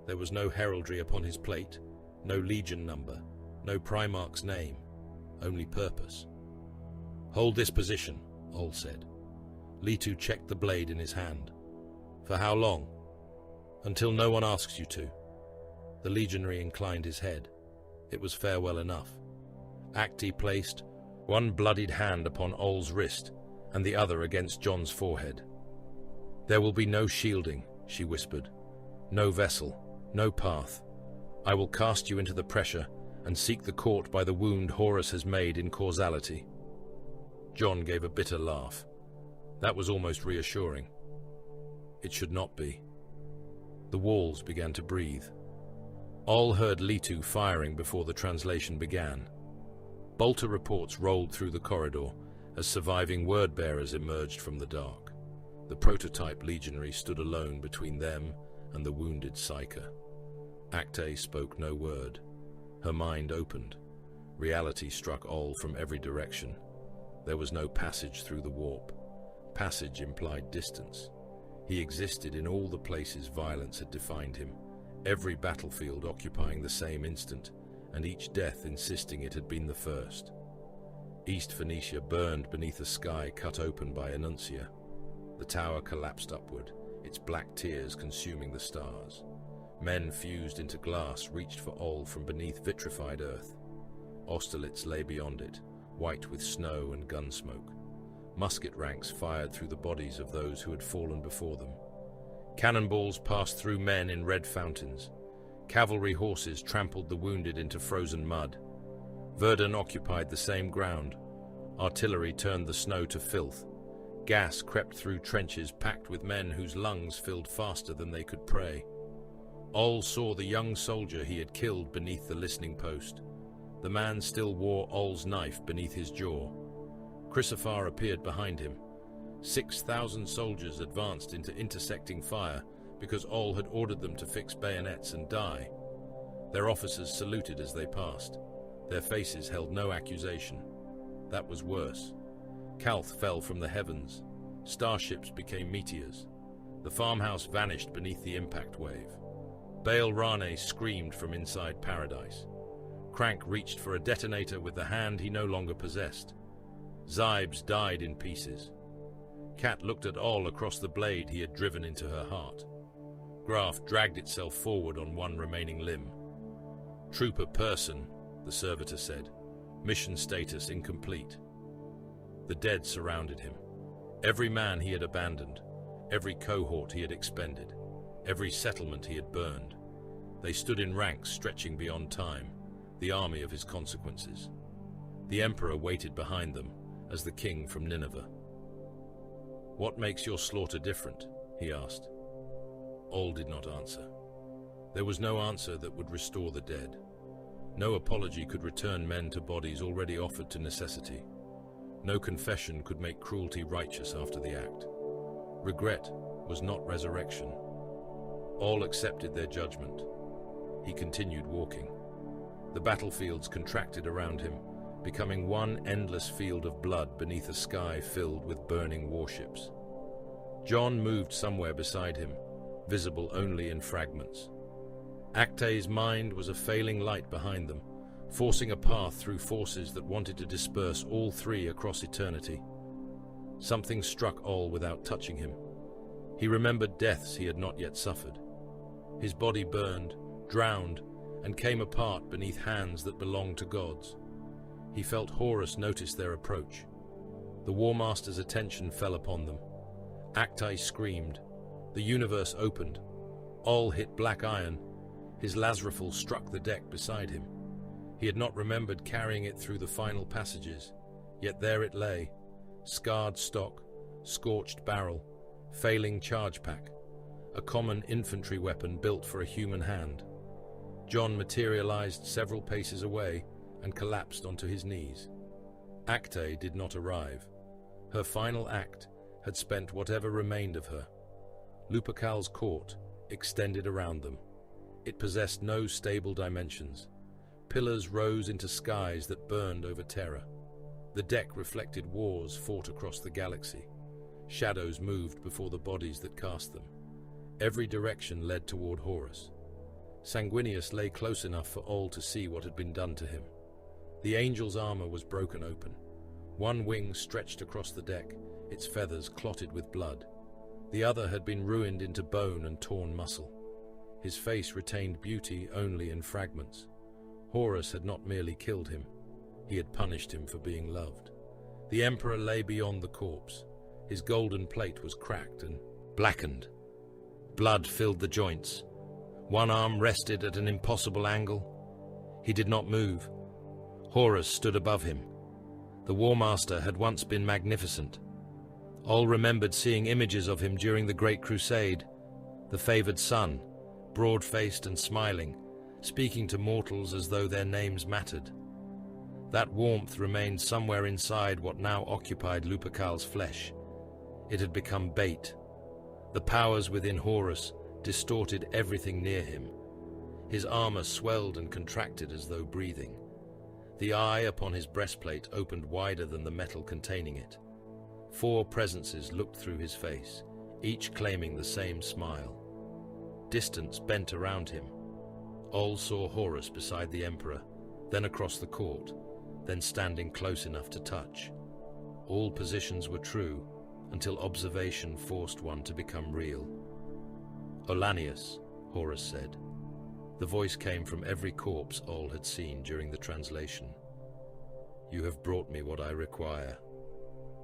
There was no heraldry upon his plate, no legion number, no Primarch's name, only purpose. "Hold this position," Oll said. Litu checked the blade in his hand. "For how long?" "Until no one asks you to." The legionary inclined his head. It was farewell enough. Acte placed one bloodied hand upon Oll's wrist and the other against John's forehead. "There will be no shielding," she whispered. "No vessel, no path. I will cast you into the pressure and seek the court by the wound Horus has made in causality." John gave a bitter laugh. That was almost reassuring. It should not be. The walls began to breathe. Oll heard Litu firing before the translation began. Bolter reports rolled through the corridor as surviving word-bearers emerged from the dark. The prototype legionary stood alone between them and the wounded Psyker. Acte spoke no word. Her mind opened. Reality struck Oll from every direction. There was no passage through the warp. Passage implied distance. He existed in all the places violence had defined him, every battlefield occupying the same instant, and each death insisting it had been the first. East Phoenicia burned beneath a sky cut open by Annuncia. The tower collapsed upward, its black tears consuming the stars. Men fused into glass reached for Oll from beneath vitrified earth. Austerlitz lay beyond it, white with snow and gun smoke. Musket ranks fired through the bodies of those who had fallen before them. Cannonballs passed through men in red fountains. Cavalry horses trampled the wounded into frozen mud. Verdun occupied the same ground. Artillery turned the snow to filth. Gas crept through trenches packed with men whose lungs filled faster than they could pray. Oll saw the young soldier he had killed beneath the listening post. The man still wore Oll's knife beneath his jaw. Chrysophar appeared behind him. 6,000 soldiers advanced into intersecting fire because Oll had ordered them to fix bayonets and die. Their officers saluted as they passed. Their faces held no accusation. That was worse. Calth fell from the heavens. Starships became meteors. The farmhouse vanished beneath the impact wave. Baal Rane screamed from inside paradise. Crank reached for a detonator with the hand he no longer possessed. Zybes died in pieces. Cat looked at Oll across the blade he had driven into her heart. Graf dragged itself forward on one remaining limb. Trooper Person, the servitor said. Mission status incomplete. The dead surrounded him. Every man he had abandoned, every cohort he had expended, every settlement he had burned. They stood in ranks stretching beyond time, the army of his consequences. The emperor waited behind them as the king from Nineveh. What makes your slaughter different? He asked. Oll did not answer. There was no answer that would restore the dead. No apology could return men to bodies already offered to necessity. No confession could make cruelty righteous after the act. Regret was not resurrection. All accepted their judgment. He continued walking. The battlefields contracted around him, becoming one endless field of blood beneath a sky filled with burning warships. John moved somewhere beside him, visible only in fragments. Acte's mind was a failing light behind them, forcing a path through forces that wanted to disperse all three across eternity. Something struck Oll without touching him. He remembered deaths he had not yet suffered. His body burned, drowned, and came apart beneath hands that belonged to gods. He felt Horus notice their approach. The Warmaster's attention fell upon them. Acte screamed. The universe opened. Oll hit black iron. His Lazrafal struck the deck beside him. He had not remembered carrying it through the final passages, yet there it lay, scarred stock, scorched barrel, failing charge pack, a common infantry weapon built for a human hand. John materialized several paces away and collapsed onto his knees. Acte did not arrive. Her final act had spent whatever remained of her. Lupercal's court extended around them. It possessed no stable dimensions. Pillars rose into skies that burned over terror. The deck reflected wars fought across the galaxy. Shadows moved before the bodies that cast them. Every direction led toward Horus. Sanguinius lay close enough for Oll to see what had been done to him. The angel's armor was broken open. One wing stretched across the deck, its feathers clotted with blood. The other had been ruined into bone and torn muscle. His face retained beauty only in fragments. Horus had not merely killed him, he had punished him for being loved. The emperor lay beyond the corpse. His golden plate was cracked and blackened. Blood filled the joints. One arm rested at an impossible angle. He did not move. Horus stood above him. The Warmaster had once been magnificent. Oll remembered seeing images of him during the Great Crusade. The favored son, broad-faced and smiling, speaking to mortals as though their names mattered. That warmth remained somewhere inside what now occupied Lupercal's flesh. It had become bait. The powers within Horus distorted everything near him. His armor swelled and contracted as though breathing. The eye upon his breastplate opened wider than the metal containing it. 4 presences looked through his face, each claiming the same smile. Distance bent around him. Oll saw Horus beside the emperor, then across the court, then standing close enough to touch. All positions were true, until observation forced one to become real. Ollanius, Horus said. The voice came from every corpse Oll had seen during the translation. "You have brought me what I require."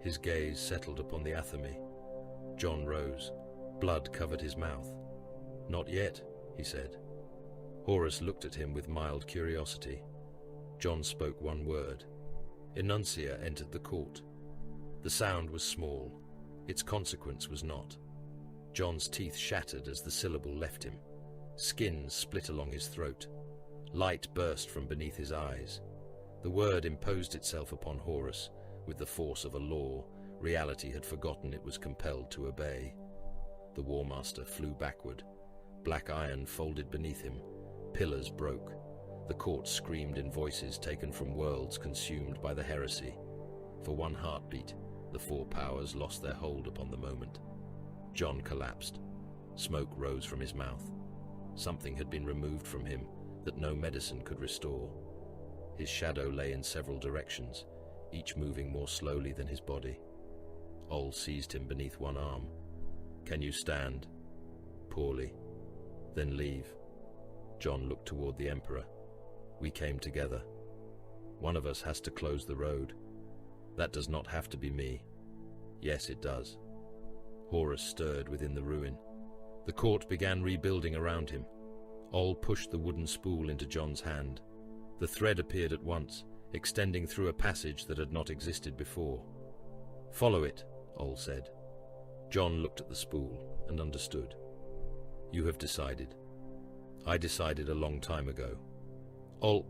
His gaze settled upon the athame. John rose. Blood covered his mouth. "Not yet," he said. Horus looked at him with mild curiosity. John spoke one word. Enuncia entered the court. The sound was small. Its consequence was not. John's teeth shattered as the syllable left him. Skin split along his throat. Light burst from beneath his eyes. The word imposed itself upon Horus with the force of a law reality had forgotten it was compelled to obey. The Warmaster flew backward. Black iron folded beneath him. Pillars broke. The court screamed in voices taken from worlds consumed by the heresy. For one heartbeat, the four powers lost their hold upon the moment. John collapsed. Smoke rose from his mouth. Something had been removed from him that no medicine could restore. His shadow lay in several directions, each moving more slowly than his body. Oll seized him beneath one arm. "Can you stand?" "Poorly." "Then leave." John looked toward the Emperor. "We came together. One of us has to close the road. That does not have to be me." "Yes, it does." Horus stirred within the ruin. The court began rebuilding around him. Oll pushed the wooden spool into John's hand. The thread appeared at once, extending through a passage that had not existed before. "Follow it," Oll said. John looked at the spool and understood. "You have decided." "I decided a long time ago." "Oll,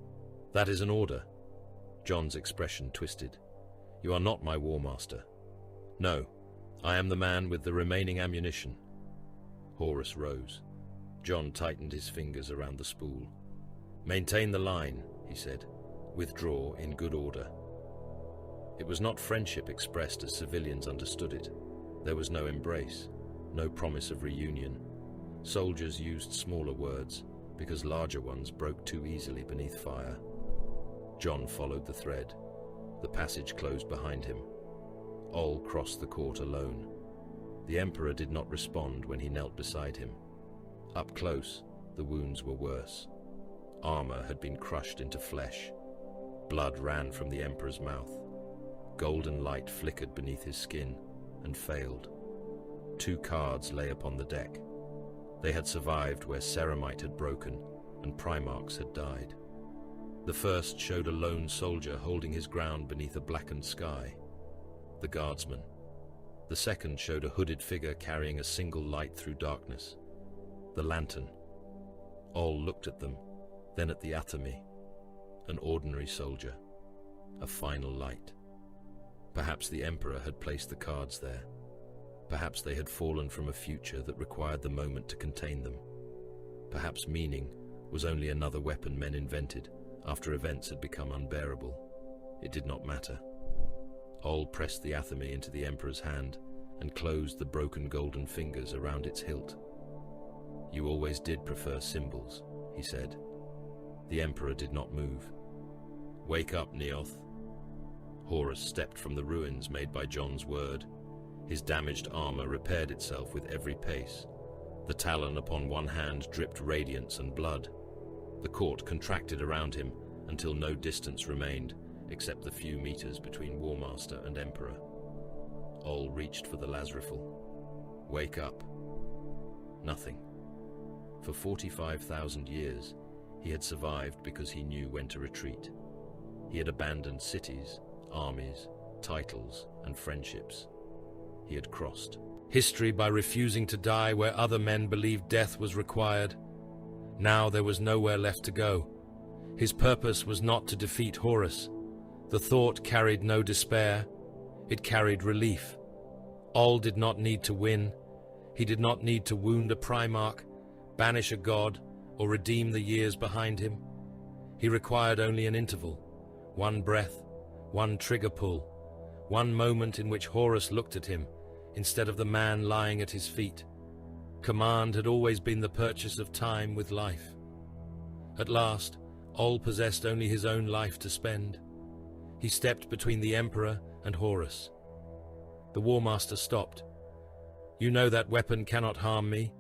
that is an order." John's expression twisted. "You are not my Warmaster." "No, I am the man with the remaining ammunition." Horus rose. John tightened his fingers around the spool. "Maintain the line," he said. "Withdraw in good order." It was not friendship expressed as civilians understood it. There was no embrace, no promise of reunion. Soldiers used smaller words, because larger ones broke too easily beneath fire. John followed the thread. The passage closed behind him. Oll crossed the court alone. The Emperor did not respond when he knelt beside him. Up close, the wounds were worse. Armor had been crushed into flesh. Blood ran from the Emperor's mouth. Golden light flickered beneath his skin and failed. 2 cards lay upon the deck. They had survived where ceramite had broken and Primarchs had died. The first showed a lone soldier holding his ground beneath a blackened sky. The guardsman. The second showed a hooded figure carrying a single light through darkness. The lantern. Oll looked at them, then at the athame. An ordinary soldier. A final light. Perhaps the Emperor had placed the cards there. Perhaps they had fallen from a future that required the moment to contain them. Perhaps meaning was only another weapon men invented after events had become unbearable. It did not matter. Oll pressed the athame into the Emperor's hand and closed the broken golden fingers around its hilt. "You always did prefer symbols," he said. The Emperor did not move. "Wake up, Neoth." Horus stepped from the ruins made by John's word. His damaged armor repaired itself with every pace. The talon upon one hand dripped radiance and blood. The court contracted around him until no distance remained, except the few meters between Warmaster and Emperor. Oll reached for the Lazrifel. "Wake up." Nothing. For 45,000 years, he had survived because he knew when to retreat. He had abandoned cities, armies, titles, and friendships. He had crossed history by refusing to die where other men believed death was required. Now there was nowhere left to go. His purpose was not to defeat Horus. The thought carried no despair. It carried relief. Oll did not need to win. He did not need to wound a Primarch, banish a god, or redeem the years behind him. He required only an interval, one breath, one trigger pull, one moment in which Horus looked at him instead of the man lying at his feet. Command had always been the purchase of time with life. At last, Oll possessed only his own life to spend. He stepped between the Emperor and Horus. The Warmaster stopped. "You know that weapon cannot harm me."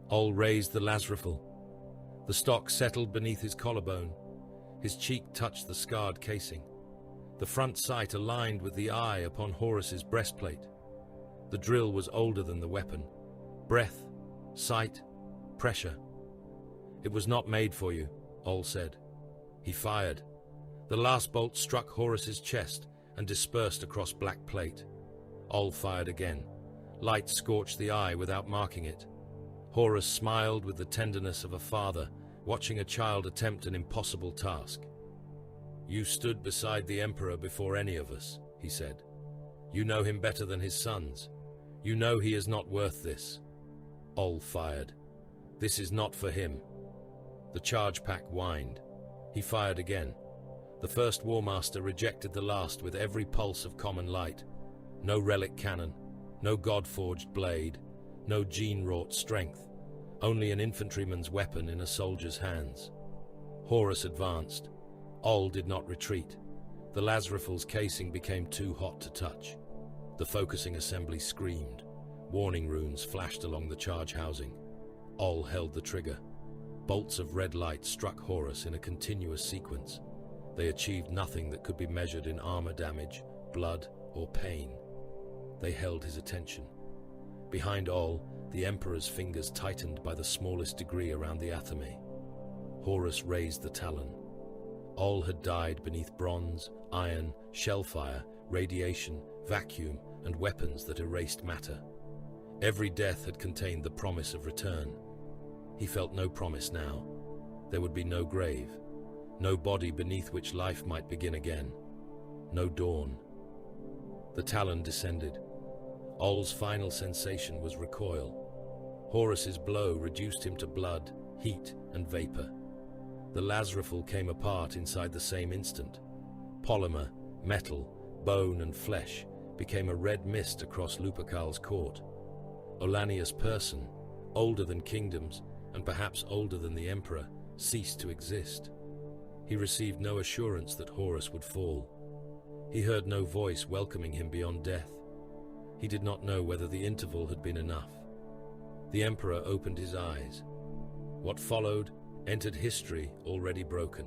Oll raised the Lazrifel. The stock settled beneath his collarbone. His cheek touched the scarred casing. The front sight aligned with the eye upon Horus's breastplate. The drill was older than the weapon. Breath, sight, pressure. It was not made for you, Oll said. He fired. The last bolt struck Horus's chest and dispersed across black plate. Oll fired again. Light scorched the eye without marking it. Horus smiled with the tenderness of a father, watching a child attempt an impossible task. You stood beside the Emperor before any of us, he said. You know him better than his sons. You know he is not worth this. Oll fired. This is not for him. The charge pack whined. He fired again. The first Warmaster rejected the last with every pulse of common light. No relic cannon, no god-forged blade, no gene-wrought strength, only an infantryman's weapon in a soldier's hands. Horus advanced. Oll did not retreat. The Lazrafal's casing became too hot to touch. The focusing assembly screamed. Warning runes flashed along the charge housing. Oll held the trigger. Bolts of red light struck Horus in a continuous sequence. They achieved nothing that could be measured in armor damage, blood, or pain. They held his attention. Behind Oll, the Emperor's fingers tightened by the smallest degree around the athame. Horus raised the talon. Oll had died beneath bronze, iron, shellfire, radiation, vacuum, and weapons that erased matter. Every death had contained the promise of return. He felt no promise now. There would be no grave, no body beneath which life might begin again, no dawn. The talon descended. Oll's final sensation was recoil. Horus's blow reduced him to blood, heat, and vapor. The Lazrafal came apart inside the same instant. Polymer, metal, bone, and flesh became a red mist across Lupercal's court. Ollanius' person, older than kingdoms, and perhaps older than the Emperor, ceased to exist. He received no assurance that Horus would fall. He heard no voice welcoming him beyond death. He did not know whether the interval had been enough. The Emperor opened his eyes. What followed entered history already broken.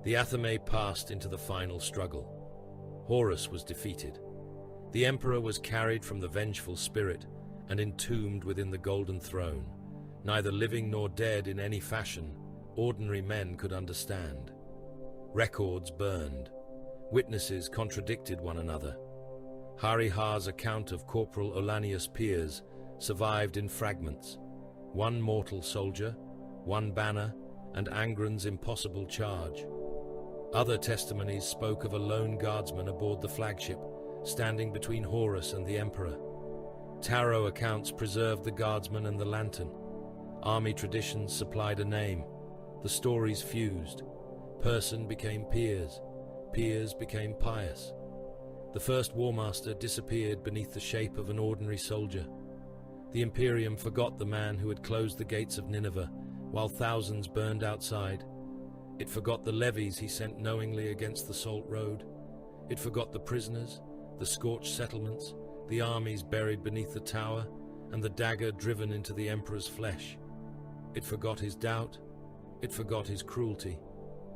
The athame passed into the final struggle. Horus was defeated. The Emperor was carried from the vengeful spirit and entombed within the golden throne. Neither living nor dead in any fashion, ordinary men could understand. Records burned. Witnesses contradicted one another. Hari-Har's account of Corporal Ollanius Pius survived in fragments. One mortal soldier, one banner, and Angren's impossible charge. Other testimonies spoke of a lone guardsman aboard the flagship, standing between Horus and the Emperor. Tarot accounts preserved the guardsman and the lantern. Army traditions supplied a name. The stories fused. Person became Pius. Pius became Pius. The first Warmaster disappeared beneath the shape of an ordinary soldier. The Imperium forgot the man who had closed the gates of Nineveh, while thousands burned outside. It forgot the levies he sent knowingly against the Salt Road. It forgot the prisoners, the scorched settlements, the armies buried beneath the tower, and the dagger driven into the Emperor's flesh. It forgot his doubt. It forgot his cruelty.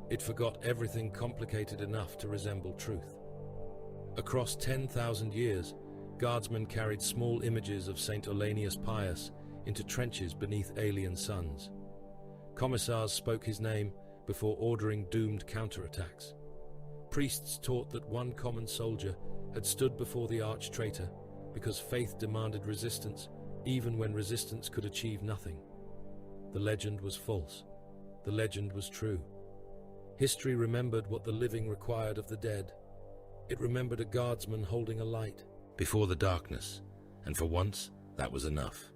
It forgot everything complicated enough to resemble truth. Across 10,000 years, guardsmen carried small images of Saint Ollanius Pius into trenches beneath alien suns. Commissars spoke his name before ordering doomed counterattacks. Priests taught that one common soldier had stood before the arch-traitor because faith demanded resistance, even when resistance could achieve nothing. The legend was false. The legend was true. History remembered what the living required of the dead. It remembered a guardsman holding a light before the darkness, and for once, that was enough.